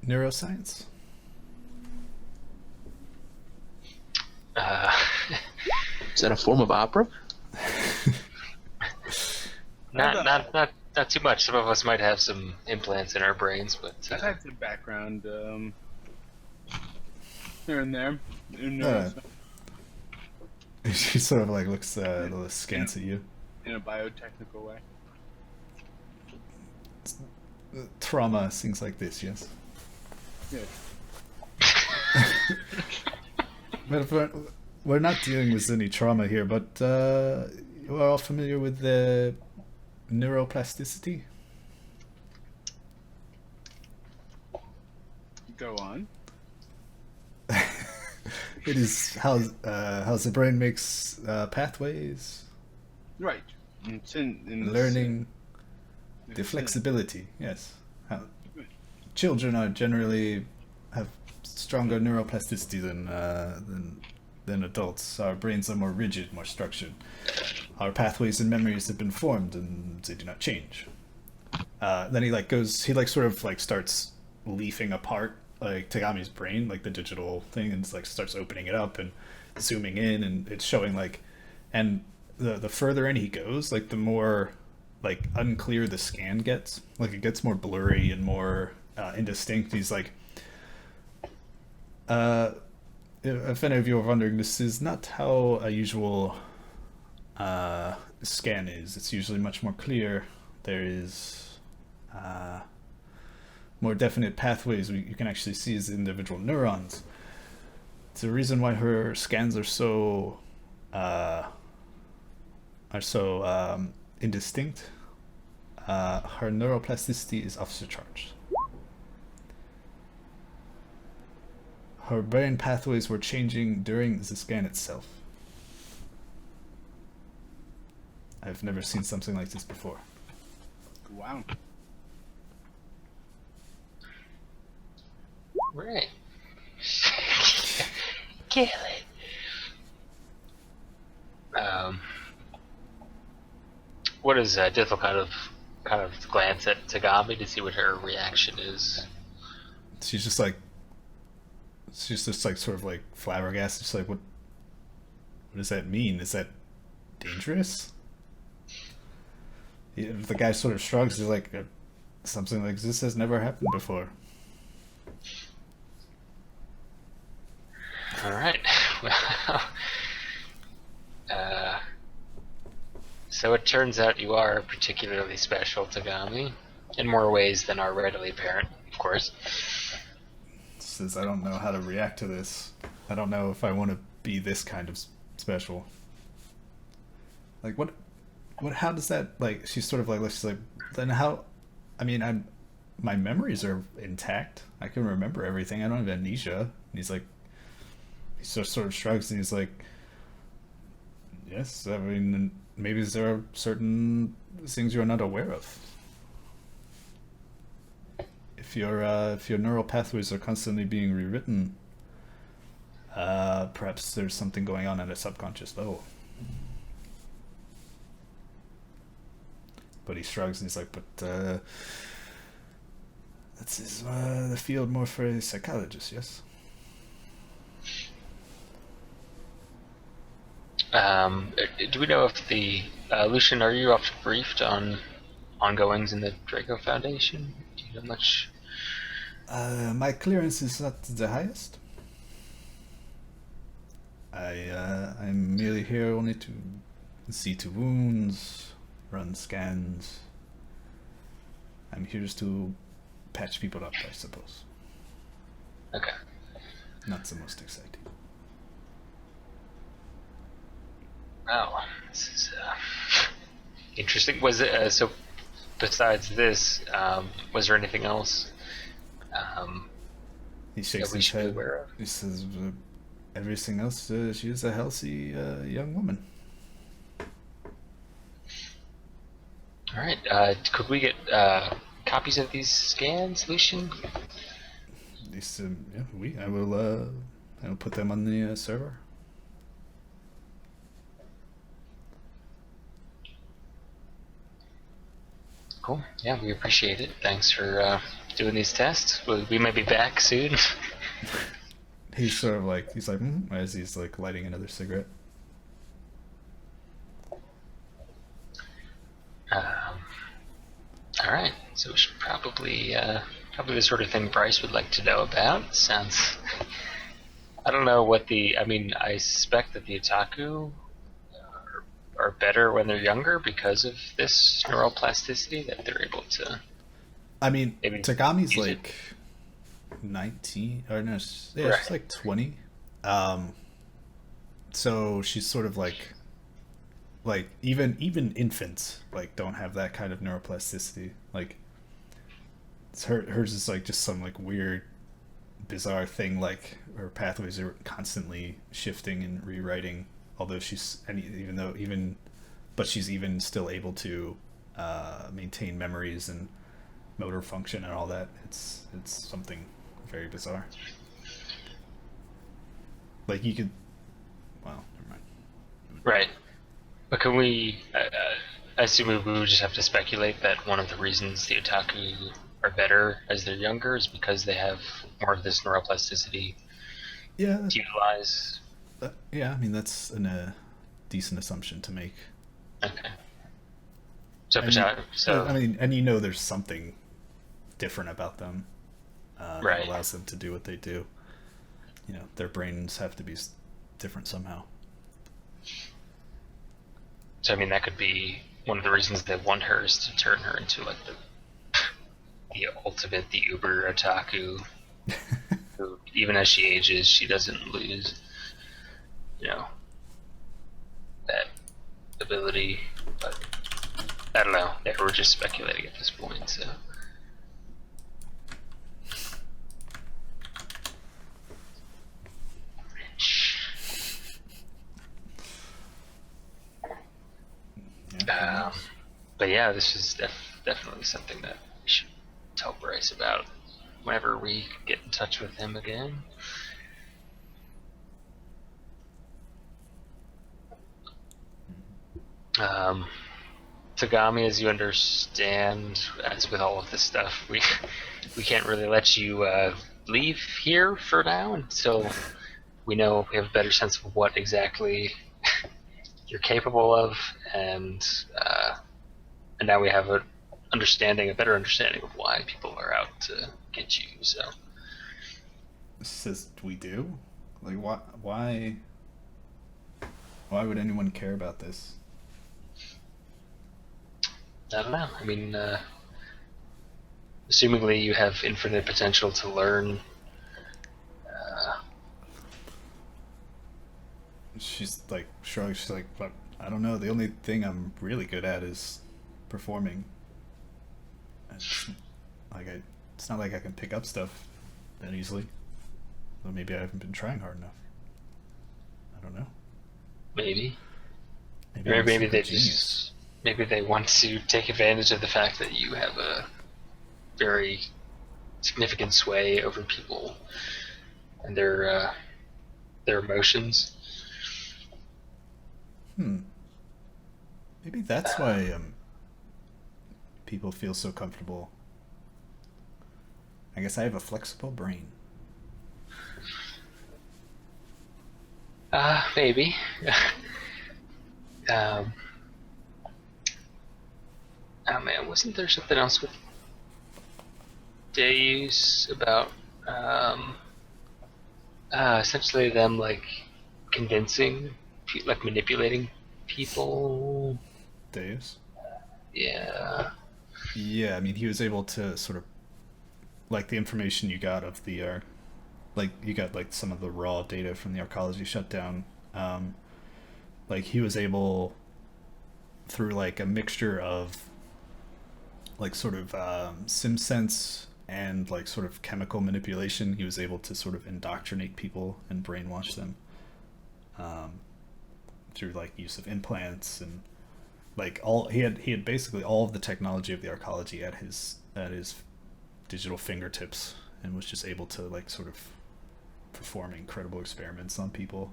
[SPEAKER 1] neuroscience?
[SPEAKER 5] Is that a form of opera?
[SPEAKER 3] Not too much. Some of us might have some implants in our brains, but
[SPEAKER 2] I've had some background here and there.
[SPEAKER 1] She sort of like looks a little askance at you.
[SPEAKER 2] In a biotechnical way.
[SPEAKER 1] Trauma, things like this, yes.
[SPEAKER 2] Good.
[SPEAKER 1] But if we're not dealing with any trauma here, but you are all familiar with the neuroplasticity?
[SPEAKER 2] Go on.
[SPEAKER 1] It is how the brain makes pathways.
[SPEAKER 2] Right. It's in
[SPEAKER 1] Learning, the
[SPEAKER 2] it's in-
[SPEAKER 1] flexibility, yes. How children are generally have stronger neuroplasticity than adults. Our brains are more rigid, more structured. Our pathways and memories have been formed, and they do not change. Then he sort of like starts leafing apart like Tagami's brain, like the digital thing, and like starts opening it up and zooming in, and it's showing like, and the further in he goes, like the more like unclear the scan gets. Like it gets more blurry and more indistinct. He's like, if any of you are wondering, this is not how a usual scan is. It's usually much more clear. There is more definite pathways you can actually see as individual neurons. the reason why her scans are so indistinct. Her neuroplasticity is off the charts. Her brain pathways were changing during the scan itself. I've never seen something like this before.
[SPEAKER 2] Wow.
[SPEAKER 3] Right. Kill it. What is Dith will kind of glance at Tagami to see what her reaction is.
[SPEAKER 1] She's just like sort of like flabbergasted. She's like, what does that mean? Is that dangerous? The guy sort of shrugs. He's like, something like this has never happened before.
[SPEAKER 3] All right. Well, so it turns out you are particularly special, Tagami, in more ways than are readily apparent, of course.
[SPEAKER 1] Says, I don't know how to react to this. I don't know if I want to be this kind of special. Like, what, how does that, like, she's sort of like, she's like, then how, I mean, my memories are intact. I can remember everything. I don't have amnesia. And he's like, he sort of shrugs and he's like, yes, I mean, maybe there are certain things you're not aware of. If your neural pathways are constantly being rewritten, perhaps there's something going on at a subconscious level. But he shrugs and he's like, but that's the field more for a psychologist, yes?
[SPEAKER 3] Do we know if the Lucian, are you often briefed on ongoings in the Draco Foundation? Do you know much?
[SPEAKER 1] My clearance is not the highest. I'm merely here only to see to wounds, run scans. I'm here just to patch people up, I suppose.
[SPEAKER 3] Okay.
[SPEAKER 1] Not the most exciting.
[SPEAKER 3] Wow, this is interesting. Was it so? Besides this, was there anything else?
[SPEAKER 1] He shakes his head. He says, everything else, she is a healthy young woman.
[SPEAKER 3] All right. Could we get copies of these scans, Lucian?
[SPEAKER 1] Yeah, I will put them on the server.
[SPEAKER 3] Cool. Yeah, we appreciate it. Thanks for doing these tests. We might be back soon.
[SPEAKER 1] He's sort of like, as he's like lighting another cigarette.
[SPEAKER 3] All right. So we should probably the sort of thing Bryce would like to know about. Sounds. I don't know what I mean, I suspect that the otaku are better when they're younger because of this neuroplasticity, that they're able to.
[SPEAKER 1] I mean, Tagami's like 19, or no, yeah,
[SPEAKER 3] right.
[SPEAKER 1] She's like 20. So she's sort of like even infants like don't have that kind of neuroplasticity. Like hers is like just some like weird, bizarre thing. Like her pathways are constantly shifting and rewriting. Although she's still able to maintain memories and motor function and all that. It's something very bizarre. Like you could, well, never mind.
[SPEAKER 3] Right, but can we? I assume we would just have to speculate that one of the reasons the otaku are better as they're younger is because they have more of this neuroplasticity.
[SPEAKER 1] Yeah.
[SPEAKER 3] To utilize.
[SPEAKER 1] Yeah, I mean that's a decent assumption to make.
[SPEAKER 3] Okay.
[SPEAKER 1] I mean, and there's something different about them
[SPEAKER 3] right.
[SPEAKER 1] that allows them to do what they do. Their brains have to be different somehow.
[SPEAKER 3] So I mean, that could be one of the reasons they want her is to turn her into like the ultimate, the uber otaku. Who even as she ages, she doesn't lose, you know, that ability. But I don't know. Yeah, we're just speculating at this point, so. But yeah, this is definitely something that we should tell Bryce about whenever we get in touch with him again. Tagami, as you understand, as with all of this stuff, we can't really let you leave here for now until we know we have a better sense of what exactly you're capable of, and now we have a better understanding of why people are out to get you. So,
[SPEAKER 1] Says we do? Like, why would anyone care about this?
[SPEAKER 3] I don't know. I mean, assumingly you have infinite potential to learn.
[SPEAKER 1] She's like shrugs. She's like, but I don't know. The only thing I'm really good at is performing. It's not like I can pick up stuff that easily. Well, maybe I haven't been trying hard enough. I don't know.
[SPEAKER 3] Maybe
[SPEAKER 1] I'm
[SPEAKER 3] they
[SPEAKER 1] super
[SPEAKER 3] just
[SPEAKER 1] genius.
[SPEAKER 3] maybe they want to take advantage of the fact that you have a very significant sway over people and their emotions.
[SPEAKER 1] Maybe that's why people feel so comfortable. I guess I have a flexible brain.
[SPEAKER 3] Maybe. Oh man, wasn't there something else with Deus about essentially them like convincing, like manipulating people?
[SPEAKER 1] Deus?
[SPEAKER 3] Yeah.
[SPEAKER 1] Yeah, I mean, he was able to sort of, like, the information you got of the, like, you got, like, some of the raw data from the arcology shutdown. Like, he was able, through, like, a mixture of, like, sort of sim sense and, like, sort of chemical manipulation, he was able to sort of indoctrinate people and brainwash them through, like, use of implants and, like, he had basically all of the technology of the arcology at his digital fingertips, and was just able to, like, sort of perform incredible experiments on people.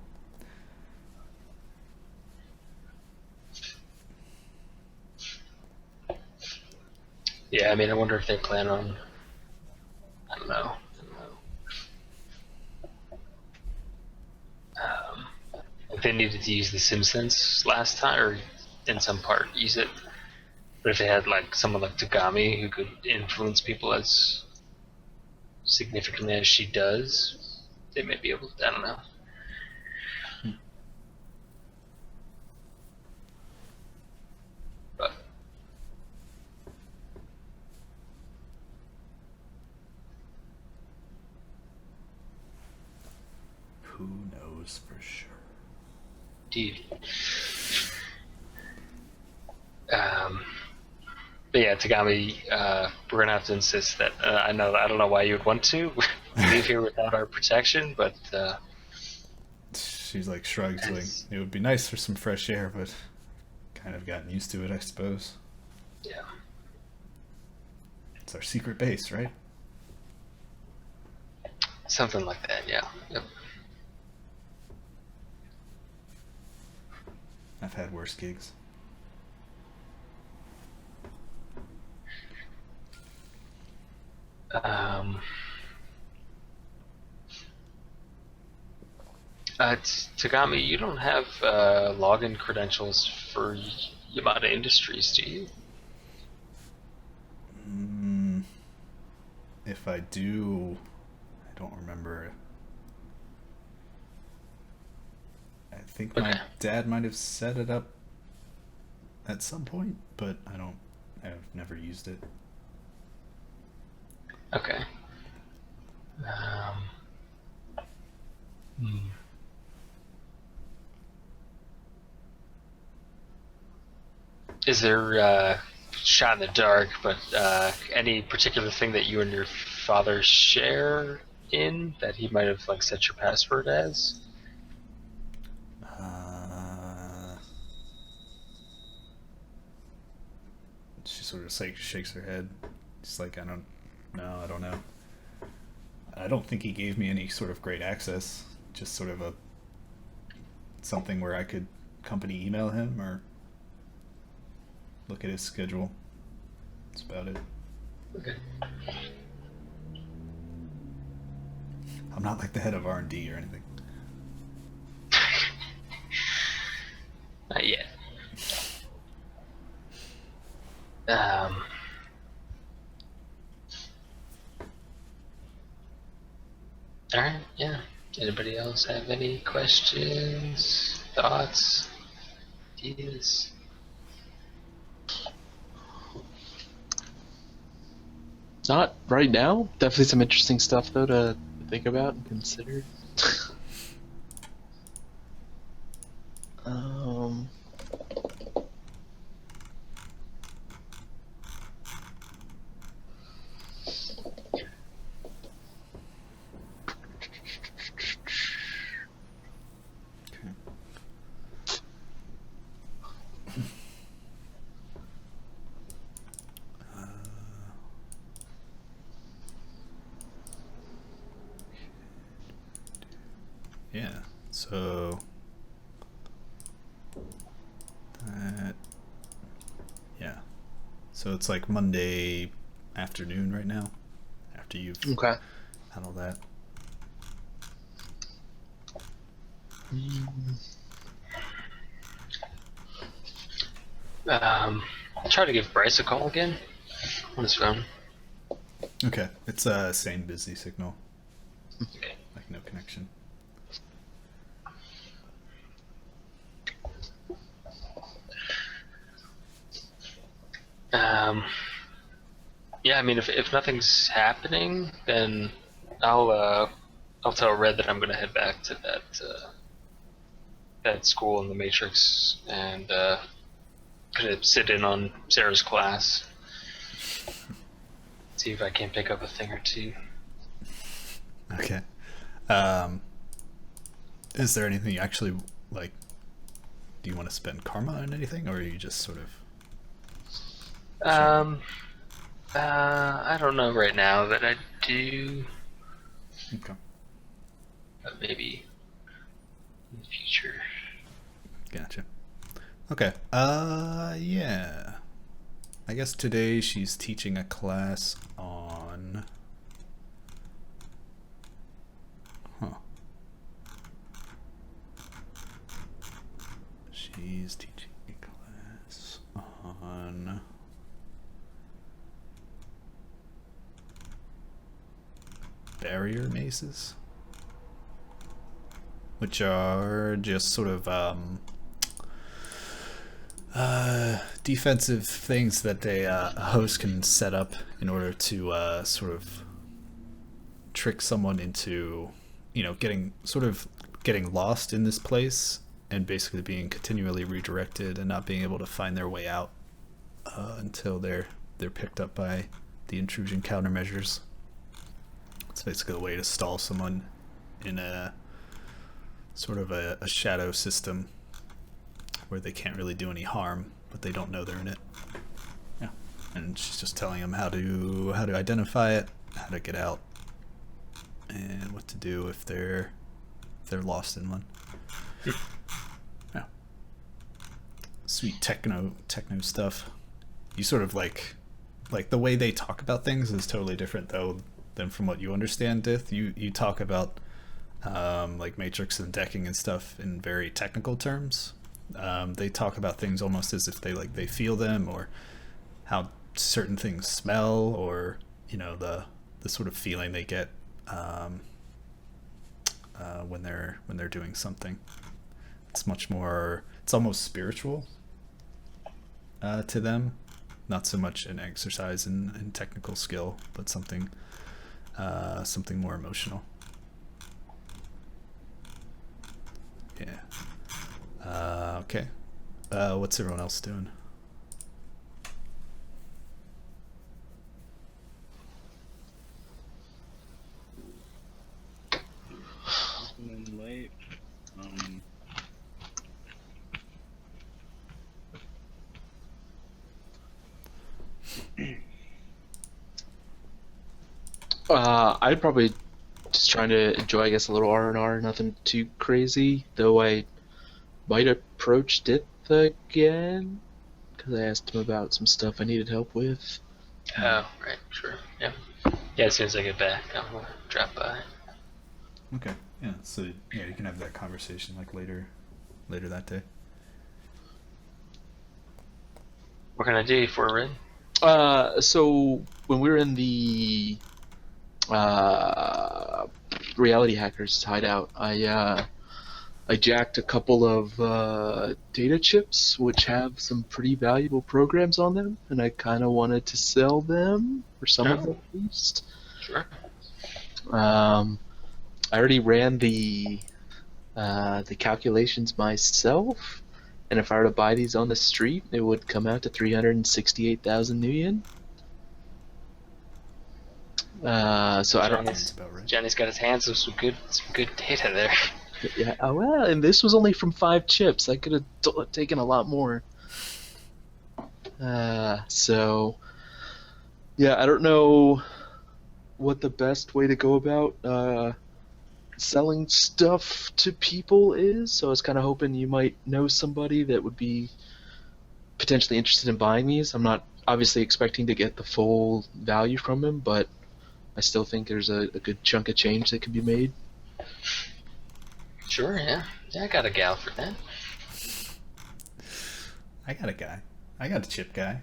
[SPEAKER 3] Yeah, I mean, I wonder if they plan on. I don't know. If they needed to use the SimSense last time, or in some part use it. But if they had like someone like Tagami who could influence people as significantly as she does, they may be able to. I don't know. But
[SPEAKER 1] who knows for sure?
[SPEAKER 3] Indeed. But yeah, Tagami, we're gonna have to insist that I don't know why you would want to leave here without our protection, but
[SPEAKER 1] she's like shrugs, like, it would be nice for some fresh air, but kind of gotten used to it, I suppose.
[SPEAKER 3] Yeah.
[SPEAKER 1] It's our secret base, right?
[SPEAKER 3] Something like that, yeah. Yep.
[SPEAKER 1] I've had worse gigs.
[SPEAKER 3] Tagami, you don't have login credentials for Yamada Industries, do you?
[SPEAKER 1] If I do, I don't remember. I think my dad might have set it up at some point, but I've never used it.
[SPEAKER 3] Okay. is there shot in the dark, but any particular thing that you and your father share in that he might have like set your password as?
[SPEAKER 1] She sort of like shakes her head. She's like, I don't know. I don't think he gave me any sort of great access. Just sort of something where I could company email him or look at his schedule. That's about it.
[SPEAKER 3] Okay.
[SPEAKER 1] I'm not like the head of R&D or anything.
[SPEAKER 3] Not yet. Alright, yeah. Anybody else have any questions, thoughts, ideas?
[SPEAKER 5] Not right now. Definitely some interesting stuff though to think about and consider. um.
[SPEAKER 1] Yeah, so that, yeah, so it's like Monday afternoon right now, after you've
[SPEAKER 5] Okay.
[SPEAKER 1] had all that.
[SPEAKER 3] I'll try to give Bryce a call again on his phone.
[SPEAKER 1] Okay, it's same busy signal,
[SPEAKER 3] Okay.
[SPEAKER 1] like no connection.
[SPEAKER 3] Yeah, I mean, if nothing's happening, then I'll tell Red that I'm gonna head back to that school in the Matrix and gonna sit in on Sarah's class, see if I can pick up a thing or two.
[SPEAKER 1] Okay. Is there anything you actually like? Do you want to spend karma on anything, or are you just sort of?
[SPEAKER 3] I don't know right now that I do,
[SPEAKER 1] Okay.
[SPEAKER 3] but maybe in the future.
[SPEAKER 1] Gotcha. Okay. Yeah. I guess today she's teaching a class on. Huh. She's teaching a class on. Barrier mazes, which are just sort of defensive things that a host can set up in order to sort of trick someone into, getting lost in this place and basically being continually redirected and not being able to find their way out until they're picked up by the intrusion countermeasures. It's basically a way to stall someone in a sort of a shadow system where they can't really do any harm, but they don't know they're in it. Yeah, and she's just telling them how to identify it, how to get out, and what to do if they're lost in one. Yeah, sweet techno stuff. You sort of like the way they talk about things is totally different though than from what you understand, Dith. You talk about like Matrix and decking and stuff in very technical terms. They talk about things almost as if they feel them, or how certain things smell, or the sort of feeling they get when they're doing something. It's much more. It's almost spiritual to them, not so much an exercise in technical skill, but something more emotional. Yeah. Okay. What's everyone else doing?
[SPEAKER 5] I'd probably just trying to enjoy, I guess, a little R&R, nothing too crazy. Though I might approach Dith again because I asked him about some stuff I needed help with.
[SPEAKER 3] Oh, right, sure, yeah. Yeah, as soon as I get back, I'll drop by.
[SPEAKER 1] Okay. Yeah. So yeah, you can have that conversation like later that day.
[SPEAKER 3] What can I do for a Red?
[SPEAKER 5] So when we were in the reality hackers hideout, I jacked a couple of data chips which have some pretty valuable programs on them, and I kind of wanted to sell them, or some of them at least.
[SPEAKER 3] Sure.
[SPEAKER 5] I already ran the calculations myself, and if I were to buy these on the street, it would come out to 368,000 new yen. So I don't.
[SPEAKER 1] That's about right.
[SPEAKER 3] Johnny's got his hands on some good data there.
[SPEAKER 5] Yeah. Oh, well, and this was only from 5 chips. I could have taken a lot more. So yeah, I don't know what the best way to go about selling stuff to people is. So I was kind of hoping you might know somebody that would be potentially interested in buying these. I'm not obviously expecting to get the full value from him, but I still think there's a good chunk of change that could be made.
[SPEAKER 3] Sure, yeah. Yeah, I got a gal for that.
[SPEAKER 1] I got a guy. I got a chip guy.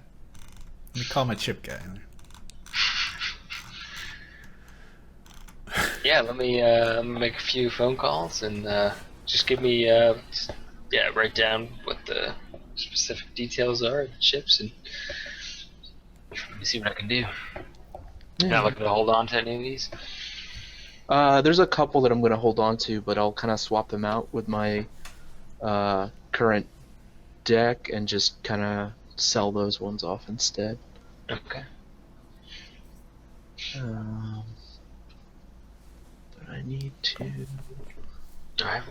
[SPEAKER 1] Let me call my chip guy.
[SPEAKER 3] Yeah, let me make a few phone calls and just give me write down what the specific details are of the chips and let me see what I can do. You're not looking to hold on to any of these?
[SPEAKER 5] There's a couple that I'm going to hold on to, but I'll kind of swap them out with my current deck and just kind of sell those ones off instead.
[SPEAKER 3] Okay.
[SPEAKER 5] But I need to...
[SPEAKER 3] Alright.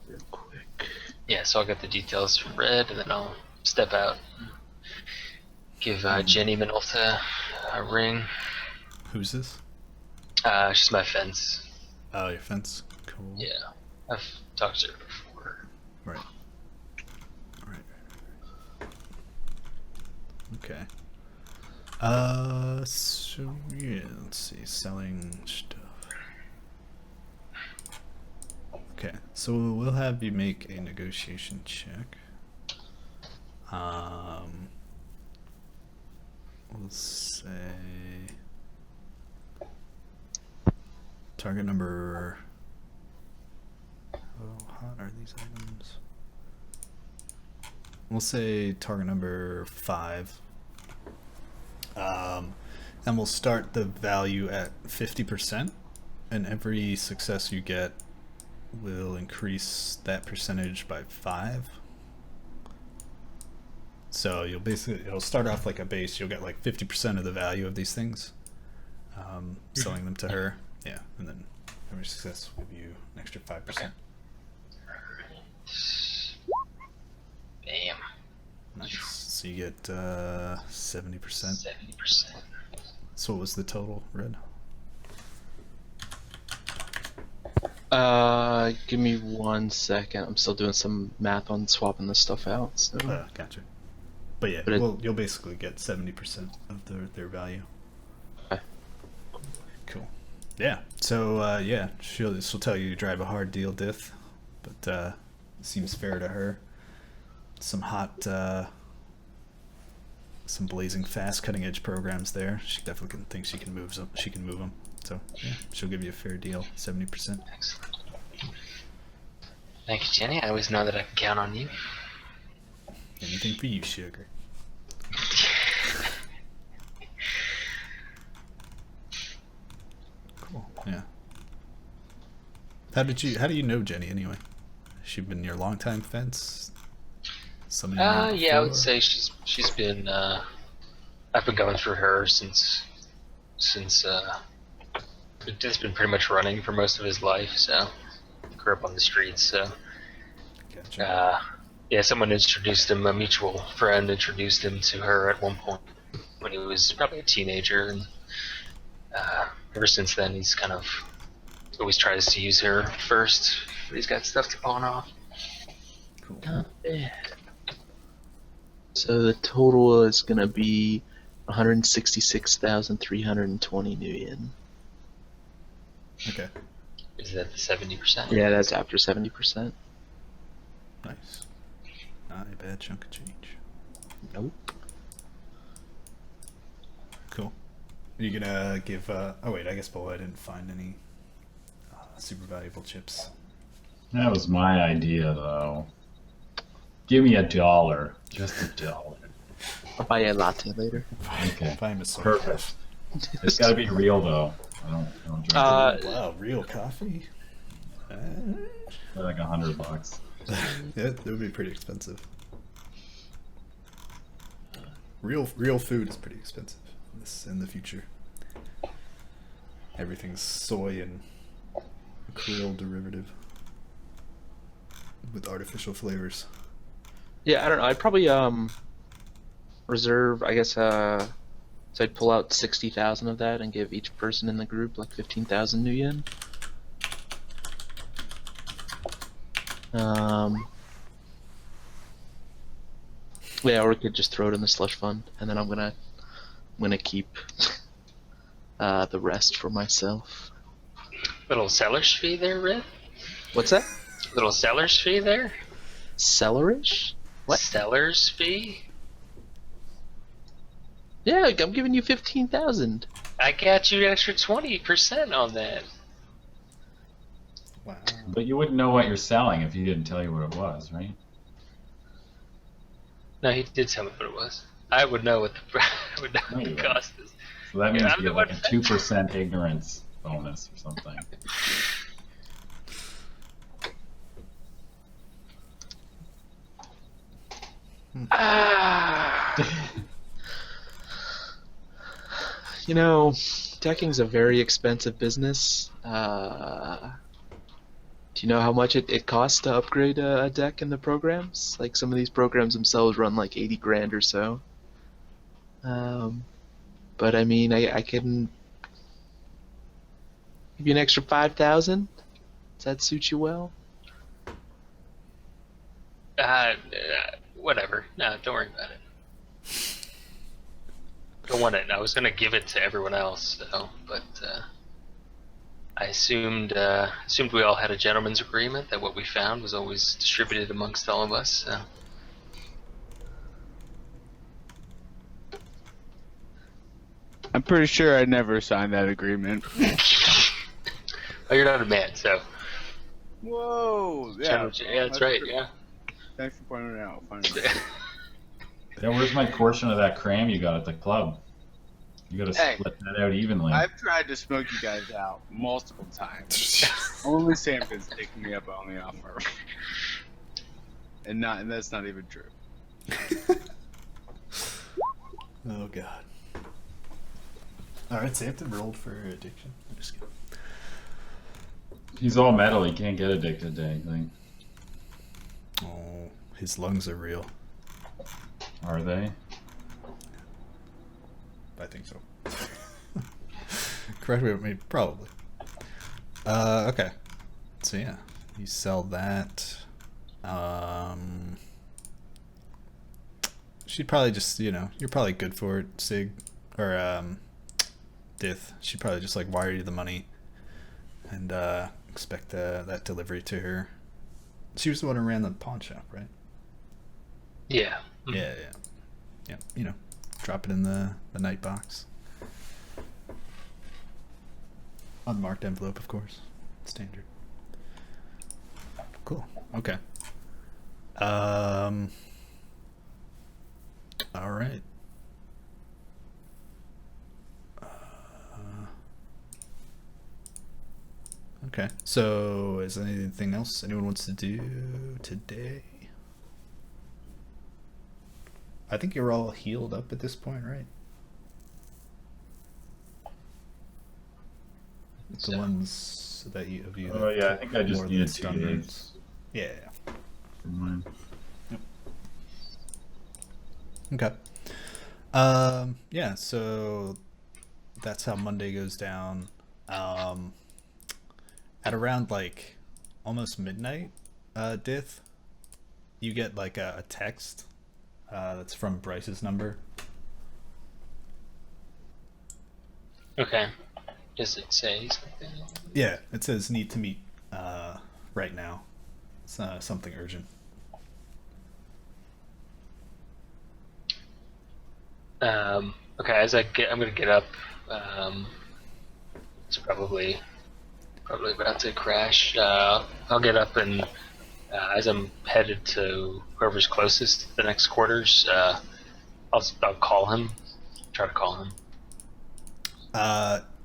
[SPEAKER 5] Real quick.
[SPEAKER 3] Yeah, so I'll get the details for Red and then I'll step out. Give Jenny Minolta a ring.
[SPEAKER 1] Who's this?
[SPEAKER 3] She's my fence.
[SPEAKER 1] Oh, your fence. Cool.
[SPEAKER 3] Yeah, I've talked to her before.
[SPEAKER 1] Right. Okay. So yeah, let's see, selling stuff. Okay, so we'll have you make a negotiation check. We'll say target number. How hot are these items? We'll say target number 5. And we'll start the value at 50%, and every success you get will increase that percentage by 5. So it'll start off like a base. You'll get like 50% of the value of these things, selling them to her. Yeah, and then every success will give you an extra 5%.
[SPEAKER 3] Okay. Bam.
[SPEAKER 1] Nice. So you get 70%.
[SPEAKER 3] 70%.
[SPEAKER 1] So what was the total, Red?
[SPEAKER 5] Give me 1 second. I'm still doing some math on swapping this stuff out. So.
[SPEAKER 1] Gotcha. But yeah, you'll basically get 70% of their value.
[SPEAKER 5] Okay.
[SPEAKER 1] Cool. Yeah. So yeah, she'll tell you to drive a hard deal, Dith, but seems fair to her. Some hot, some blazing fast, cutting edge programs there. She definitely thinks she can move them. So yeah, she'll give you a fair deal, 70%.
[SPEAKER 3] Excellent. Thank you, Jenny. I always know that I can count on you.
[SPEAKER 1] Anything for you, sugar. Cool. Yeah. How do you know Jenny anyway? Has she been your longtime fence? Somebody you knew
[SPEAKER 3] Yeah, I would
[SPEAKER 1] before?
[SPEAKER 3] say she's been. I've been going through her since it's been pretty much running for most of his life. So grew up on the streets. So
[SPEAKER 1] Gotcha.
[SPEAKER 3] yeah, someone introduced him. A mutual friend introduced him to her at one point when he was probably a teenager, and ever since then, he's kind of always tries to use her first. But he's got stuff to pawn off.
[SPEAKER 1] Cool.
[SPEAKER 5] Not bad. So the total is gonna be 166,320 new yen.
[SPEAKER 1] Okay.
[SPEAKER 3] Is that the 70%?
[SPEAKER 5] Yeah, that's after 70%.
[SPEAKER 1] Nice. Not a bad chunk of change.
[SPEAKER 5] Nope.
[SPEAKER 1] Cool. Are you gonna give? Oh wait, I guess Boa didn't find any super valuable chips.
[SPEAKER 6] That was my idea, though. Give me $1. Just $1.
[SPEAKER 5] I'll buy you a latte later.
[SPEAKER 6] Okay.
[SPEAKER 1] Find a soy
[SPEAKER 6] Perfect. It's got to be real, though. I don't drink
[SPEAKER 1] Wow, real coffee?
[SPEAKER 6] for like $100.
[SPEAKER 1] Yeah, that would be pretty expensive. Real food is pretty expensive in the future. Everything's soy and krill derivative with artificial flavors.
[SPEAKER 5] Yeah, I don't know. I'd probably reserve. I guess so. I'd pull out 60,000 of that and give each person in the group like 15,000 new yen. Yeah, or we could just throw it in the slush fund, and then I'm gonna keep the rest for myself.
[SPEAKER 3] Little seller's fee there, Red?
[SPEAKER 5] What's that?
[SPEAKER 3] Little seller's fee there?
[SPEAKER 5] Sellerish? What?
[SPEAKER 3] Seller's fee?
[SPEAKER 5] Yeah, I'm giving you 15,000.
[SPEAKER 3] I got you an extra 20% on that.
[SPEAKER 1] Wow.
[SPEAKER 6] But you wouldn't know what you're selling if he didn't tell you what it was, right?
[SPEAKER 3] No, he did tell me what it was. I would know what the I would know
[SPEAKER 6] No,
[SPEAKER 3] what
[SPEAKER 6] you
[SPEAKER 3] the
[SPEAKER 6] wouldn't.
[SPEAKER 3] cost is.
[SPEAKER 6] So that means
[SPEAKER 3] Yeah, I'm
[SPEAKER 6] you
[SPEAKER 3] the
[SPEAKER 6] get like
[SPEAKER 3] one-
[SPEAKER 6] a 2% ignorance bonus or something.
[SPEAKER 5] You know, decking's a very expensive business. Do you know how much it costs to upgrade a deck in the programs? Like some of these programs themselves run like 80 grand or so. But I mean, I can give you an extra 5,000. Does that suit you well?
[SPEAKER 3] Whatever. No, don't worry about it. Don't want it. I was gonna give it to everyone else, though, but I assumed we all had a gentleman's agreement that what we found was always distributed amongst all of us. So.
[SPEAKER 7] I'm pretty sure I never signed that agreement.
[SPEAKER 3] Oh, you're not a man, so.
[SPEAKER 7] Whoa! Yeah,
[SPEAKER 3] Yeah, that's right. Yeah.
[SPEAKER 7] Thanks for pointing it out. Finally.
[SPEAKER 6] Yeah, where's my portion of that cram you got at the club? You gotta
[SPEAKER 7] Hey,
[SPEAKER 6] split that out evenly.
[SPEAKER 7] I've tried to smoke you guys out multiple times. Only Sam has taken me up on the offer, and that's not even true.
[SPEAKER 1] Oh god. Alright, Samson rolled for addiction. I'm just kidding.
[SPEAKER 6] He's all metal, he can't get addicted to anything.
[SPEAKER 1] Oh, his lungs are real.
[SPEAKER 6] Are they?
[SPEAKER 1] I think so. Correct me with me, probably. Okay. So yeah, you sell that. She'd probably just, you're probably good for it, Sig, or Dith. She'd probably just like wire you the money and expect that delivery to her. She was the one who ran the pawn shop, right?
[SPEAKER 3] Yeah.
[SPEAKER 1] Yeah. Drop it in the night box. Unmarked envelope, of course. Standard. Cool. Okay. All right. Okay. So, is there anything else anyone wants to do today? I think you're all healed up at this point, right? The
[SPEAKER 3] So.
[SPEAKER 1] ones that you of you.
[SPEAKER 6] Oh yeah, I think I just
[SPEAKER 1] more
[SPEAKER 6] needed
[SPEAKER 1] than
[SPEAKER 6] 2
[SPEAKER 1] stun
[SPEAKER 6] days
[SPEAKER 1] wounds. Yeah.
[SPEAKER 6] for mine.
[SPEAKER 1] Okay. Yeah, so that's how Monday goes down. at around like almost midnight, Dith, you get like a text that's from Bryce's number.
[SPEAKER 3] Okay. Does it say something?
[SPEAKER 1] Yeah, it says need to meet right now. It's something urgent.
[SPEAKER 3] Okay, I'm gonna get up. It's probably about to crash. I'll get up and as I'm headed to whoever's closest to the next quarters, I'll call him. Try to call him.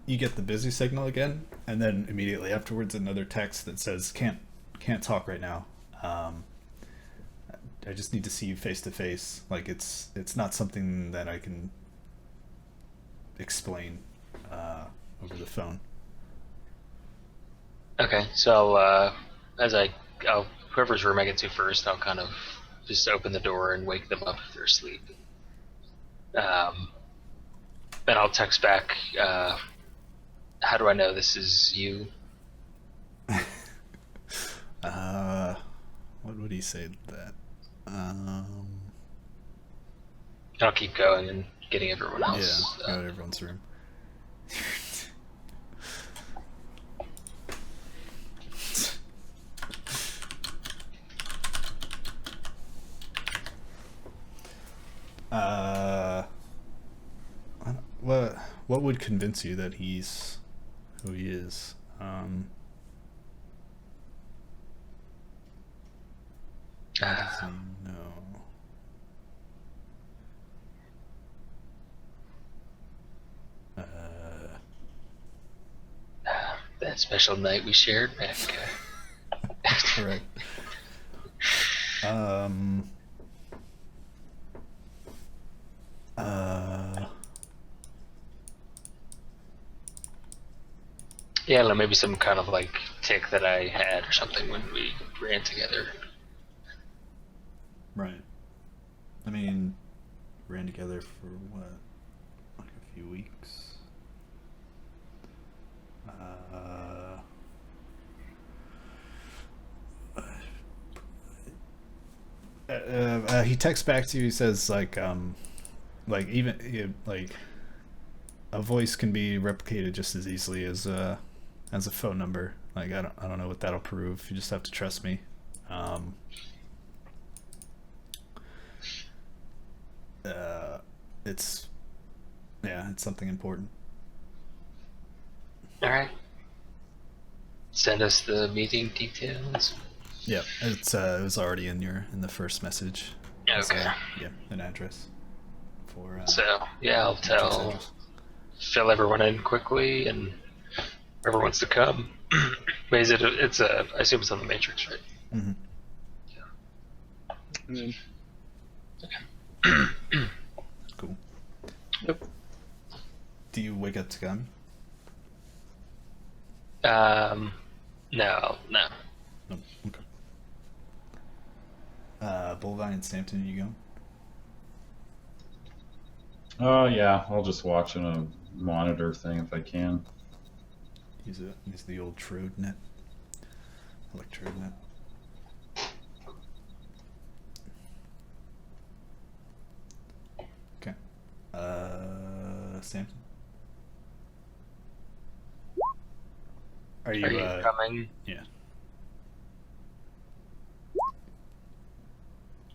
[SPEAKER 1] You get the busy signal again, and then immediately afterwards another text that says can't talk right now. I just need to see you face to face. Like it's not something that I can explain over the phone.
[SPEAKER 3] Okay, so I'll whoever's room I get to first, I'll kind of just open the door and wake them up if they're asleep. Then I'll text back. How do I know this is you?
[SPEAKER 1] What would he say to that?
[SPEAKER 3] I'll keep going and getting everyone else.
[SPEAKER 1] Yeah, go to everyone's room. What would convince you that he's who he is? How does he know?
[SPEAKER 3] That special night we shared back.
[SPEAKER 1] Correct.
[SPEAKER 3] Yeah, I don't know, maybe some kind of like tick that I had or something when we ran together.
[SPEAKER 1] Right. I mean, ran together for what? Like a few weeks. He texts back to you. He says like even like a voice can be replicated just as easily as a phone number. Like I don't know what that'll prove. You just have to trust me. It's something important.
[SPEAKER 3] All right. Send us the meeting details.
[SPEAKER 1] Yeah, it was already in the first message.
[SPEAKER 3] Okay.
[SPEAKER 1] Yeah, an address for.
[SPEAKER 3] So yeah, I'll fill everyone in quickly, and whoever wants to come. Wait, I assume it's on the Matrix, right?
[SPEAKER 1] Mm-hmm.
[SPEAKER 7] And then
[SPEAKER 1] Cool.
[SPEAKER 5] Yep.
[SPEAKER 1] Do you wake up to come?
[SPEAKER 3] No.
[SPEAKER 1] No. Okay. Bullvine and Sampton, you go?
[SPEAKER 6] Yeah, I'll just watch on a monitor thing if I can.
[SPEAKER 1] Use the old Trode net. Electrode net. Okay. Sampton? Are you
[SPEAKER 3] coming?
[SPEAKER 1] Yeah.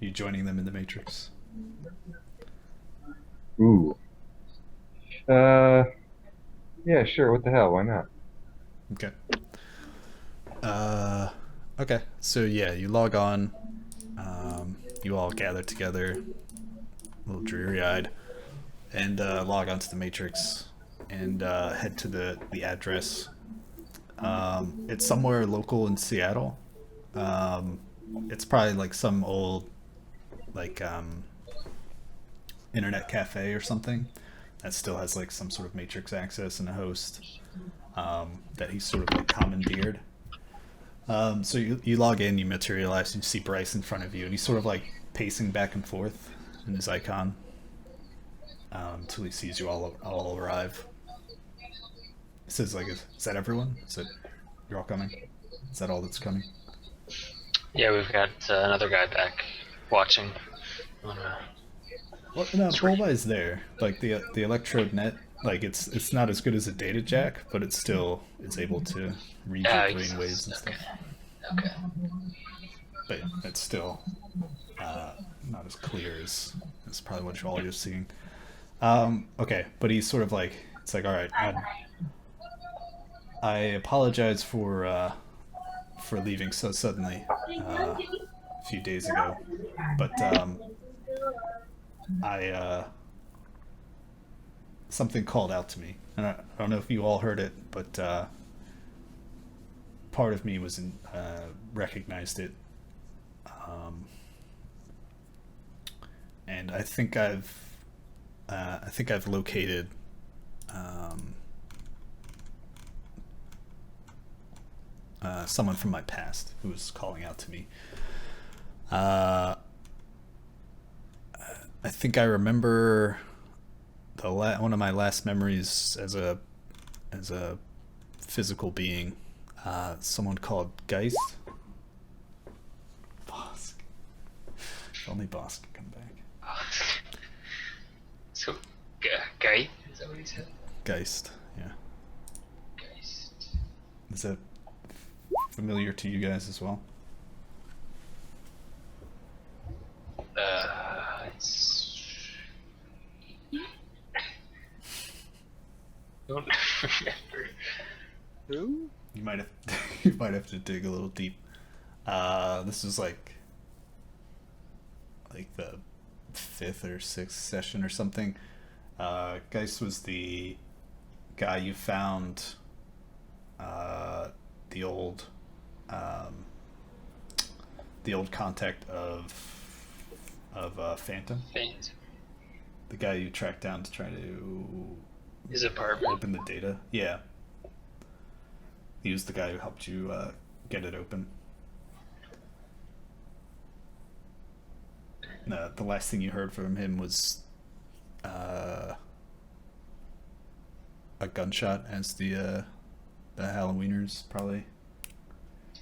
[SPEAKER 1] You joining them in the Matrix?
[SPEAKER 4] Ooh. Yeah, sure. What the hell? Why not?
[SPEAKER 1] Okay. Okay. So yeah, you log on. You all gather together, a little dreary-eyed, and log onto the Matrix and head to the address. It's somewhere local in Seattle. It's probably like some old internet cafe or something that still has like some sort of Matrix access and a host that he's sort of like commandeered. So you log in, you materialize, and you see Bryce in front of you, and he's sort of like pacing back and forth in his icon until he sees you all arrive. He says like, is that everyone? Is it you're all coming? Is that all that's coming?
[SPEAKER 3] Yeah, we've got another guy back watching.
[SPEAKER 1] Well, no, Bulba is there. Like the electrode net, like it's not as good as a data jack, but it still is able to read your brain waves and stuff.
[SPEAKER 3] Okay.
[SPEAKER 1] But it's still not as clear as probably what all you're seeing. Okay, but he's sort of like, it's like, all right, I apologize for leaving so suddenly a few days ago, but something called out to me, and I don't know if you all heard it, but part of me was recognized it, and I think I've located someone from my past who was calling out to me. I think I remember one of my last memories as a physical being. Someone called Geist. Bosk. If only Bosk could come back.
[SPEAKER 3] So, Guy? Is that what he said?
[SPEAKER 1] Geist, yeah.
[SPEAKER 3] Geist.
[SPEAKER 1] Is that familiar to you guys as well?
[SPEAKER 3] It's... don't remember.
[SPEAKER 7] Who?
[SPEAKER 1] You might have to dig a little deep. This was like the 5th or 6th session or something. Geist was the guy you found, the old contact of Phantom.
[SPEAKER 3] Phantom.
[SPEAKER 1] The guy you tracked down to try to
[SPEAKER 3] His apartment.
[SPEAKER 1] open the data. Yeah. He was the guy who helped you get it open. The last thing you heard from him was a gunshot as the Halloweeners probably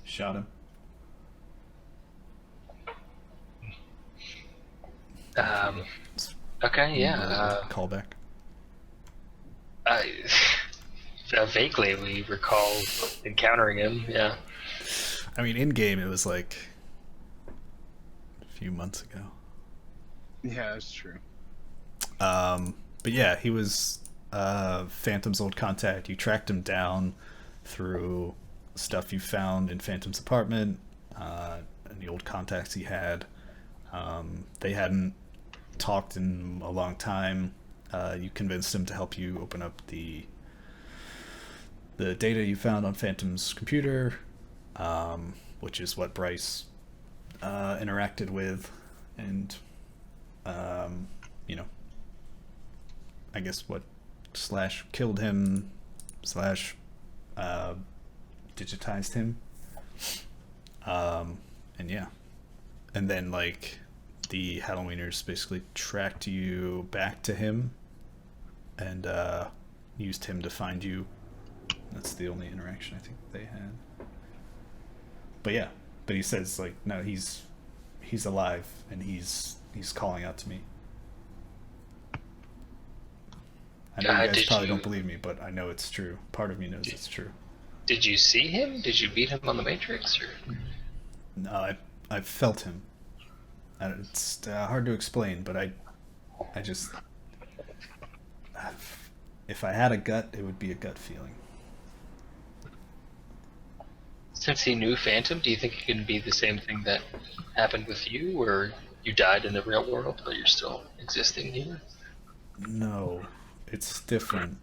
[SPEAKER 1] shot him.
[SPEAKER 3] Okay, yeah.
[SPEAKER 1] Callback.
[SPEAKER 3] Vaguely, we recall encountering him. Yeah.
[SPEAKER 1] I mean, in game, it was like a few months ago.
[SPEAKER 7] Yeah, that's true.
[SPEAKER 1] But yeah, he was Phantom's old contact. You tracked him down through stuff you found in Phantom's apartment and the old contacts he had. They hadn't talked in a long time. You convinced him to help you open up the data you found on Phantom's computer, which is what Bryce interacted with, and I guess what / killed him / digitized him, and yeah, and then like the Halloweeners basically tracked you back to him and used him to find you. That's the only interaction I think they had. But yeah, but he says like, no, he's alive and he's calling out to me. I know you guys probably don't believe me, but I know it's true. Part of me knows it's true.
[SPEAKER 3] Did you see him? Did you beat him on the Matrix? Or?
[SPEAKER 1] No, I felt him. It's hard to explain, but I just, if I had a gut, it would be a gut feeling.
[SPEAKER 3] Since he knew Phantom, do you think it can be the same thing that happened with you, where you died in the real world, but you're still existing here?
[SPEAKER 1] No, it's different.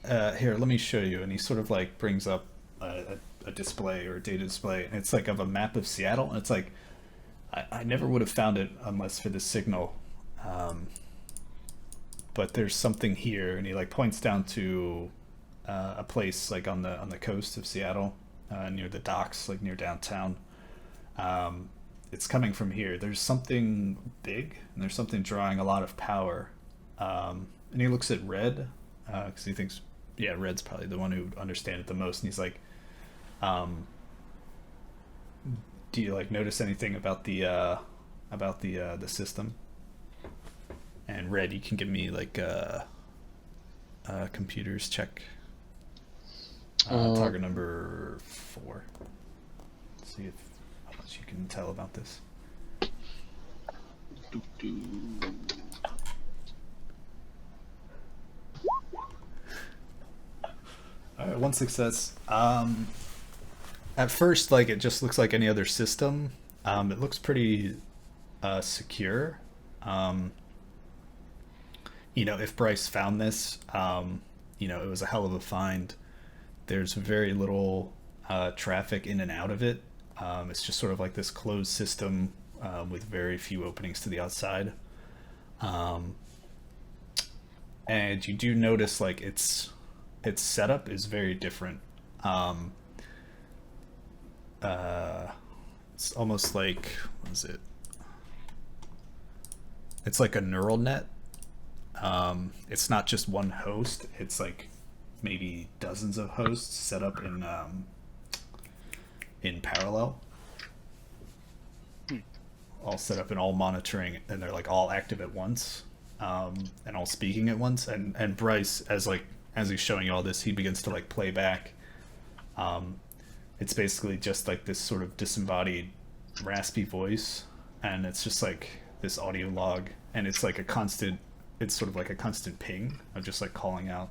[SPEAKER 1] Here, let me show you. And he sort of like brings up a display or a data display, and it's like of a map of Seattle. And it's like, I never would have found it unless for the signal. But there's something here, and he like points down to a place like on the coast of Seattle, near the docks, like near downtown. It's coming from here. There's something big, and there's something drawing a lot of power. And he looks at red, because he thinks yeah, Red's probably the one who would understand it the most. And he's like, do you like notice anything about the system? And Red, you can give me like computers check. Target number 4. See if how much you can tell about this. Alright, 1 success. At first, like, it just looks like any other system. It looks pretty secure. If Bryce found this, it was a hell of a find. There's very little traffic in and out of it. It's just sort of like this closed system with very few openings to the outside. And you do notice, like, its setup is very different. It's almost like, what is it? It's like a neural net. It's not just one host. It's like maybe dozens of hosts set up in parallel. All set up and all monitoring, and they're like all active at once, and all speaking at once. And Bryce, as he's showing you all this, he begins to like play back. It's basically just like this sort of disembodied, raspy voice, and it's just like this audio log, and it's like it's sort of like a constant ping of just like calling out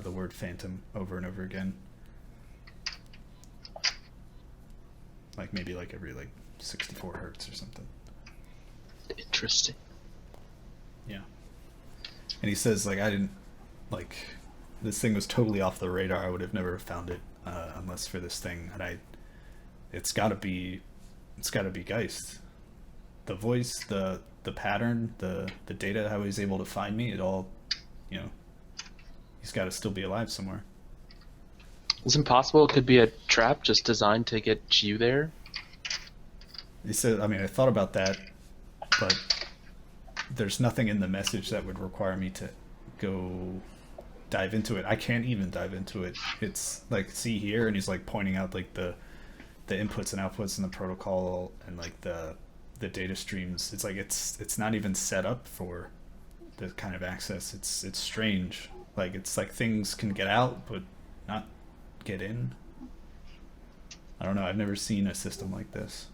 [SPEAKER 1] the word phantom over and over again. Like maybe like every like 64 hertz or something.
[SPEAKER 5] Interesting.
[SPEAKER 1] Yeah. And he says, like, I didn't, like, this thing was totally off the radar. I would have never found it unless for this thing. And it's gotta be Geist. The voice, the pattern, the data, how he's able to find me, it all, he's got to still be alive somewhere.
[SPEAKER 5] It's impossible. It could be a trap just designed to get you there.
[SPEAKER 1] He said, I mean, I thought about that, but there's nothing in the message that would require me to go dive into it. I can't even dive into it. It's like, see here, and he's like pointing out like the inputs and outputs in the protocol and like the data streams. It's like it's not even set up for this kind of access. It's strange. Like, it's like things can get out but not get in. I don't know. I've never seen a system like this.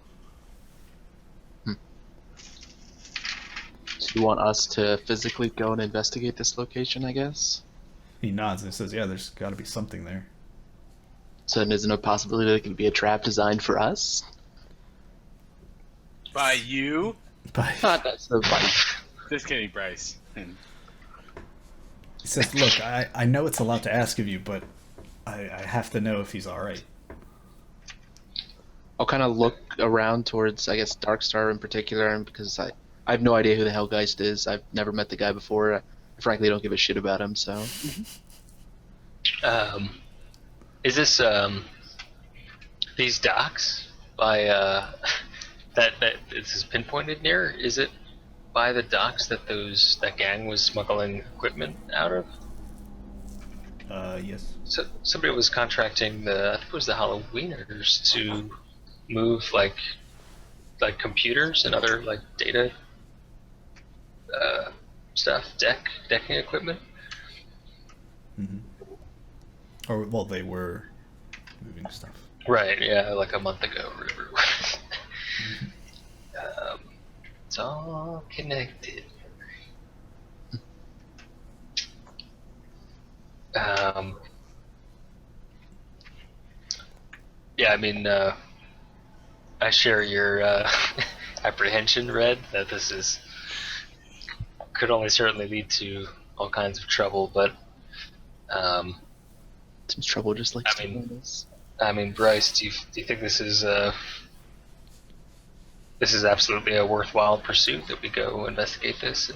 [SPEAKER 5] So you want us to physically go and investigate this location, I guess?
[SPEAKER 1] He nods and says, yeah, there's got to be something there.
[SPEAKER 5] So then is there no possibility that it could be a trap designed for us?
[SPEAKER 7] By you?
[SPEAKER 5] Not necessarily.
[SPEAKER 7] Just kidding, Bryce.
[SPEAKER 1] He says, look, I know it's a lot to ask of you, but I have to know if he's alright.
[SPEAKER 5] I'll kind of look around towards, I guess, Darkstar in particular, and because I have no idea who the hell Geist is. I've never met the guy before. I frankly don't give a shit about him, so...
[SPEAKER 3] Is this these docks by that this is pinpointed near? Is it by the docks that that gang was smuggling equipment out of?
[SPEAKER 1] Yes.
[SPEAKER 3] So somebody was contracting I think it was the Halloweeners to move like computers and other like data stuff, decking equipment.
[SPEAKER 1] Mm-hmm. Or, well, they were moving stuff.
[SPEAKER 3] Right, yeah, like a month ago. It's all connected. Yeah, I mean, I share your apprehension, Red, that this could only certainly lead to all kinds of trouble, but
[SPEAKER 5] Seems trouble just like
[SPEAKER 3] I mean, Bryce, do you think this is absolutely a worthwhile pursuit that we go investigate this?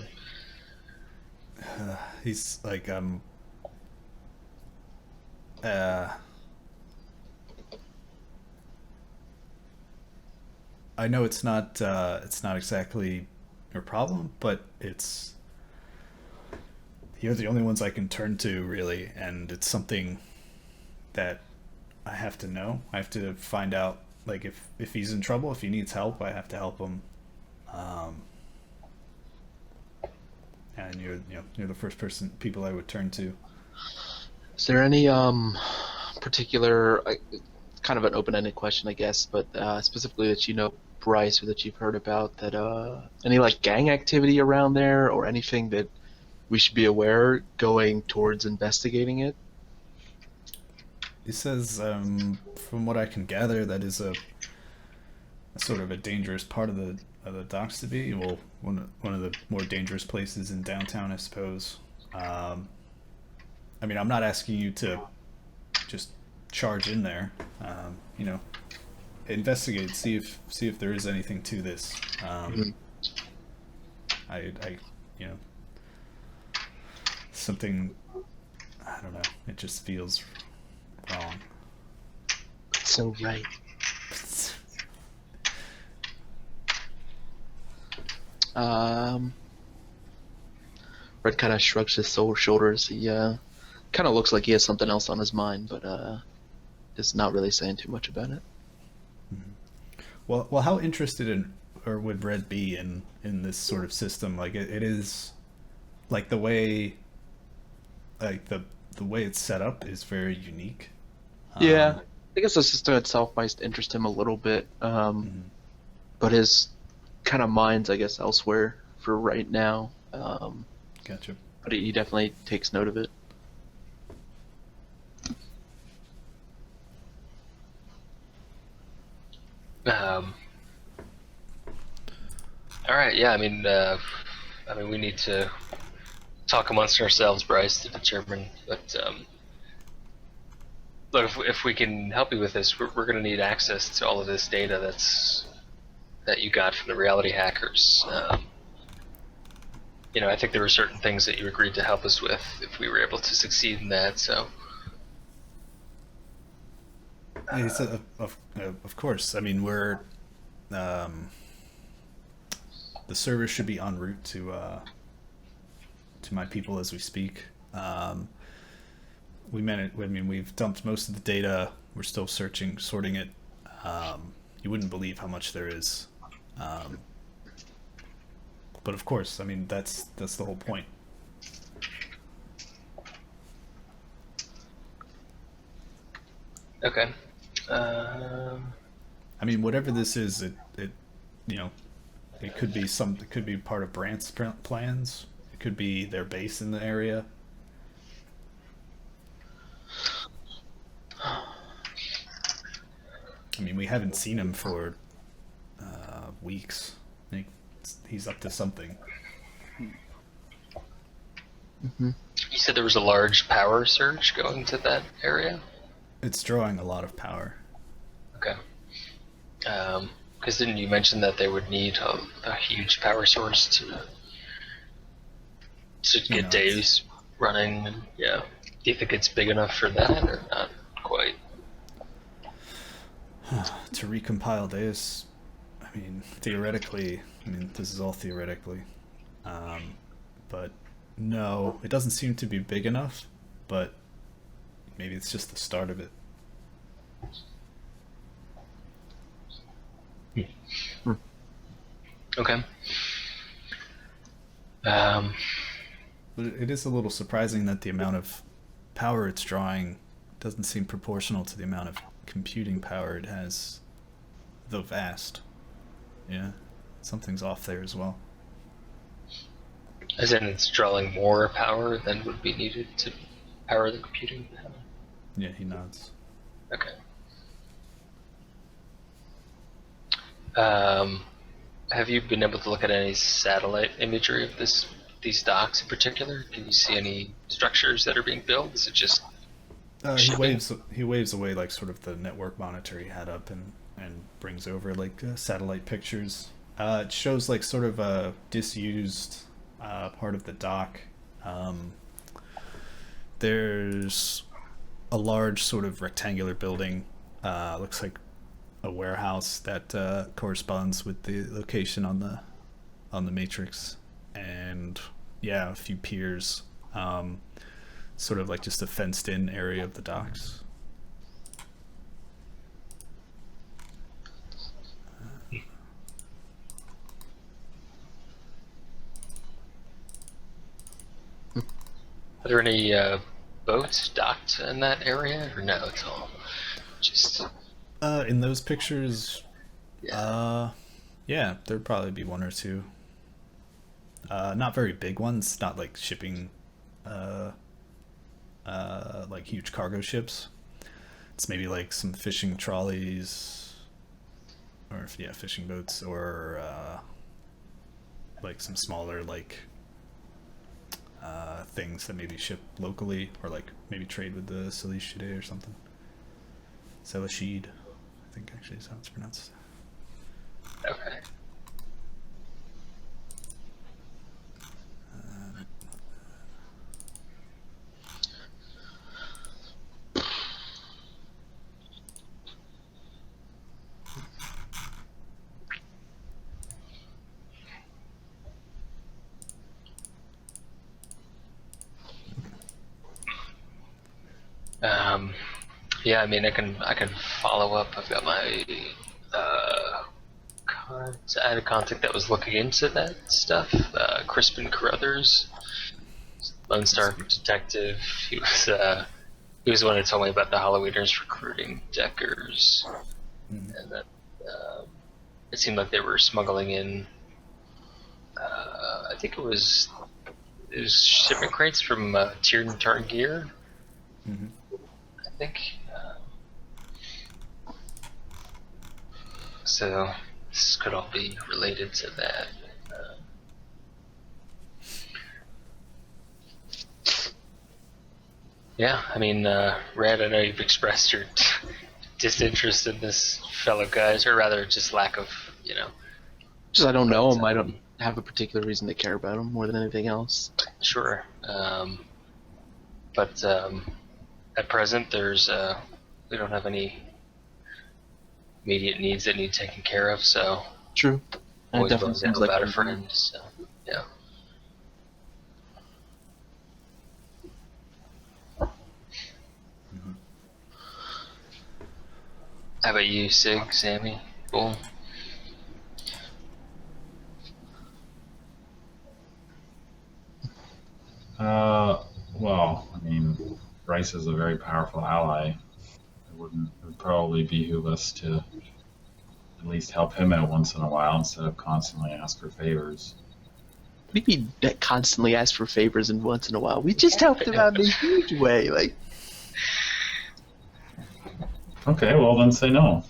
[SPEAKER 1] He's like, I know it's not exactly your problem, but it's you're the only ones I can turn to, really, and it's something that I have to know. I have to find out, like, if he's in trouble, if he needs help, I have to help him. And you're the first people I would turn to.
[SPEAKER 5] Is there any particular, kind of an open-ended question, I guess, but specifically that you know Bryce or that you've heard about, that any like gang activity around there or anything that we should be aware going towards investigating it?
[SPEAKER 1] He says, from what I can gather, that is a sort of a dangerous part of the docks to be. Well, one of the more dangerous places in downtown, I suppose. I mean, I'm not asking you to just charge in there. Investigate, see if there is anything to this. I something, I don't know. It just feels wrong.
[SPEAKER 5] So right. Red kind of shrugs his shoulders. He kind of looks like he has something else on his mind, but is not really saying too much about it.
[SPEAKER 1] Well, how interested in, or would Red be in this sort of system? Like it is, like the way it's set up is very unique.
[SPEAKER 5] Yeah, I guess the system itself might interest him a little bit, but his kind of mind's, I guess, elsewhere for right now.
[SPEAKER 1] Gotcha.
[SPEAKER 5] But he definitely takes note of it.
[SPEAKER 3] All right. Yeah. I mean, we need to talk amongst ourselves, Bryce, to determine. But look, if we can help you with this, we're going to need access to all of this data that you got from the reality hackers. I think there were certain things that you agreed to help us with if we were able to succeed in that. So.
[SPEAKER 1] He said, of course. I mean, we're the server should be en route to my people as we speak. We've dumped most of the data. We're still sorting it. You wouldn't believe how much there is. But of course, I mean that's the whole point.
[SPEAKER 3] Okay.
[SPEAKER 1] I mean, whatever this is, it could be it could be part of Brant's plans. It could be their base in the area. I mean, we haven't seen him for weeks. I think he's up to something.
[SPEAKER 5] Mm-hmm.
[SPEAKER 3] You said there was a large power surge going to that area?
[SPEAKER 1] It's drawing a lot of power.
[SPEAKER 3] Okay. Because didn't you mention that they would need a huge power source to get days running? And, yeah. Do you think it's big enough for that, or not quite?
[SPEAKER 1] To recompile this, I mean, theoretically, this is all theoretically, but no, it doesn't seem to be big enough, but maybe it's just the start of it.
[SPEAKER 3] Okay.
[SPEAKER 1] But it is a little surprising that the amount of power it's drawing doesn't seem proportional to the amount of computing power it has, though vast. Yeah, something's off there as well.
[SPEAKER 3] As in, it's drawing more power than would be needed to power the computing power?
[SPEAKER 1] Yeah, he nods.
[SPEAKER 3] Okay. Have you been able to look at any satellite imagery of these docks in particular? Can you see any structures that are being built? Is it just
[SPEAKER 1] he waves away like sort of the network monitor he had up and brings over like satellite pictures. It shows like sort of a disused part of the dock. There's a large sort of rectangular building, looks like a warehouse that corresponds with the location on the matrix, and yeah, a few piers. sort of like just a fenced-in area of the docks.
[SPEAKER 3] Are there any boats docked in that area, or no? It's all just.
[SPEAKER 1] In those pictures,
[SPEAKER 3] Yeah.
[SPEAKER 1] yeah, there'd probably be one or two. Not very big ones, not like shipping, like huge cargo ships. It's maybe like some fishing trolleys, or yeah, fishing boats, or like some smaller like things that maybe ship locally, or like maybe trade with the Salishide or something. Salishide, I think actually is how it's pronounced.
[SPEAKER 3] Okay. Yeah, I mean, I can follow up. I've got my I had a contact that was looking into that stuff. Crispin Carruthers, Lone Star detective. He was the one who told me about the Halloweeners recruiting Deckers, and that it seemed like they were smuggling in. I think it was shipment crates from Tiered Tarn Gear.
[SPEAKER 1] Mm-hmm.
[SPEAKER 3] I think. So this could all be related to that. Yeah, I mean, Red, I know you've expressed your disinterest in this fellow guys, or rather just lack of,
[SPEAKER 5] Just I don't know him. I don't have a particular reason to care about him more than anything else.
[SPEAKER 3] Sure. But at present, we don't have any immediate needs that need taken care of, so
[SPEAKER 5] True. And it
[SPEAKER 3] always
[SPEAKER 5] definitely
[SPEAKER 3] willing to
[SPEAKER 5] seems
[SPEAKER 3] help
[SPEAKER 5] like
[SPEAKER 3] out a friend, so yeah. How about you, Sig, Sammy, Bull?
[SPEAKER 6] Well, I mean, Bryce is a very powerful ally. It would probably behoove us to at least help him out once in a while instead of constantly ask for favors.
[SPEAKER 5] What do you mean that constantly ask for favors and once in a while? We just helped him out in a huge way. Like,
[SPEAKER 6] Okay, well then say no.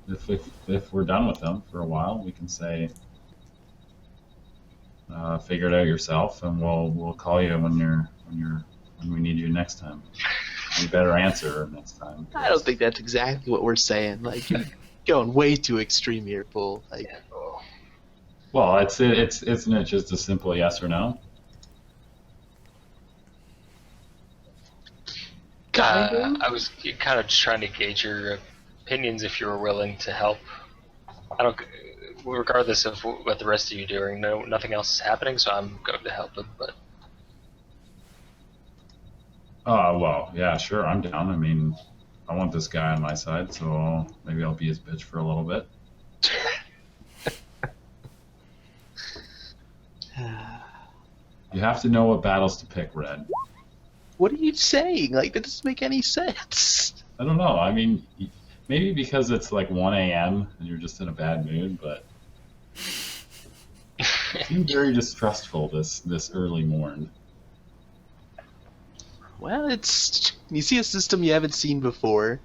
[SPEAKER 6] If we're done with them for a while, we can say, figure it out yourself, and we'll call you when we need you next time. You better answer next time.
[SPEAKER 5] I don't think that's exactly what we're saying. Like, you're going way too extreme here, Bull. Like,
[SPEAKER 6] Well, isn't it just a simple yes or no?
[SPEAKER 3] I was kind of just trying to gauge your opinions if you were willing to help. Regardless of what the rest of you are doing, nothing else is happening, so I'm going to help him. But
[SPEAKER 6] Well, yeah, sure, I'm down. I mean, I want this guy on my side, so maybe I'll be his bitch for a little bit. You have to know what battles to pick, Red.
[SPEAKER 5] what are you saying? Like, that doesn't make any sense.
[SPEAKER 6] I don't know. I mean, maybe because it's like 1 a.m. and you're just in a bad mood, but you seem very distrustful this early morn.
[SPEAKER 5] Well, you see a system you haven't seen before.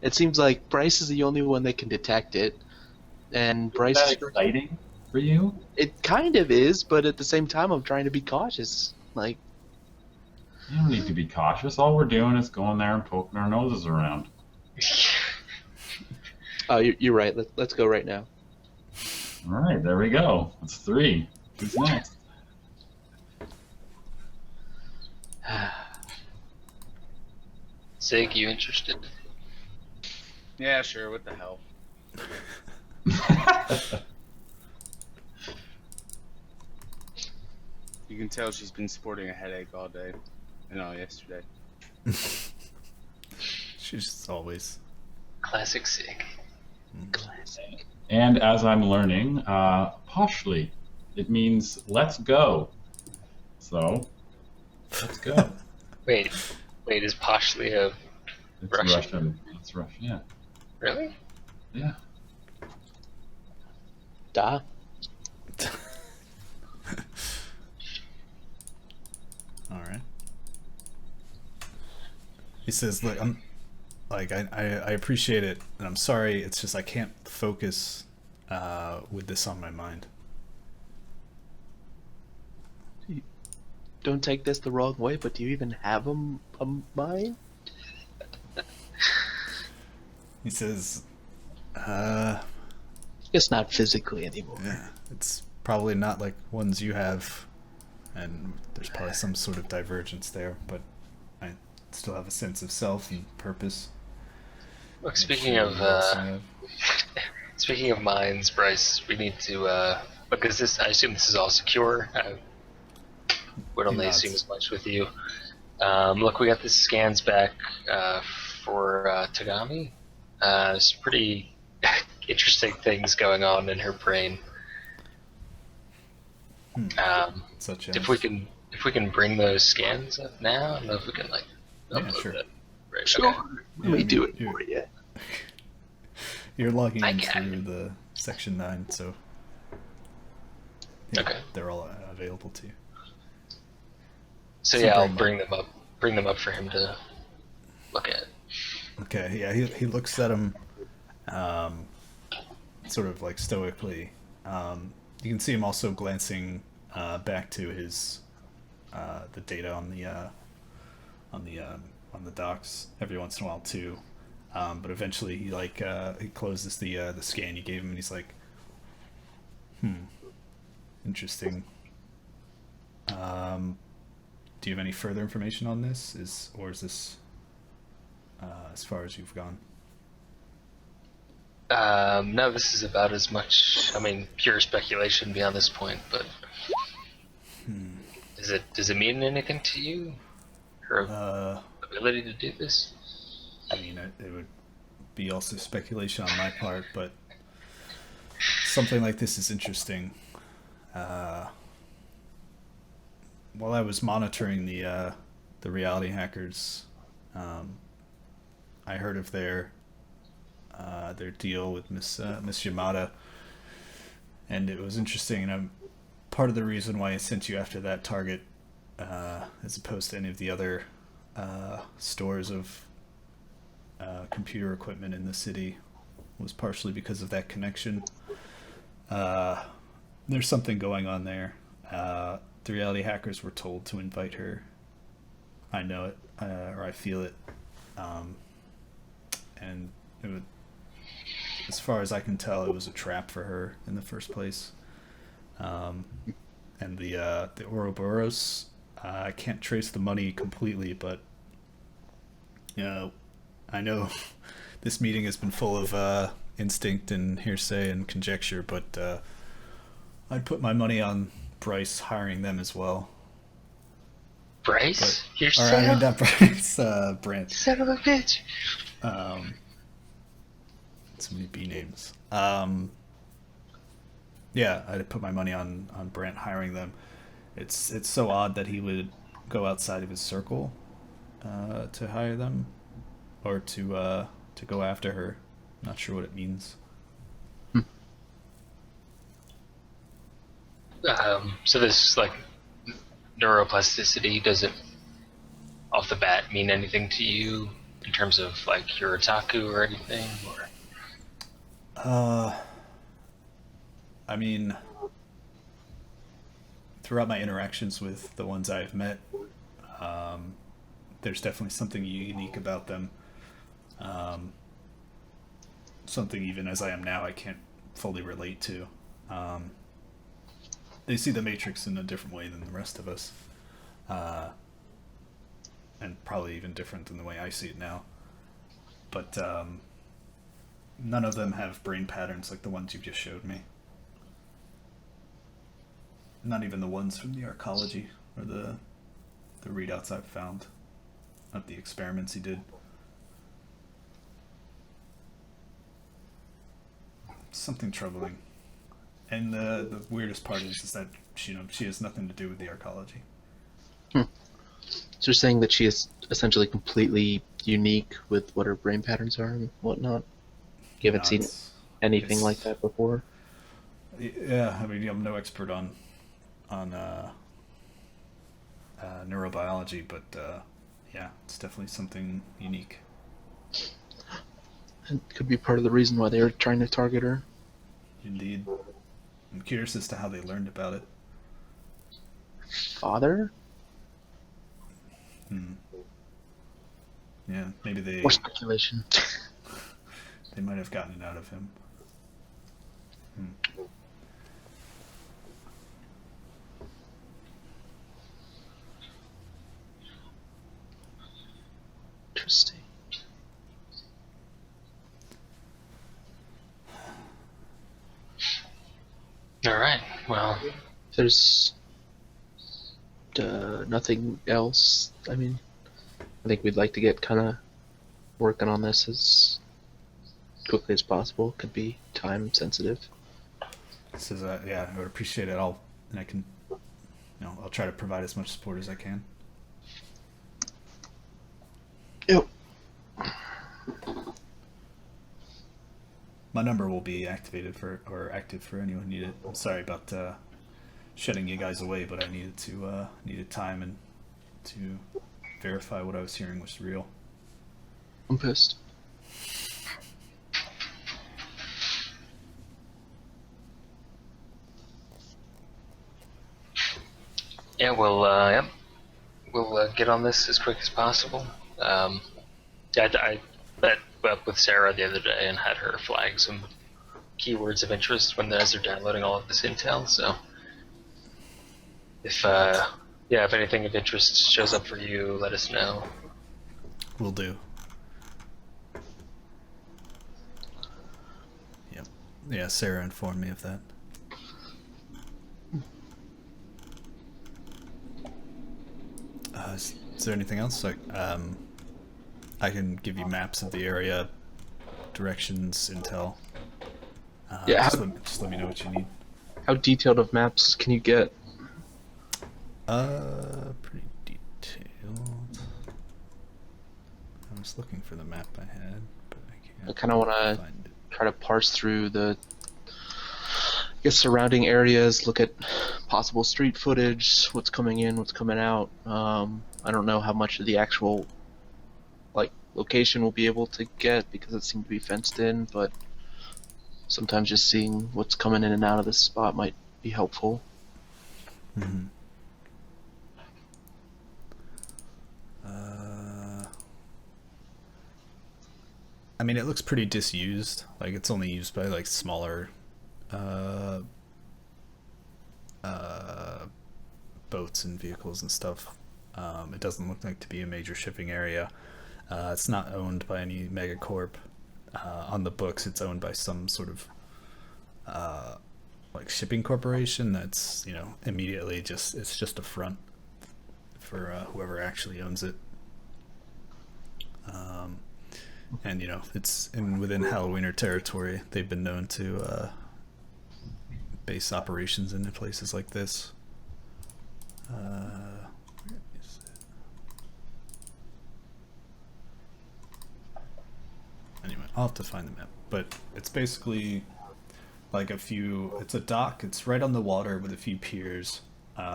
[SPEAKER 5] It seems like Bryce is the only one that can detect it, and Bryce.
[SPEAKER 6] Is that exciting for you?
[SPEAKER 5] It kind of is, but at the same time, I'm trying to be cautious. Like,
[SPEAKER 6] You don't need to be cautious. All we're doing is going there and poking our noses around.
[SPEAKER 5] oh, you're right. Let's go right now.
[SPEAKER 6] All right, there we go. That's 3. Who's next?
[SPEAKER 3] Sig, you interested?
[SPEAKER 7] Yeah, sure. What the hell? You can tell she's been sporting a headache all day and all yesterday.
[SPEAKER 1] She's just always.
[SPEAKER 3] Classic Sig. Classic.
[SPEAKER 6] And as I'm learning, poshly, it means let's go. So, let's go.
[SPEAKER 3] Wait, is Poshly a
[SPEAKER 6] It's
[SPEAKER 3] Russian?
[SPEAKER 6] It's Russian, yeah.
[SPEAKER 3] Really?
[SPEAKER 6] Yeah.
[SPEAKER 5] Da.
[SPEAKER 1] All right. He says, "Look, I appreciate it, and I'm sorry. It's just I can't focus with this on my mind."
[SPEAKER 5] Don't take this the wrong way, but do you even have a mind?
[SPEAKER 1] He says,
[SPEAKER 5] It's not physically anymore.
[SPEAKER 1] "Yeah, it's probably not like ones you have, and there's probably some sort of divergence there, but I still have a sense of self and purpose."
[SPEAKER 3] Look, speaking of minds, Bryce, we need to because this. I assume this is all secure. I would only assume as much with you. Look, we got the scans back for Tagami. There's pretty interesting things going on in her brain.
[SPEAKER 1] Such as,
[SPEAKER 3] If we can bring those scans up now, I don't know if we can upload
[SPEAKER 1] sure.
[SPEAKER 3] that. Right,
[SPEAKER 5] Sure.
[SPEAKER 3] okay.
[SPEAKER 5] Let me do it for you.
[SPEAKER 1] You're logging
[SPEAKER 3] I
[SPEAKER 1] in
[SPEAKER 3] can.
[SPEAKER 1] through the section 9, so yeah,
[SPEAKER 3] Okay.
[SPEAKER 1] they're all available to you.
[SPEAKER 3] So
[SPEAKER 1] So
[SPEAKER 3] yeah, I'll
[SPEAKER 1] bring
[SPEAKER 3] bring them up for him to look at.
[SPEAKER 1] Okay, yeah, he looks at him, sort of like stoically. You can see him also glancing back to his the data on the docks every once in a while too. But eventually he he closes the scan you gave him, and he's like, interesting. Do you have any further information on this? Or is this as far as you've gone?
[SPEAKER 3] No, this is about as much. I mean, pure speculation beyond this point. But does it mean anything to you? Her ability to do this?
[SPEAKER 1] I mean, it would be also speculation on my part, but something like this is interesting. While I was monitoring the reality hackers, I heard of their deal with Miss Yamada, and it was interesting. And part of the reason why I sent you after that target, as opposed to any of the other stores of computer equipment in the city, was partially because of that connection. There's something going on there. The reality hackers were told to invite her. I know it, or I feel it. And it would, as far as I can tell, it was a trap for her in the first place. And the Ouroboros, I can't trace the money completely, but I know this meeting has been full of instinct and hearsay and conjecture, but I'd put my money on Bryce hiring them as well.
[SPEAKER 3] Bryce? You're
[SPEAKER 1] not Bryce, Brent.
[SPEAKER 3] son of a bitch.
[SPEAKER 1] So many B names. Yeah, I'd put my money on Brent hiring them. It's so odd that he would go outside of his circle to hire them, or to go after her. Not sure what it means.
[SPEAKER 3] So this neuroplasticity doesn't off the bat mean anything to you in terms of your otaku or anything, or?
[SPEAKER 1] I mean, throughout my interactions with the ones I've met, there's definitely something unique about them. Something even as I am now I can't fully relate to. They see the Matrix in a different way than the rest of us. And probably even different than the way I see it now. But none of them have brain patterns like the ones you just showed me. Not even the ones from the arcology or the readouts I've found. Not the experiments he did. Something troubling. And the weirdest part is that she has nothing to do with the arcology.
[SPEAKER 5] So you're saying that she is essentially completely unique with what her brain patterns are and whatnot? You haven't seen anything like that before?
[SPEAKER 1] Yeah, I mean, I'm no expert on neurobiology, but yeah, it's definitely something unique.
[SPEAKER 5] It could be part of the reason why they were trying to target her.
[SPEAKER 1] Indeed. I'm curious as to how they learned about it.
[SPEAKER 5] Father?
[SPEAKER 1] Yeah, maybe they...
[SPEAKER 5] More speculation.
[SPEAKER 1] They might have gotten it out of him.
[SPEAKER 5] Interesting.
[SPEAKER 3] All right. Well,
[SPEAKER 5] There's nothing else. I mean, I think we'd like to get kind of working on this as quickly as possible. Could be time sensitive.
[SPEAKER 1] This is yeah, I would appreciate it. I'll try to provide as much support as I can.
[SPEAKER 5] Yep.
[SPEAKER 1] My number will be active for anyone needed. I'm sorry about shutting you guys away, but I needed time and to verify what I was hearing was real.
[SPEAKER 5] I'm pissed.
[SPEAKER 3] yeah, we'll get on this as quick as possible. I met up with Sarah the other day and had her flag some keywords of interest as they're downloading all of this intel. So if anything of interest shows up for you, let us know.
[SPEAKER 1] Will do. Yep. Yeah, Sarah informed me of that. Is there anything else? I can give you maps of the area, directions, intel.
[SPEAKER 5] Yeah.
[SPEAKER 1] Just let me know what you need.
[SPEAKER 5] How detailed of maps can you get?
[SPEAKER 1] Pretty detailed. I was looking for the map I had, but I can't.
[SPEAKER 5] I kind of want to
[SPEAKER 1] find it.
[SPEAKER 5] try to parse through the surrounding areas, look at possible street footage, what's coming in, what's coming out. I don't know how much of the actual location we'll be able to get because it seemed to be fenced in, but sometimes just seeing what's coming in and out of this spot might be helpful.
[SPEAKER 1] Mm-hmm. I mean, it looks pretty disused. Like, it's only used by smaller boats and vehicles and stuff. It doesn't look like to be a major shipping area. It's not owned by any megacorp. On the books, it's owned by some sort of shipping corporation that's immediately it's just a front for whoever actually owns it. And it's within Halloweener territory. They've been known to base operations in places like this. Where is it? Anyway, I'll have to find the map. But it's basically it's a dock. It's right on the water with a few piers,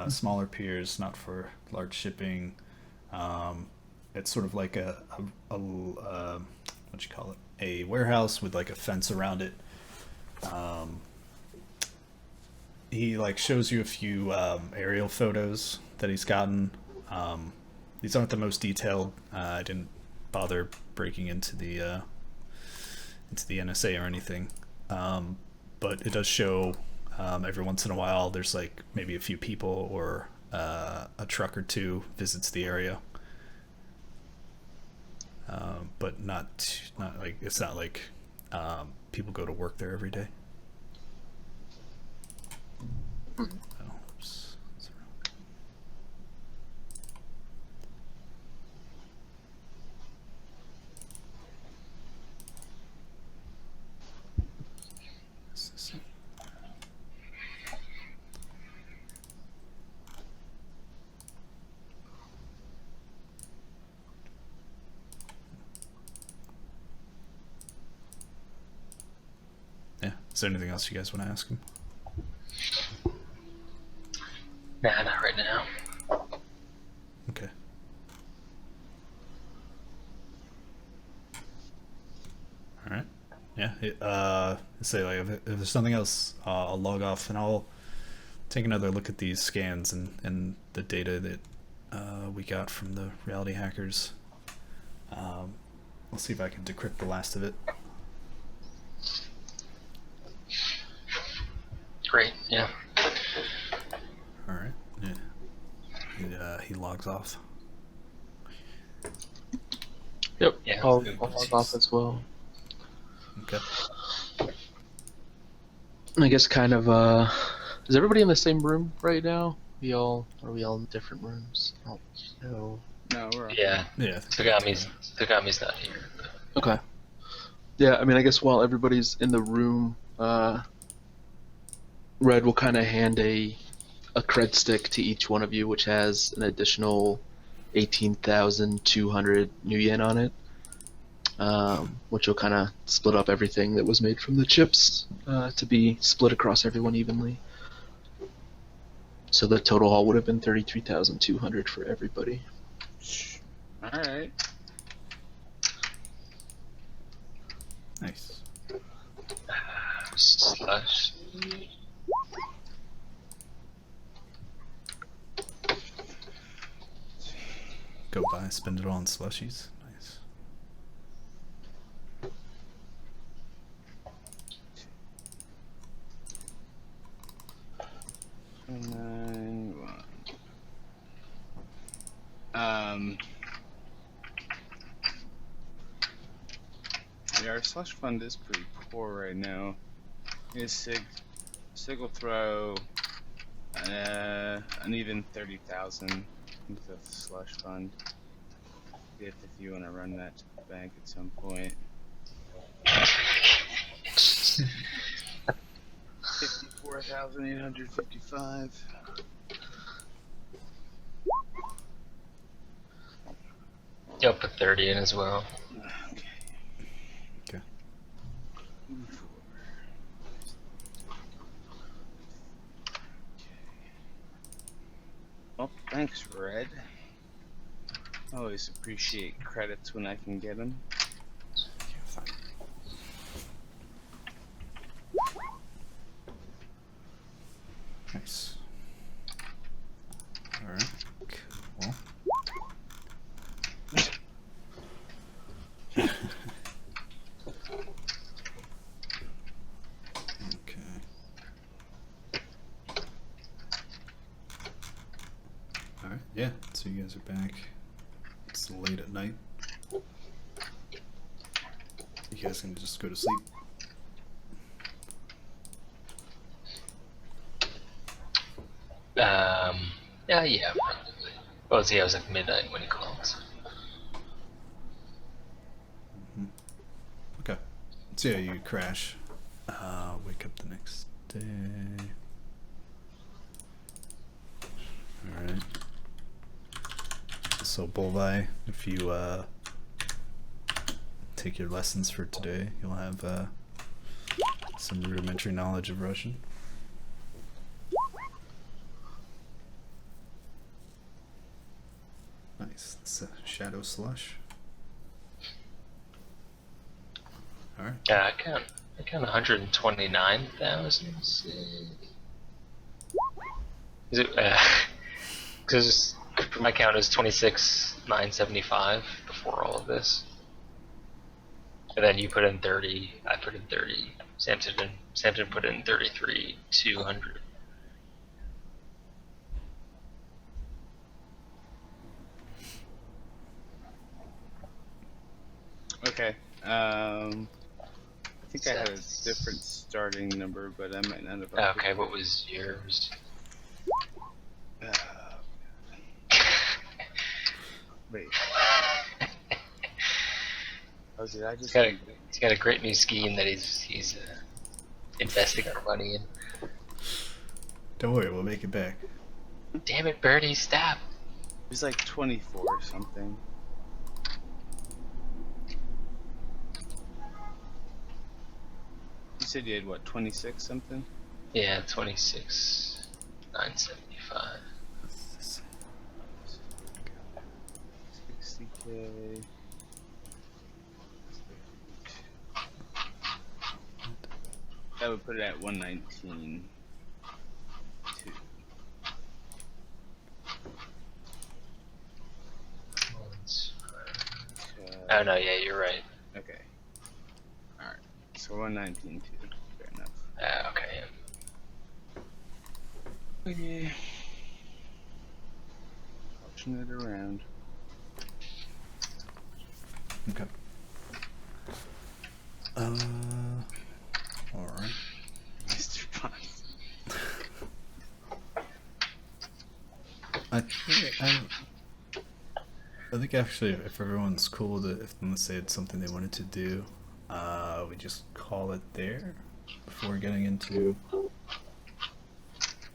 [SPEAKER 1] smaller piers, not for large shipping. It's sort of like a what you call it? A warehouse with a fence around it. He shows you a few aerial photos that he's gotten. These aren't the most detailed. I didn't bother breaking into the NSA or anything, but it does show every once in a while there's maybe a few people or a truck or two visits the area. But it's not like people go to work there every day. Oops. Is there anything else you guys want to ask him?
[SPEAKER 3] Nah, not right now.
[SPEAKER 1] Okay. All right. Yeah. Say like if there's something else, I'll log off and I'll take another look at these scans and the data that we got from the reality hackers. I'll see if I can decrypt the last of it.
[SPEAKER 3] Great. Yeah.
[SPEAKER 1] All right. Yeah. He logs off.
[SPEAKER 5] Yep.
[SPEAKER 3] Yeah.
[SPEAKER 5] I'll log off as well.
[SPEAKER 1] Okay.
[SPEAKER 5] I guess kind of is everybody in the same room right now? Are we all in different rooms? Oh, no.
[SPEAKER 7] No, we're on.
[SPEAKER 3] Yeah.
[SPEAKER 1] Yeah.
[SPEAKER 3] Tagami's not here.
[SPEAKER 5] Okay. Yeah, I mean, I guess while everybody's in the room, Red will kind of hand a cred stick to each one of you, which has an additional 18,200 new yen on it, which will kind of split up everything that was made from the chips to be split across everyone evenly. So the total haul would have been 33,200 for everybody.
[SPEAKER 7] All right.
[SPEAKER 1] Nice.
[SPEAKER 3] Slush.
[SPEAKER 1] Go buy, spend it all on slushies. Nice.
[SPEAKER 7] Yeah, our slush fund is pretty poor right now. Sig will throw an even 30,000 into the slush fund. If you want to run that to the bank at some point. 54,855.
[SPEAKER 3] Yeah, I'll put 30 in as well.
[SPEAKER 7] Okay.
[SPEAKER 1] Okay.
[SPEAKER 7] Well, thanks, Red. Always appreciate credits when I can get them.
[SPEAKER 1] Nice. All right. Cool. Okay. All right. Yeah. So you guys are back. It's late at night. You guys can just go to sleep.
[SPEAKER 3] Yeah, probably. Well, see, I was like midnight when he called.
[SPEAKER 1] Okay. So yeah, you crash. Wake up the next day. Alright. So Bolvi, if you take your lessons for today, you'll have some rudimentary knowledge of Russian. Nice. That's a shadow slush. Alright.
[SPEAKER 3] Yeah, I count 129,000. Is it? Because my count is 26,975 before all of this, and then you put in 30. I put in 30. Samson put in 33,200.
[SPEAKER 7] Okay. I think I had a different starting number, but I might not have.
[SPEAKER 3] Okay, what was yours?
[SPEAKER 7] Wait. Oh, did I just?
[SPEAKER 3] He's got a great new scheme that he's investing our money in.
[SPEAKER 1] Don't worry, we'll make it back.
[SPEAKER 3] Damn it, Bernie, stop!
[SPEAKER 7] It was like 24 or something. said you had what, 26 something?
[SPEAKER 3] Yeah, 26,975.
[SPEAKER 7] 60K. That would put it at 119.
[SPEAKER 3] Oh no, yeah, you're right.
[SPEAKER 7] Okay. Alright. So 119 too. Fair enough.
[SPEAKER 3] Okay.
[SPEAKER 7] Okay. Pushing it around.
[SPEAKER 1] Okay. Alright.
[SPEAKER 7] Mr. Bonds.
[SPEAKER 1] I think actually, if everyone's cool with it, if unless they had something they wanted to do, we just call it there before getting into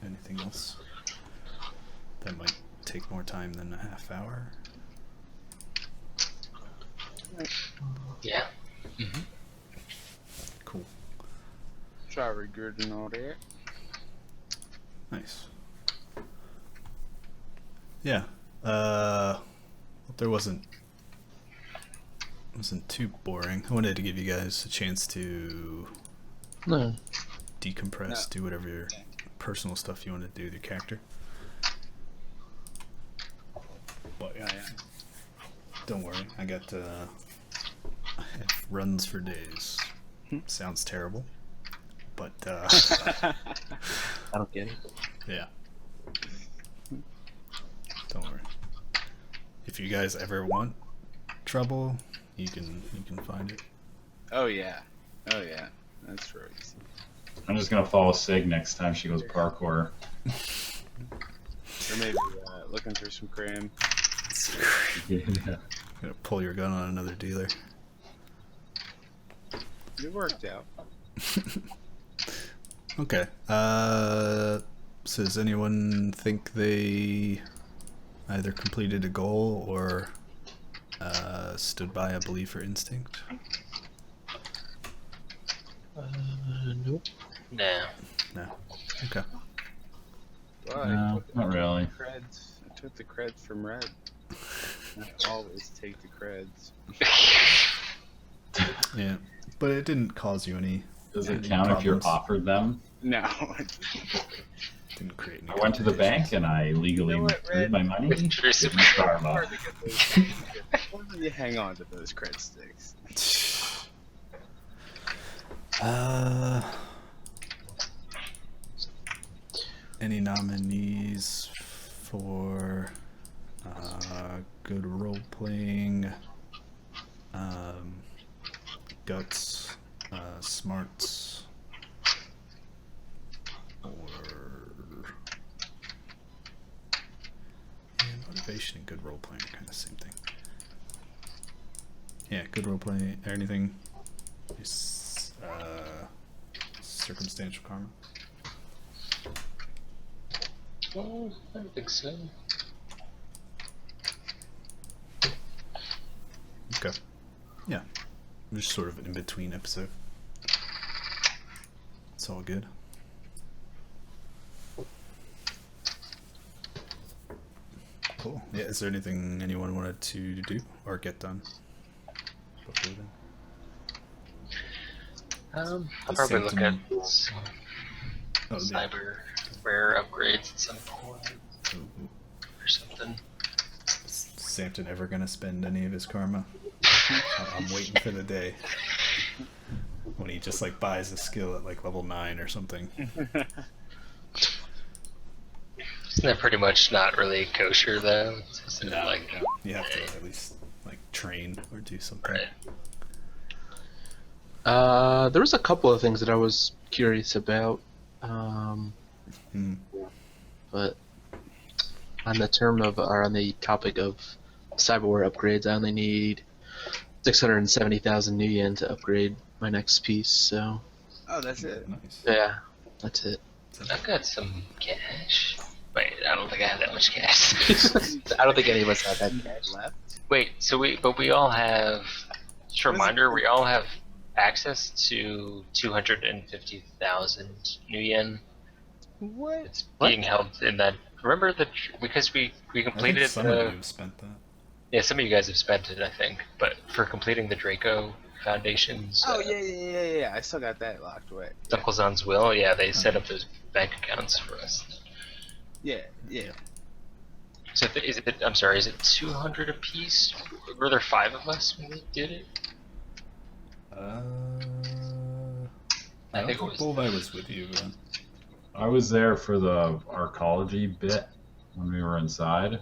[SPEAKER 1] anything else. That might take more time than a half hour.
[SPEAKER 3] Yeah.
[SPEAKER 1] Cool.
[SPEAKER 7] Sorry, good and all that.
[SPEAKER 1] Nice. Yeah. There wasn't too boring. I wanted to give you guys a chance to
[SPEAKER 5] No.
[SPEAKER 1] decompress,
[SPEAKER 7] No.
[SPEAKER 1] do whatever your personal stuff you want to do with your character. But
[SPEAKER 7] Yeah.
[SPEAKER 1] don't worry, I got it runs for days. Sounds terrible, but
[SPEAKER 5] I don't get it.
[SPEAKER 1] yeah. Don't worry. If you guys ever want trouble, you can find it.
[SPEAKER 7] Oh yeah. Oh yeah. That's right.
[SPEAKER 6] I'm just gonna follow Sig next time she goes parkour.
[SPEAKER 7] Or maybe looking for some cream.
[SPEAKER 6] Yeah.
[SPEAKER 1] Gonna pull your gun on another dealer.
[SPEAKER 7] It worked out.
[SPEAKER 1] Okay. So does anyone think they either completed a goal or stood by a belief or instinct?
[SPEAKER 5] Nope.
[SPEAKER 3] No.
[SPEAKER 1] No. Okay.
[SPEAKER 7] Well,
[SPEAKER 6] No, not really.
[SPEAKER 7] I took the creds from Red. I always take the creds.
[SPEAKER 1] Yeah. But it didn't cause you any.
[SPEAKER 6] Does it
[SPEAKER 1] any
[SPEAKER 6] count if you're
[SPEAKER 1] problems.
[SPEAKER 6] offered them?
[SPEAKER 7] No.
[SPEAKER 1] Didn't create any.
[SPEAKER 6] I went to the bank and I legally
[SPEAKER 7] You know what,
[SPEAKER 6] withdrew
[SPEAKER 7] Red?
[SPEAKER 6] my money.
[SPEAKER 3] Withdrew some-
[SPEAKER 6] Give me karma.
[SPEAKER 7] Hard to get those. Why do you hang on to those cred sticks?
[SPEAKER 1] Any nominees for good role playing, guts, smarts, or motivation and good role playing are kind of the same thing. Yeah, good role playing or anything. Is, circumstantial karma.
[SPEAKER 3] Well, I don't think so.
[SPEAKER 1] Okay. Yeah. Just sort of an in-between episode. It's all good. Cool. Yeah, is there anything anyone wanted to do or get done before then?
[SPEAKER 3] I'll
[SPEAKER 1] The
[SPEAKER 3] probably look at
[SPEAKER 1] symptom-
[SPEAKER 3] some
[SPEAKER 1] Oh, yeah.
[SPEAKER 3] cyber rare upgrades at some point
[SPEAKER 1] Ooh.
[SPEAKER 3] or something.
[SPEAKER 1] Is Sampton ever gonna spend any of his karma? I'm waiting for the day when he just like buys a skill at like level 9 or something.
[SPEAKER 3] Isn't that pretty much not really kosher though? Isn't it like
[SPEAKER 1] no, you have to at least like train or do something.
[SPEAKER 3] right?
[SPEAKER 5] There was a couple of things that I was curious about, but on the term of or on the topic of cyberware upgrades, I only need 670,000 new yen to upgrade my next piece. So
[SPEAKER 7] Oh, that's it.
[SPEAKER 1] Nice.
[SPEAKER 5] yeah, that's it.
[SPEAKER 3] I've got some cash. Wait, I don't think I have that much cash.
[SPEAKER 5] I don't think any of us have that cash.
[SPEAKER 7] Left.
[SPEAKER 3] Wait, so we all have. Just a reminder, we all have access to 250,000 new yen.
[SPEAKER 7] What?
[SPEAKER 3] It's being held in that. Remember that because we
[SPEAKER 1] I think
[SPEAKER 3] completed
[SPEAKER 1] some of you have spent that.
[SPEAKER 3] Yeah, some of you guys have spent it, I think, but for completing the Draco Foundation's
[SPEAKER 7] Oh yeah. I still got that locked away.
[SPEAKER 3] Uncle Zan's will, yeah, they set up those bank accounts for us.
[SPEAKER 7] Yeah.
[SPEAKER 3] So I'm sorry, is it 200 apiece? Were there 5 of us when we did it?
[SPEAKER 1] I
[SPEAKER 3] think it
[SPEAKER 1] think
[SPEAKER 3] was-
[SPEAKER 1] Bullseye was with you.
[SPEAKER 6] I was there for the arcology bit when we were inside,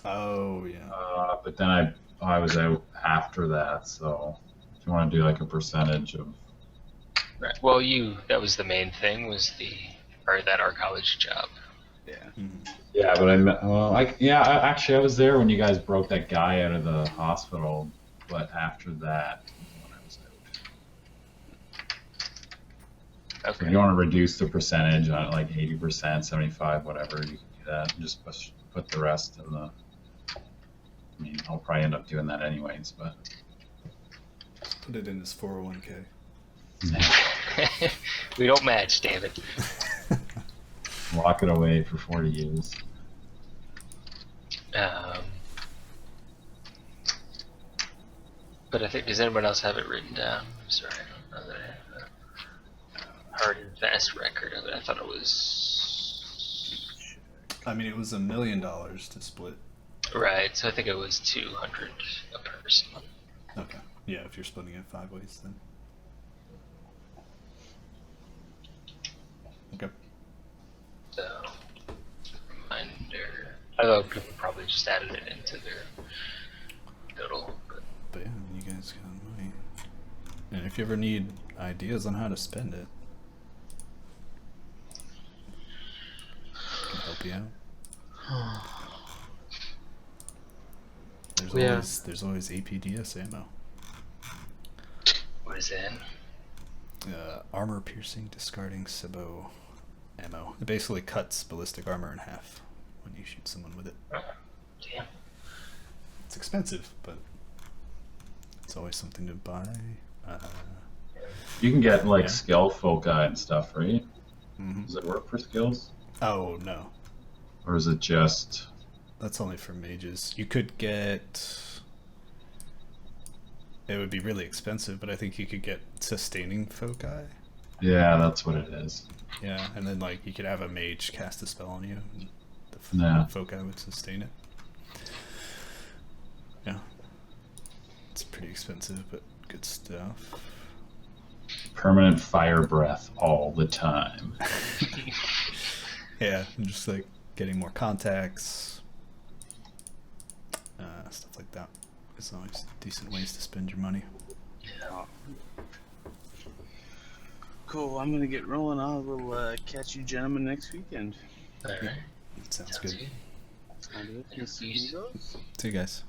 [SPEAKER 1] Oh yeah.
[SPEAKER 6] but then I was out after that. So if you want to do like a percentage of,
[SPEAKER 3] Right. Well, that was the main thing, was that our college job.
[SPEAKER 7] Yeah.
[SPEAKER 6] yeah, but actually I was there when you guys broke that guy out of the hospital, but after that is when I was out. So if you want to reduce the percentage on like 80%, 75, whatever, you can do that. And just put the rest in the. I mean, I'll probably end up doing that anyways, but.
[SPEAKER 1] Put it in his 401k.
[SPEAKER 3] We don't match, damn it.
[SPEAKER 6] Lock it away for 40 years.
[SPEAKER 3] But I think, does anyone else have it written down? I'm sorry, I don't know that I have a hard and fast record of it. I thought it was...
[SPEAKER 1] I mean, it was $1 million to split.
[SPEAKER 3] Right, so I think it was 200 a person.
[SPEAKER 1] Okay. Yeah, if you're splitting it 5 ways, then. Okay.
[SPEAKER 3] So, although people probably just added it into their total.
[SPEAKER 1] But yeah, you guys got money. And if you ever need ideas on how to spend it, I can help you out. There's always APDS ammo.
[SPEAKER 3] What is that?
[SPEAKER 1] Armor piercing discarding Sibo ammo. It basically cuts ballistic armor in half when you shoot someone with it.
[SPEAKER 3] Damn.
[SPEAKER 1] It's expensive, but it's always something to buy.
[SPEAKER 6] You can get like skill foci and stuff, right?
[SPEAKER 1] Mm-hmm.
[SPEAKER 6] Does it work for skills?
[SPEAKER 1] Oh no,
[SPEAKER 6] Or is it just.
[SPEAKER 1] that's only for mages. You could get. It would be really expensive, but I think you could get sustaining foci.
[SPEAKER 6] Yeah, that's what it is.
[SPEAKER 1] Yeah, and then like you could have a mage cast a spell on you, and the
[SPEAKER 6] Yeah.
[SPEAKER 1] foci would sustain it. Yeah, it's pretty expensive, but good stuff.
[SPEAKER 6] Permanent fire breath all the time.
[SPEAKER 1] Yeah, and just like getting more contacts, stuff like that. It's always decent ways to spend your money.
[SPEAKER 7] Cool. I'm gonna get rolling. I will catch you gentlemen next weekend.
[SPEAKER 3] Alright.
[SPEAKER 1] Sounds good.
[SPEAKER 7] Sound good?
[SPEAKER 3] Yes,
[SPEAKER 7] See you guys.
[SPEAKER 1] See you guys.